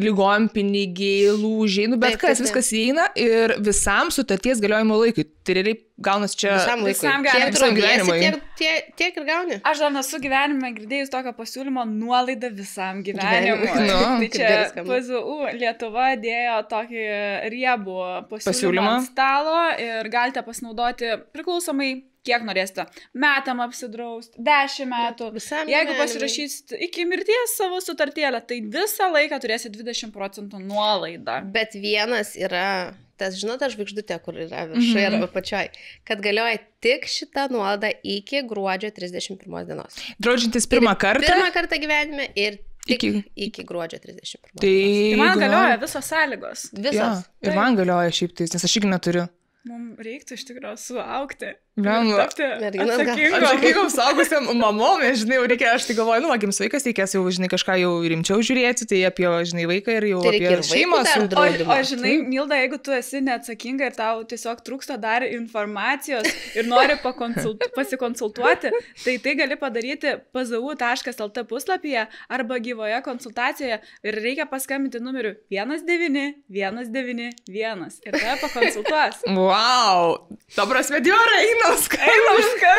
ligom pinigiai, lūžiai, bet kas, viskas įeina ir visam sutarties galiojimo laikui. Tai realiai gaunas čia visam gyvenimui. Tiek ir gauni. Aš dar nesu gyvenime girdėjus tokio pasiūlymo nuolaidą visam gyvenimui. Tai čia PZU Lietuva dėjo tokį riebų pasiūlymą ant stalo ir galite pasinaudoti priklausomai, kiek norėsite. Metam apsidrausti, 10 metų. Jeigu pasirašysit iki mirties savo sutartėlę, tai visą laiką turėsit 20% nuolaidą. Bet vienas yra... Tas, žinote, žvaigždutė, kur yra viršai arba pačioj, kad galioja tik šitą nuolaidą iki gruodžio 31 dienos. Draudžiantis pirmą kartą? Pirmą kartą gyvenime ir tik iki gruodžio 31. Tai man galioja visos sąlygos. Visos. Ja, ir man galioja šiaip tais, nes aš irgi neturiu. Mums reiktų iš tikrųjų suaugti. Atsakingom saugusiam mamom, žinai, jau reikia, aš tai galvoju, gims vaikas, reikės jau, žinai, kažką jau rimčiau žiūrėti, tai apie, žinai, vaiką ir jau tai apie šeimą su draudimu. O žinai, Milda, jeigu tu esi neatsakinga ir tau tiesiog trūksta dar informacijos ir nori pasikonsultuoti, tai gali padaryti pzu.lt puslapyje arba gyvoje konsultacijoje ir reikia paskambinti numeriu 19191 ir tave pakonsultuos. Wow, ta prasme, Diora, einam skambint.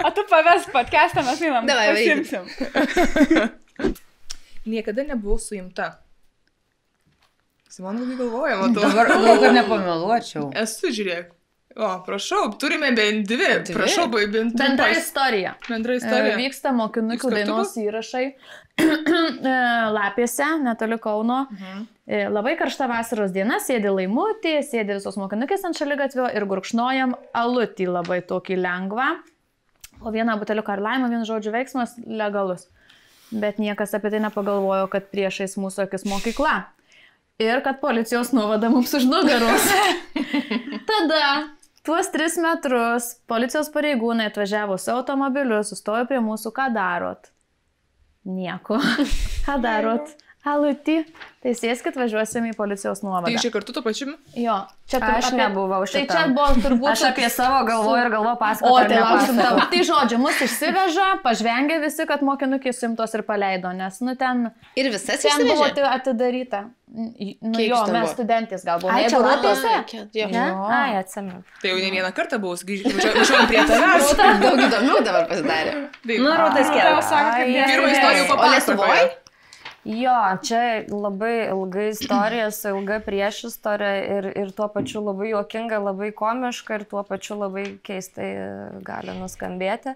O tu paves podcastą, mes einam. Pasimsim. Niekada nebuvau suimta. Simona labai galvoja, matau. Dabar gal kad nepameluočiau. Esu, žiūrėk. O, prašau, turime bent dvi. Prašau, bent dvi. Bendra istorija. Vyksta mokinukų dainos įrašai Lapėse, netoli Kauno. Labai karšta vasaros diena, sėdi Laimutė, sėdi visos mokinukės ant šaligatvio ir gurkšnojam alutį labai tokį lengvą. O vieną buteliuką ar laimą, vienu žodžiu veiksmas legalus. Bet niekas apie tai nepagalvojo, kad priešais mūsų akis mokykla. Ir kad policijos nuvada mums už nugaros. Tada tuos 3 metrus policijos pareigūnai atvažiavo su automobiliu, sustojo prie mūsų, ką darot? Nieko. Ką darot? Alutį. Tai sėskit, važiuosim į policijos nuovadą. Tai čia kartu to pačiu? Jo. Čia aš nebuvau šitą. Tai čia buvo turbūt... Aš apie savo galvoju ir galvoju pasakoti. O, tai lauksim tau. Tai žodžiu, mus išsiveža, pažvengė visi, kad mokinukį simtos ir paleido, nes, ten... Ir visas ten išsivežė? Buvo atidaryta. Jo, mes studentės gal buvo. Ai, čia Rūtėse? Ai, atsimenu. Tai jau ne vieną kartą buvau, važiuojam prie tavęs. Daug įdomių dabar pasidarė. Rūtės kelias. Pirmą istorijų papasakojo. Jo, čia labai ilga istorija, su ilga priešistorija ir tuo pačiu labai juokinga, labai komiška ir tuo pačiu labai keistai gali nuskambėti.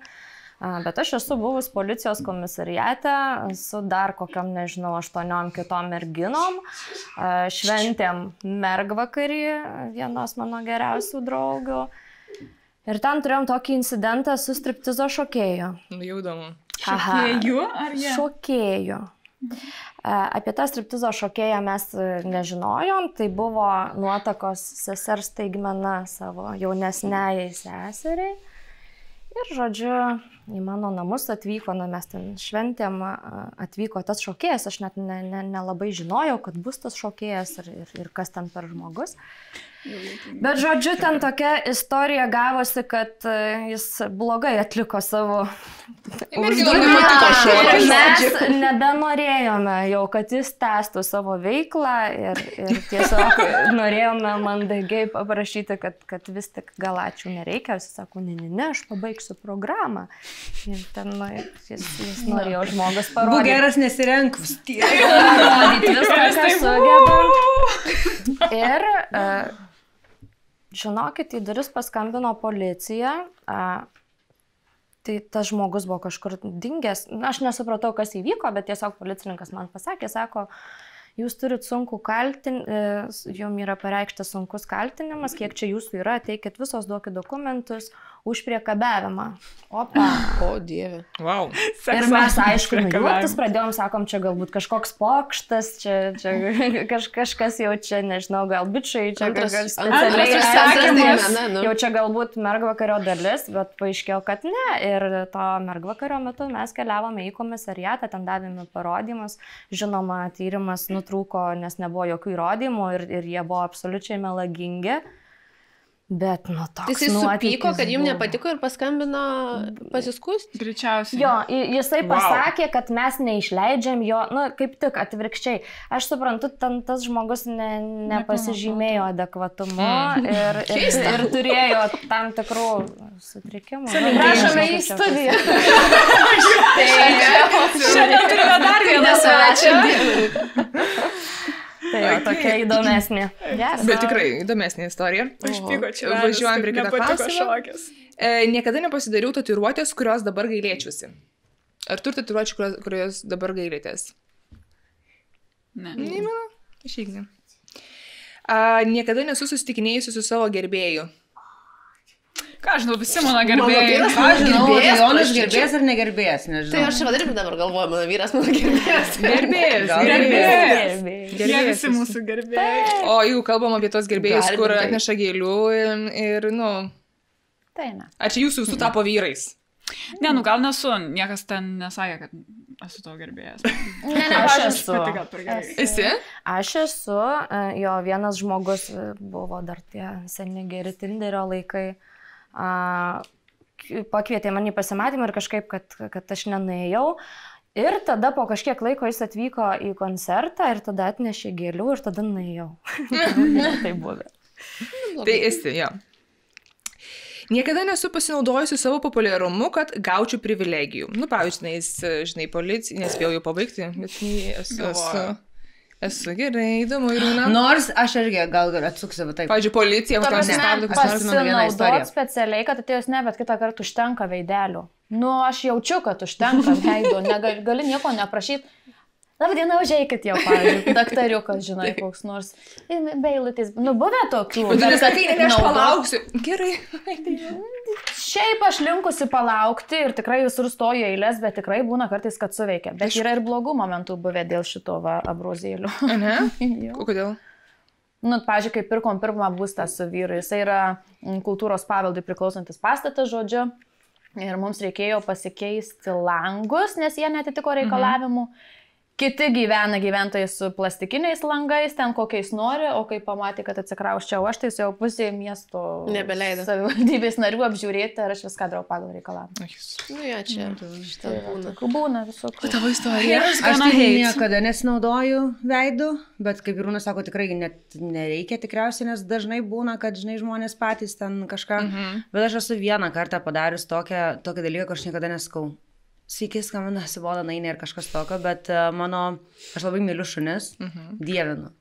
Bet aš esu buvus policijos komisariate su dar kokiam, nežinau, 8 kitom merginom. Šventėm mergvakarį, vienos mano geriausių draugių. Ir ten turėjom tokį incidentą su striptizo šokėju. Jau įdomu. Šokėju ar jie? Šokėju. Apie tą striptizo šokėją mes nežinojom, tai buvo nuotakos sesers staigmena savo jaunesniajai seseriai. Ir, žodžiu, į mano namus atvyko, mes ten šventėm, atvyko tas šokėjas, aš net nelabai žinojau, kad bus tas šokėjas ir kas ten per žmogus. Bet, žodžiu, ten tokia istorija gavosi, kad jis blogai atliko savo užduotį. Mes nebenorėjome jau, kad jis tęstų savo veiklą ir tiesiog norėjome mandagiai paprašyti, kad vis tik gal ačiū nereikia. Jis sako, ne, aš pabaigsiu programą. Ir ten jis norėjo žmogus parodyti. Būk geras, nesirenk vis tiek. Parodyti viską, ką sugeba. Ir žinokit, į duris paskambino policija, tai tas žmogus buvo kažkur dingęs. Aš nesupratau, kas įvyko, bet tiesiog policininkas man pasakė, sako, jūs turit sunkų jums yra pareikštas sunkus kaltinimas, kiek čia jūsų yra, ateikit visos, duokit dokumentus už priekabiavimą. Opa. O, Dieve. Wow. Ir mes, aišku, juoktis pradėjom, sakom, čia galbūt kažkoks pokštas, čia kažkas jau čia, nežinau, gal bičiai, čia kažkas specialiai. Jau čia galbūt mergvakario dalis, bet paaiškėjo, kad ne. Ir to mergvakario metu mes keliavome į komisariatą, ten davėme parodymus. Žinoma, tyrimas nutrūko, nes nebuvo jokių įrodymų ir jie buvo absoliučiai melagingi. Bet, toks nuotykis. Jisai supyko, kad jums nepatiko ir paskambino pasiskusti? Greičiausiai. Jo, jisai pasakė, kad mes neišleidžiam jo, kaip tik atvirkščiai. Aš suprantu, tas žmogus nepasižymėjo adekvatumu ir turėjo tam tikrų sutrikimų. Prašome į studiją. Šiandien turime dar vieną svečią. Tai jau tokia įdomesnė. Yes. Bet tikrai įdomesnė istorija. Užpyko čia. Važiuojam prie kitą klausimą. Niekada nepasidariau tatuiruotės, kurios dabar gailėčiausi. Ar turite tatuiruočių, kurios dabar gailėtės? Ne. Neįmanu. Aš įgniu. Niekada nesu susitikinėjusi su savo gerbėju. Ką žinau, visi mano gerbėjai. Ką žinau, Jonas gerbėjas ar negerbėjas, nežinau. Tai aš irgi dabar galvoju, mano vyras mano gerbėjas. Gerbėjas. Jie visi mūsų gerbėjai. O jeigu kalbam apie tos gerbėjus, kur atneša gėlių ir, Tai ne. Ar čia jūsų visų tapo vyrais? Ne, gal nesu. Niekas ten nesakė, kad esu tavo gerbėjas. Ne, aš esu. Esi? Aš esu. Jo, vienas žmogus buvo dar tie seni geri Tinderio laikai. Pakvietė mane į pasimatymą ir kažkaip, kad aš nenuėjau. Ir tada po kažkiek laiko jis atvyko į koncertą ir tada atnešė gėlių ir tada nuėjau. Tai buvę. Tai esi, jo. Niekada nesu pasinaudojusi savo populiarumu, kad gaučiau privilegijų. Pavyzdžiui, žinai, policija, nespėjau jau pabaigti, bet esu gerai, įdomu ir man. Nors aš irgi gal atsuksiu taip. Pavyzdžiui, policija, kas nestabdo, kas nors vieną istoriją. Specialiai, kad atėjus bet kitą kartą užtenka veidelių. Aš jaučiu, kad užtenka veido, gali nieko neprašyti. Labadiena, užeikit jau, pavyzdžiui, daktariukas, žinai, koks nors. Beilutis, buvę tokių. Bet aš palauksiu. Gerai. Šiaip aš linkusi palaukti ir tikrai visur stoju eilės, bet tikrai būna kartais, kad suveikia. Bet yra ir blogų momentų buvę dėl šito abrozėlių. Ne? Kodėl? Pavyzdžiui, kai pirkom pirmą būstą su vyru, jisai yra kultūros paveldui priklausantis pastatas, žodžiu. Ir mums reikėjo pasikeisti langus, nes jie netitiko reikalavimų. Kiti gyventojai su plastikiniais langais, ten kokiais nori, o kai pamatė, kad atsikrausčiau aš, tai jau pusė miesto savivaldybės narių apžiūrėti ir aš viską darau pagal reikalavimą. Čia būna. Būna visokių. Tavo istorija. Aš tai niekada nesinaudoju veidu, bet kaip Irūnas sako, tikrai net nereikia tikriausiai, nes dažnai būna, kad žmonės patys ten kažką. Bet aš esu vieną kartą padarius tokį dalyką, kad aš niekada neskau. Sveiki, skambina, Sibona Nainė ir kažkas tokio, bet aš labai myliu šunis, dievinu.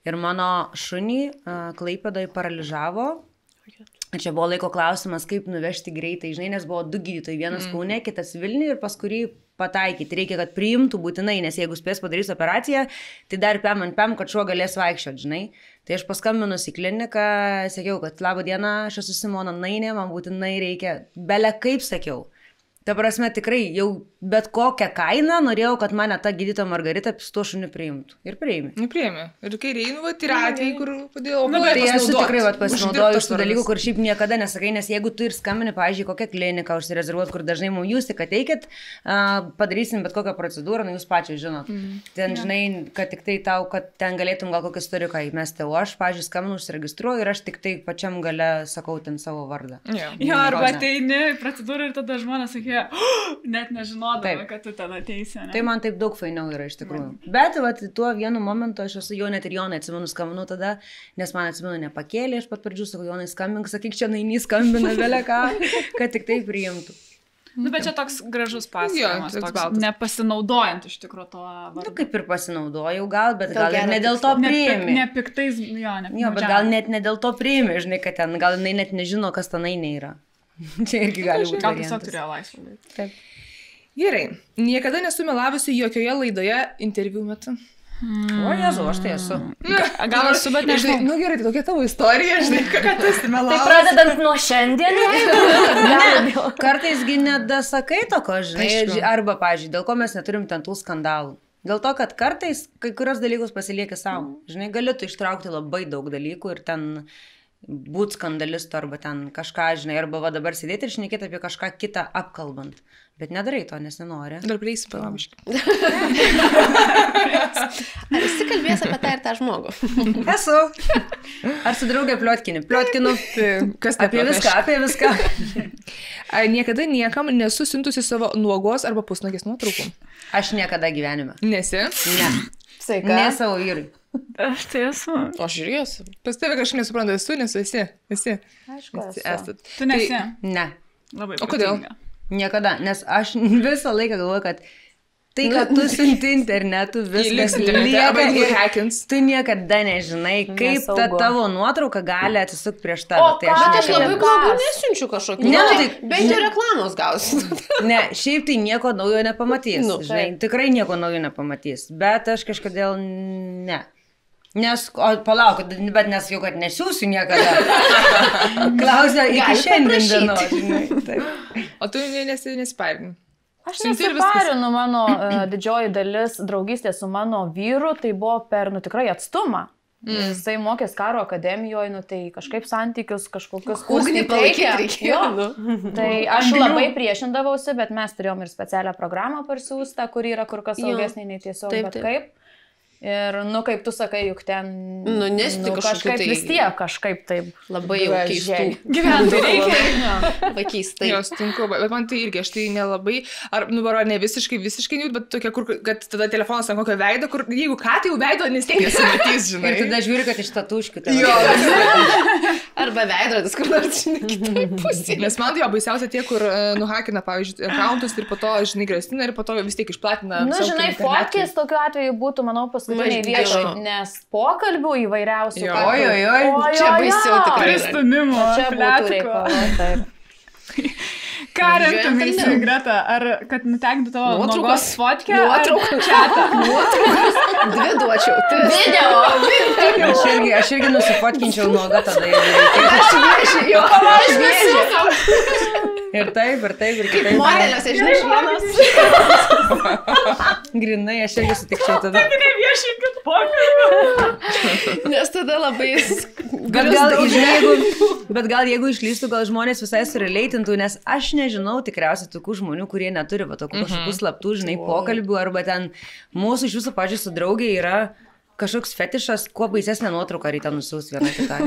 Ir mano šunį Klaipėdoje paralyžavo Ir čia buvo laiko klausimas, kaip nuvežti greitai, žinai, nes buvo 2 gydytojai, vienas Kaune, kitas Vilniuje ir paskui pataikyti. Reikia, kad priimtų būtinai, nes jeigu spės padarys operaciją, tai dar pem, kad šuo galės vaikščioti, žinai. Tai aš paskambinus į kliniką, sakiau, kad labą dieną, aš esu Simona Nainė, man būtinai reikia, bele kaip sakiau. Ta prasme, tikrai jau bet kokią kainą norėjau, kad mane ta gydytoja Margarita su tuo šuniu priimtų. Ir priėmė. Priėmė. Ir kai reinu, yra atvejai, kur padėjau. Tai aš tikrai pasinaudoju iš tų dalykų, kur šiaip niekada nesakai, nes jeigu tu ir skambini, pavyzdžiui, kokią kliniką užsirezervuot, kur dažnai mums jūs tik ateikit, padarysim bet kokią procedūrą, jūs pačiai žinot. Ten, žinai, kad tik tai tau, kad ten galėtum gal kokį istoriką įmesti, o aš, pavyzdžiui, skambinu, užsiregistruoju ir aš tik tai pačiam gale sakau ten savo vardą. Jo, arba ateini procedūrą ir tada žmonės sakė, net nežinodami, kad tu ten ateisi. Ne? Tai man taip daug fainiau yra iš tikrųjų. Bet vat, tuo vienu momentu aš esu jau net ir Jonai atsimenu skambinu tada, nes man atsimenu nepakėlė, aš pat pradžių sakau, Jonai skambink, sakyk, čia Nainys skambina vėlė ką, kad tik tai priimtų. Bet čia toks gražus pasakojimas, nepasinaudojant iš tikrųjų to vardu. Kaip ir pasinaudojau gal, bet gal ir ne dėl to priėmė. Nepiktais, jo, bet gal net ne dėl to priėmė, žinai, kad ten, gal jinai net nežino, kas ta Nainė yra. Čia irgi gali būti. Gal tiesiog turėjo laisvą. Taip. Gerai. Niekada nesu melavusi jokioje laidoje interviu metu. O, Jezu, aš tai esu. Gal esu, bet nežinau. Nu gerai, tai tokia tavo istorija, žinai, kad esi melavus. Tai pradedant nuo šiandien. Ne, kartaisgi nedasakai toko, žinai. Arba, pavyzdžiui, dėl ko mes neturim ten tų skandalų. Dėl to, kad kartais kai kurios dalykus pasilieki savo. Žinai, gali tu ištraukti labai daug dalykų ir ten būt skandalistu arba ten kažką, žinai, arba va dabar sėdėti ir šnekėti apie kažką kitą apkalbant. Bet nedarai to, nes nenori. Dar prieisi palabiškai. Ar esi kalbėjęs apie tą ir tą žmogų? Esu. Ar su draugė pliotkini? Pliotkinu. Kas tai apie viską, apie viską. Niekada niekam nesu siuntusi savo nuogos arba pusnagės nuotraukų. Aš niekada gyvenime. Nesi? Ne. Sveika. Ne savo vyrui. Aš tai esu. Aš ir esu. Pas tave kažkaip nesuprantu, esu, nesu, esi. Aišku, esat. Tu nesi? Ne. Labai o kodėl? Niekada, nes aš visą laiką galvoju, kad tai, kad tu siunti internetu, viskas lieka ir tu niekada nežinai, kaip ta tavo nuotrauka gali atsisukti prieš tave. Tai aš labai blogų nesiunčiu kažkokį. Ne, tai bent jau reklamos gausi. Ne, šiaip tai nieko naujo nepamatys. Žinai, tikrai nieko naujo nepamatys. Bet aš kažkodėl ne. Nes, palauk, bet nesakiau, kad nesiūsiu niekada. Klausia, iki šiandien dienos, žinai. O tu nesiparini? Aš nesiparinu, mano didžioji dalis draugystės su mano vyru, tai buvo per, tikrai atstumą. Jisai mokės karo akademijoje, tai kažkaip santykius, kažkokius ugnį palaikyti reikėjo. Tai aš labai priešindavausi, bet mes turėjom ir specialią programą parsiųstą, kuri yra kur kas saugesnė nei tiesiog, bet kaip. Ir, kaip tu sakai, juk ten... Nesti kažkaip tai... vis tiek kažkaip taip labai jau keistų. Gyventi reikia. Pakeistai. Jos tinku, bet man tai irgi, aš tai nelabai, ar ne visiškai, bet tokia, kur, kad tada telefonas ant kokio veido, kur jeigu ką, tai jau veido nestiek nesimatys, žinai. Ir tada žiūri, kad iš tatuškių tai... Jo. Arba veidrodis, kur nors, žinai, kitai pusė. Nes man tai jo baisiausia tie, kur nuhakina, pavyzdžiui, accountus ir po to, žinai, grasina ir po to vis tiek išplatina. Žinai, fotkės tokiu atveju būtų, manau, paskutiniai viešai, nes pokalbių įvairiausių. Oi. Čia baisiau tikrai. Pristumimo. Čia būtų reikalo. Ką remtumeisi, Greta? Ar kad nutektų tavo nuogos fotkę? Nuotraukas. 2 duočiau. Video. Aš irgi nusifotkinčiau nuogą tada, jeigu Aš viešiu. Ir taip, ir kitaip. Modeliuose, žinai, vienas. Grinai, aš irgi sutikčiau tada. Tai neviešykit pokalbį. Nes tada labai... Bet gal jeigu išlystų, gal žmonės visai sureleitintų, nes aš nežinau tikriausiai tokių žmonių, kurie neturi tokių kažkokių slaptų, žinai, pokalbių, arba ten mūsų iš jūsų, pažiūrėjau, su draugiai yra kažkoks fetišas, kuo baisesnė nuotrauka ryte nusiūs vieną kitai.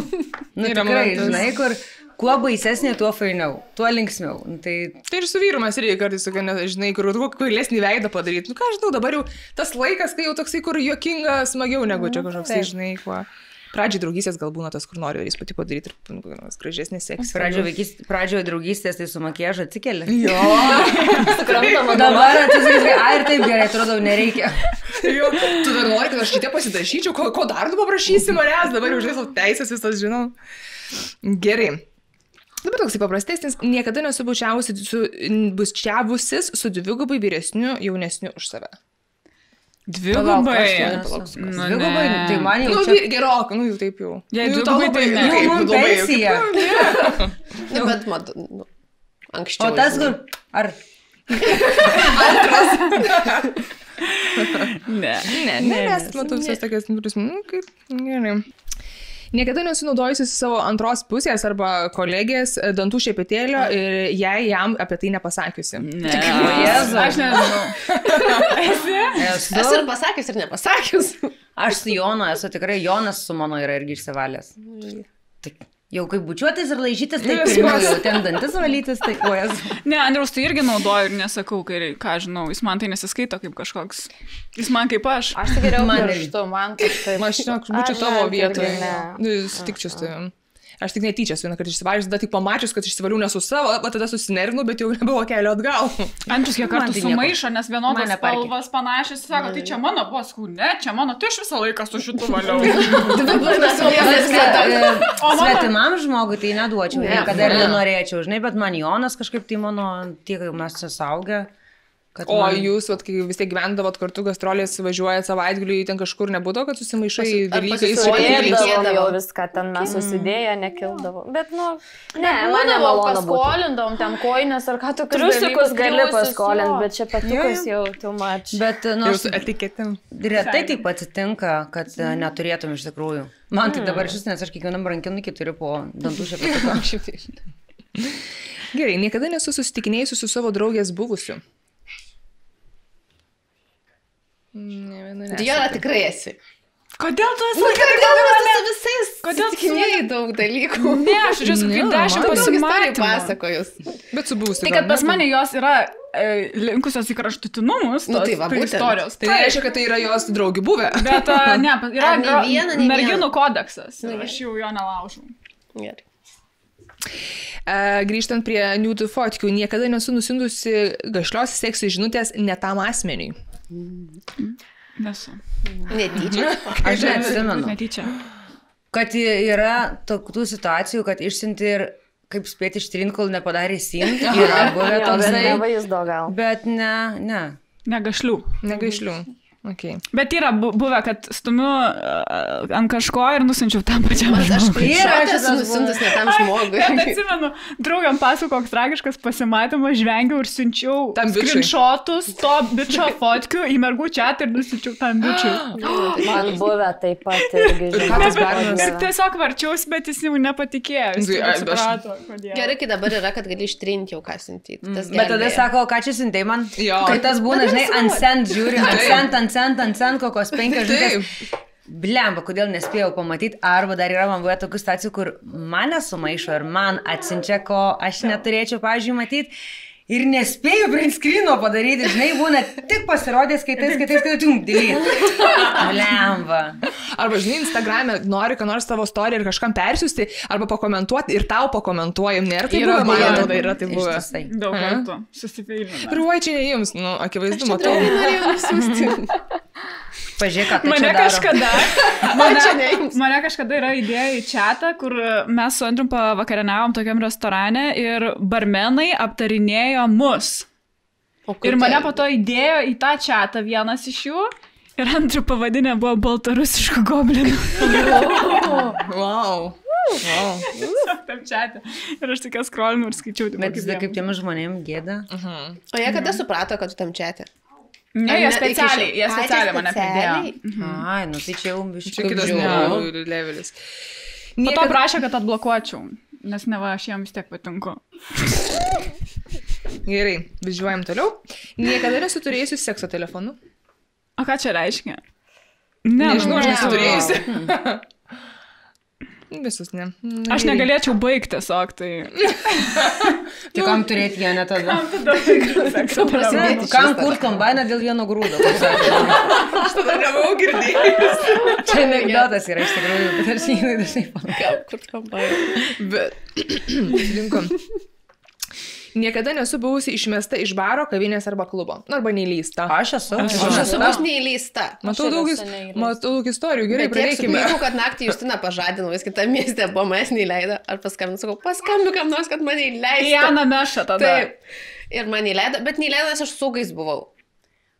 Tikrai, žinai, kur kuo baisesnė, tuo fainiau, tuo linksmiau. Tai ir su vyru mes irgi kartais, žinai, kur kvailesnį veidą padaryti. Ką žinau, dabar jau tas laikas, kai jau toksai, kur juokinga, smagiau negu čia kažkoks, žinai, kuo. Pradžiai draugystės gal būna tas, kur nori jis pati padaryti ir gražesnės seksas. Pradžioje draugystės tai su makiažu atsikeli. Jo. Suprantama, dabar atsisakai, ir taip gerai, atrodo, nereikia. Jo, tu dar nori, kad aš šitie pasidašyčiau, ko dar tu paprašysi manęs, dabar jau žinai, teisės visas žinau. Gerai. Dabar toksai paprastesnis, niekada nesu bučiavusis su dvigubai vyresniu, jaunesniu už save. Dvigubai. Dvigubai, tai man jau čia... Gerokai, jau taip jau. Jei dvigubai, tai ne. Jau man pensija. Bet anksčiau. O tas, kur... Ar... Ne, nes matau visas tokias, kaip, gerai. Niekada nesu naudojusi savo antros pusės arba kolegės dantų šepetėlio ir jam apie tai nepasakiusi. Ne. Aš nežinau. Esu ir pasakius, ir nepasakius. Aš su Jonu esu tikrai, Jonas su mano yra irgi išsivalęs. Jau kaip bučiuotis ir laižytis, tai pirmiau jau ten dantis valytis, tai kojas. Ne, Andriaus, tai irgi naudoju ir nesakau, ką žinau, jis man tai nesiskaito kaip kažkoks. Jis man kaip aš. Aš tai geriau pirštu, man taip. Aš būčiau tavo vietoje. Sutikčiau su tavim. Aš tik netyčia su vieną kartą išsivažius, tada tik pamačius, kad išsivaliu nesu savo, o tada susinervinu, bet jau nebuvo kelio atgal. Andrius kiek kartų sumaišo, nes vienodas spalvas panašios, sako, tai čia mano paskui, ne, čia mano, tai aš visą laiką su šitu valiau. Svetimam žmogui tai neduočiau, kada ir nenorėčiau, žinai, bet man Jonas kažkaip tai mano, tiek jau mes čia saugę. O jūs, kai vis tiek gyvendavot kartu gastrolės, važiuojat savaitgalį, ten kažkur nebūdavo, kad susimaišai dalykais. Suėdavom jau viską, ten mes susidėję, nekildavo. Bet, ne, man nemalonu paskolindavom ten koinės ar ką tu triusikus gali paskolinti, bet čia petukus jau too much. Bet, Jūsų etiketėm. Retai taip atsitinka, kad neturėtum iš tikrųjų. Man tai dabar šis, nes aš kiekvienam rankinukį turiu po dantų šepetuką. Gerai, niekada nesu susitikinėjusi su savo draugės buvusiu. Diana tikrai esi. Kodėl tu esi? Kodėl visais? Kodėl tikinėjai daug dalykų? Ne, aš žiūrėjau, kaip 10 pasimatymų pasakojus. Bet su buvusiu. Tai kad pas mane jos yra linkusios į kraštutinumus, tai istorijos. Tai reiškia, kad tai yra jos draugių buvę. Bet ne, yra merginų kodeksas. Aš jau jo nelaužau. Gerai. Grįžtant prie nude fotkių, niekada nesu nusindusi gašlios seksų žinutės ne tam asmeniui. Nesu. Netyčia. Aš neatsimenu. Netyčia. Kad yra tokių situacijų, kad išsinti ir kaip spėti ištrinti, kol nepadarė sin. Yra buvę toksai. Ne vaizdo gal. Bet ne. Negašlių. Okay. Bet yra buvę, kad stumiu ant kažko ir nusinčiau tam pačiam žmogui. Aš esu nusintus ne tam žmogui. Bet atsimenu, draugam pasakojau, koks tragiškas pasimatymas, žvengiau ir siunčiau screenshotus to bičio fotkių į mergų chatą ir nusinčiau tam bičiui. Man buvę taip pat irgi žinau. Ir tiesiog varčiaus, bet jis jau nepatikėjo. Jis suprato, kodėl. Gerai, kai dabar yra, kad gali ištrinti jau ką siuntyti. Bet tada sako, ką čia siuntei man? Kai tas būna, žinai, ant send žiūri, ant send kokios 5 žinutės. Blemba, kodėl nespėjau pamatyti, arba dar yra man buvo tokių stacijų, kur mane sumaišo ir man atsiunčia, ko aš neturėčiau, pavyzdžiui, matyti. Ir nespėjau print screeno padaryti, žinai, būna tik pasirodė, skaitai, delete. Blemba. Arba, žinai, Instagram'e nori, ką nors tavo story ir kažkam persiųsti, arba pakomentuoti ir tau pakomentuojam. Nėra tai buvo, man atrodo, yra tai buvo. Daug kartų susipeiliname. Ir uoj, čia ne jums, akivaizdu, matau. Pažiūrėk, ką tai čia daro. Mane kažkada yra idėja į chatą, kur mes su Andrium pavakarieniavom tokiam restorane ir barmenai aptarinėjo mus. Ir mane po to įdėjo į tą chatą vienas iš jų ir Andriu pavadinė buvo baltarusiškų goblinų. Wow. Tam chatą. Ir aš tokia scrollinu ir skaičiau. Bet vis dar kaip tiem žmonėm gėda. O jie kada suprato, kad tu tam chatė? Ne, jie specialiai mane pridėjo. Ai, tai čia jau biškai kitas levelis. Po to prašė, kad atblokuočiau, nes neva aš jam vis tiek patinku. Gerai, važiuojam toliau. Niekada nesu turėjusi sekso telefonu. O ką čia reiškia? Nežinau, aš nesu turėjusi. Visus ne. Aš negalėčiau baigti tiesiog, tai... Tai kam turėti vieną tada? Kam tada baigti seksą telefonu? Kam kurt kombainą dėl vieno grūdo? Aš tada nebuvau girdėjus. Čia anekdotas yra iš tikrųjų, bet aš neįvai dažnai Kam kurt kombainą? Bet, rinkom. Niekada nesu buvusi išmesta iš baro, kavinės arba klubo. Arba neįlysta. Aš esu. Aš esu bus neįlysta. Matau daug istorijų, gerai, pradėkime. Jeigu, kad naktį Justiną pažadinau, jis kitą miestę buvo manęs neįleido, ar paskambinu, sakau, paskambinu kam nors, kad mane įleido. Jana Meša tada. Taip. Ir mane įleido, bet neįleido, nes aš saugais buvau.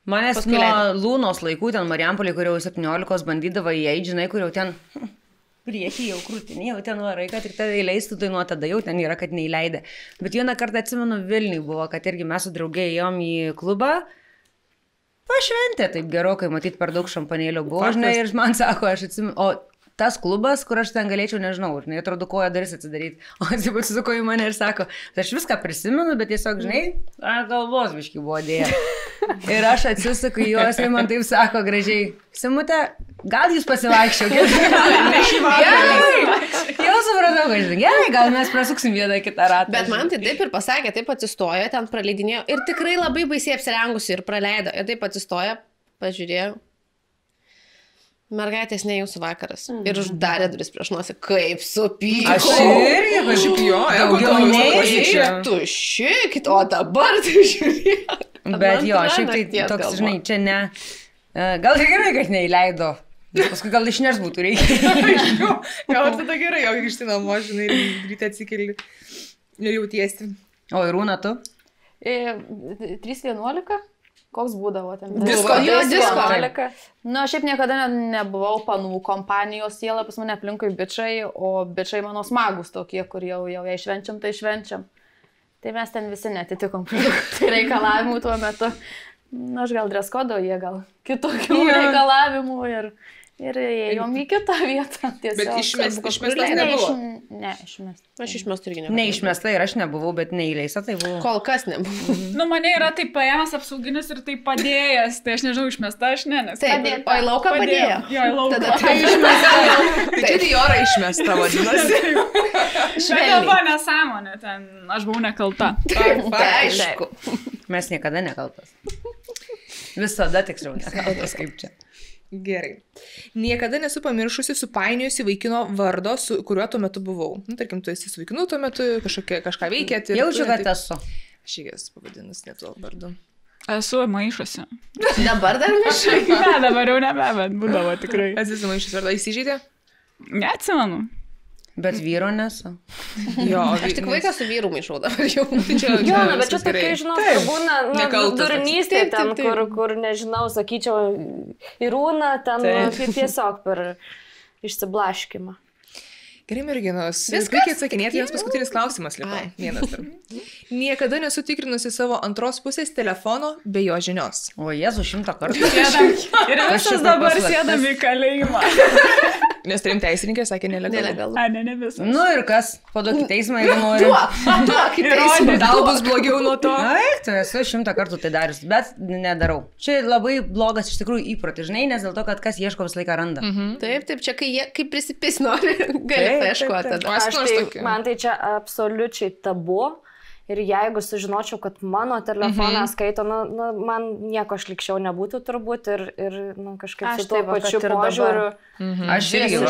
Manęs nuo Lūnos laikų, ten Marijampolė, kur jau 17 bandydavo įeiti, žinai, kur jau ten priekį jau krūtinį, jau ten varai, kad ir tada įleistų, tai nuo tada jau ten yra, kad neįleidė. Bet vieną kartą atsimenu Vilniui buvo, kad irgi mes su draugė ėjom į klubą, pašventė taip gerokai, matyt, per daug šampanėlio buvo, žinai, ir man sako, aš atsimenu, o tas klubas, kur aš ten galėčiau, nežinau, žinai, atrodo, koja daris atsidaryti, o jis atsisuko į mane ir sako, aš viską prisimenu, bet tiesiog, žinai, galvos biškai buvo dėja. Ir aš atsisuku į juos ir man taip sako gražiai, Simute, gal jūs pasivaikščiokit? Jau supratau, kad žinai, gerai, gal mes prasuksim vieną kitą ratą. Bet man tai taip ir pasakė, taip atsistojo, ten praleidinėjo ir tikrai labai baisiai apsirengusi ir praleido. Ir taip atsistojo, pažiūrėjau. Mergaitės ne jūsų vakaras. Ir uždarė duris prieš nosį. Kaip supyko. Aš irgi važiuoju, daugiau neįsičia. Tušykit, o dabar tai žiūrėk. Bet jo, šiaip tai toks, žinai, čia ne. Gal tai gerai, kad neįleido. Paskui gal išneš būtų reikia. Gal tada gerai, jau grįžti namo, žinai, ryte atsikeli ir jautiesi. O ir Rūna tu? 3:11? Koks būdavo ten? Disko. Nu, aš šiaip niekada nebuvau panų kompanijos siela, pas mane aplinkui bičiai, o bičiai mano smagus tokie, kur jau jei švenčiam, tai švenčiam. Tai mes ten visi netitikom reikalavimų tuo metu. Na, aš gal dreskodo, jie gal kitokių reikalavimų ir ėjom į kitą vietą. Bet išmestas nebuvo? Ne, išmestas. Aš išmestas irgi nebuvau. Neišmesta ir aš nebuvau, bet neįleista tai buvo. Kol kas nebuvau. Nu, mane yra taip paėmęs apsauginis ir taip padėjęs, tai aš nežinau, išmesta aš ne, nes... Taip, o į lauką padėjo. Jo, į lauką. Tada tai išmesta. Tai čia Diora išmesta, vadinasi. Bet galva nesąmonė, ten aš buvau nekalta. Aišku. Mes niekada nekaltas. Visada tiksliau nekaltas kaip čia. Gerai. Niekada nesu pamiršusi supainiojusi vaikino vardo, su kuriuo tuo metu buvau. Nu, tarkim, tu esi su vaikinu tuo metu, kažką veikėt. Jaučiu, kad esu. Aš esu pavadinus net tuo vardu. Esu maišusi. Dabar dar maišai? Ne, dabar jau nebe, bet būdavo tikrai. Esi maišus vardą, įsižeidė? Neatsimenu. Bet vyro nesu. Jo, aš tik vaiką su vyru maišau dabar jau. Jo, bet čia tokia, žinau, būna durnystė ten, kur, nežinau, sakyčiau, įrūna ten tiesiog per išsiblaškimą. Gerai, merginos. Puikiai atsakinėti, vienas paskutinis klausimas liko. Vienas dar. Niekada nesu tikrinusi savo antros pusės telefono be jo žinios. O Jėzu 100 kartų. Ir visos dabar sėdami į kalėjimą. Nes turim teisininkė, sakė nelegalu. Ne visos. Nu ir kas? Paduok į teismą, jeigu nori. Duok į teismą. Gal bus blogiau nuo to. Ai, tu esu 100 kartų tai darius, bet nedarau. Čia labai blogas iš tikrųjų įprotis, žinai, nes dėl to, kad kas ieško visą laiką randa. Taip, čia kai prisipis nori, gali paieškoti. Man tai čia absoliučiai tabu. Ir jeigu sužinočiau, kad mano telefoną skaito, man nieko šlikščiau nebūtų turbūt ir kažkaip su tuo pačiu požiūriu. Aš irgi.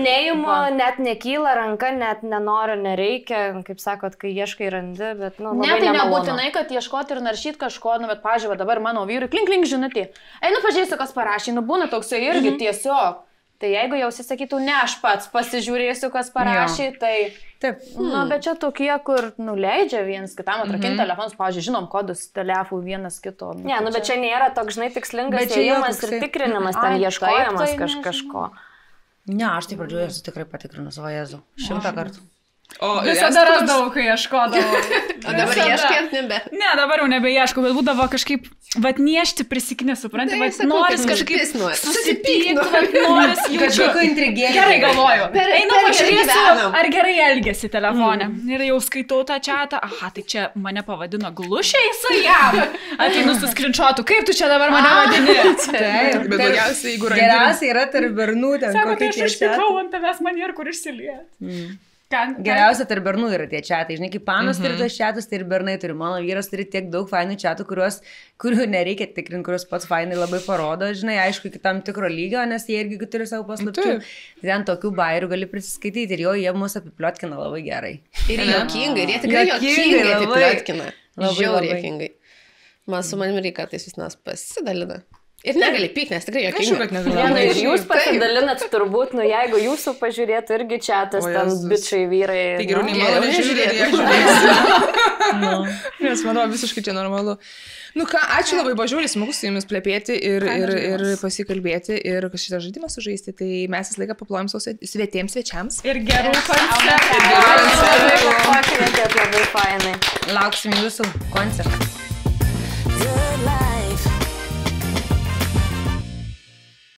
Neimu, net nekyla ranka, net nenoriu, nereikia, kaip sakot, kai ieškai randi, bet labai nemalonu. Ne, tai nebūtinai, kad ieškoti ir naršyti kažko, bet, pažiūrėjau, dabar mano vyrui klink žinutį. Einu pažiūrėsiu, kas parašė, būna toksai irgi tiesiog. Tai jeigu jau sakytų, ne, aš pats pasižiūrėsiu, kas parašė, tai... Taip. Bet čia tokie, kur leidžia vienas kitam atrakinti telefonus, pavyzdžiui, žinom kodus telefų vienas kito. Ne, bet čia nėra toks, žinai, tikslingas ėjimas ir tikrinimas, ten ieškojimas kažko. Ne, aš tai pradžioje esu tikrai patikrinus, o Jėzu, 100 kartų. Visada rasdavau, kai ieškodavau. O dabar ieškant nebe. Ne, dabar jau nebeieškau, bet būdavo kažkaip, niešti prisikinę, supranti, noris kažkaip susipykti, noris jaučiu. Kažkokio intrigėlio. Gerai galvoju. Einu pažiūrėsiu, ar gerai elgėsi telefone. Ir jau skaitau tą čatą, aha, tai čia mane pavadino glušiai su jam. Ateinu su skrinčiotu, kaip tu čia dabar mane vadini? Taip, bet daugiausiai, jeigu randi. Geriausiai yra tarp bernų ten. Sako, tai aš išpykau ant tavęs manier, kur išsiliet. Geriausia tarp bernų yra tie čiatai. Žinai, kaip panos turi tos čiatus, tai ir bernai turi. Mano vyras turi tiek daug fainų čiatų, kurių nereikia tikrinti, kuriuos pats fainai labai parodo. Žinai, aišku, iki tam tikro lygio, nes jie irgi turi savo paslapčių. Ten tokių bairių gali prisiskaityti ir jie mus apiplotkina labai gerai. Ir juokingai, ir jie tikrai juokingai apiplotkina. Labai juokingai. Man su manimi reikia, tai vis nas pasidalina. Ir negali pykti, nes tikrai jokingai. Viena ir jūs pasidalinat turbūt, jeigu jūsų pažiūrėtų irgi čiatas, ten bičiai vyrai. Tai geriau neįmanoma nežiūrėti, jeigu žiūrėsi. Nes manau, visiškai čia normalu. Nu ką, ačiū labai, bažiūrį, smagu su jumis plepėti ir pasikalbėti ir šitą žaidimą sužaisti. Tai mes visą laiką paplojam savo svetiems svečiams. Ir gerų koncertų. Labai fainai. Lauksim jūsų koncertą.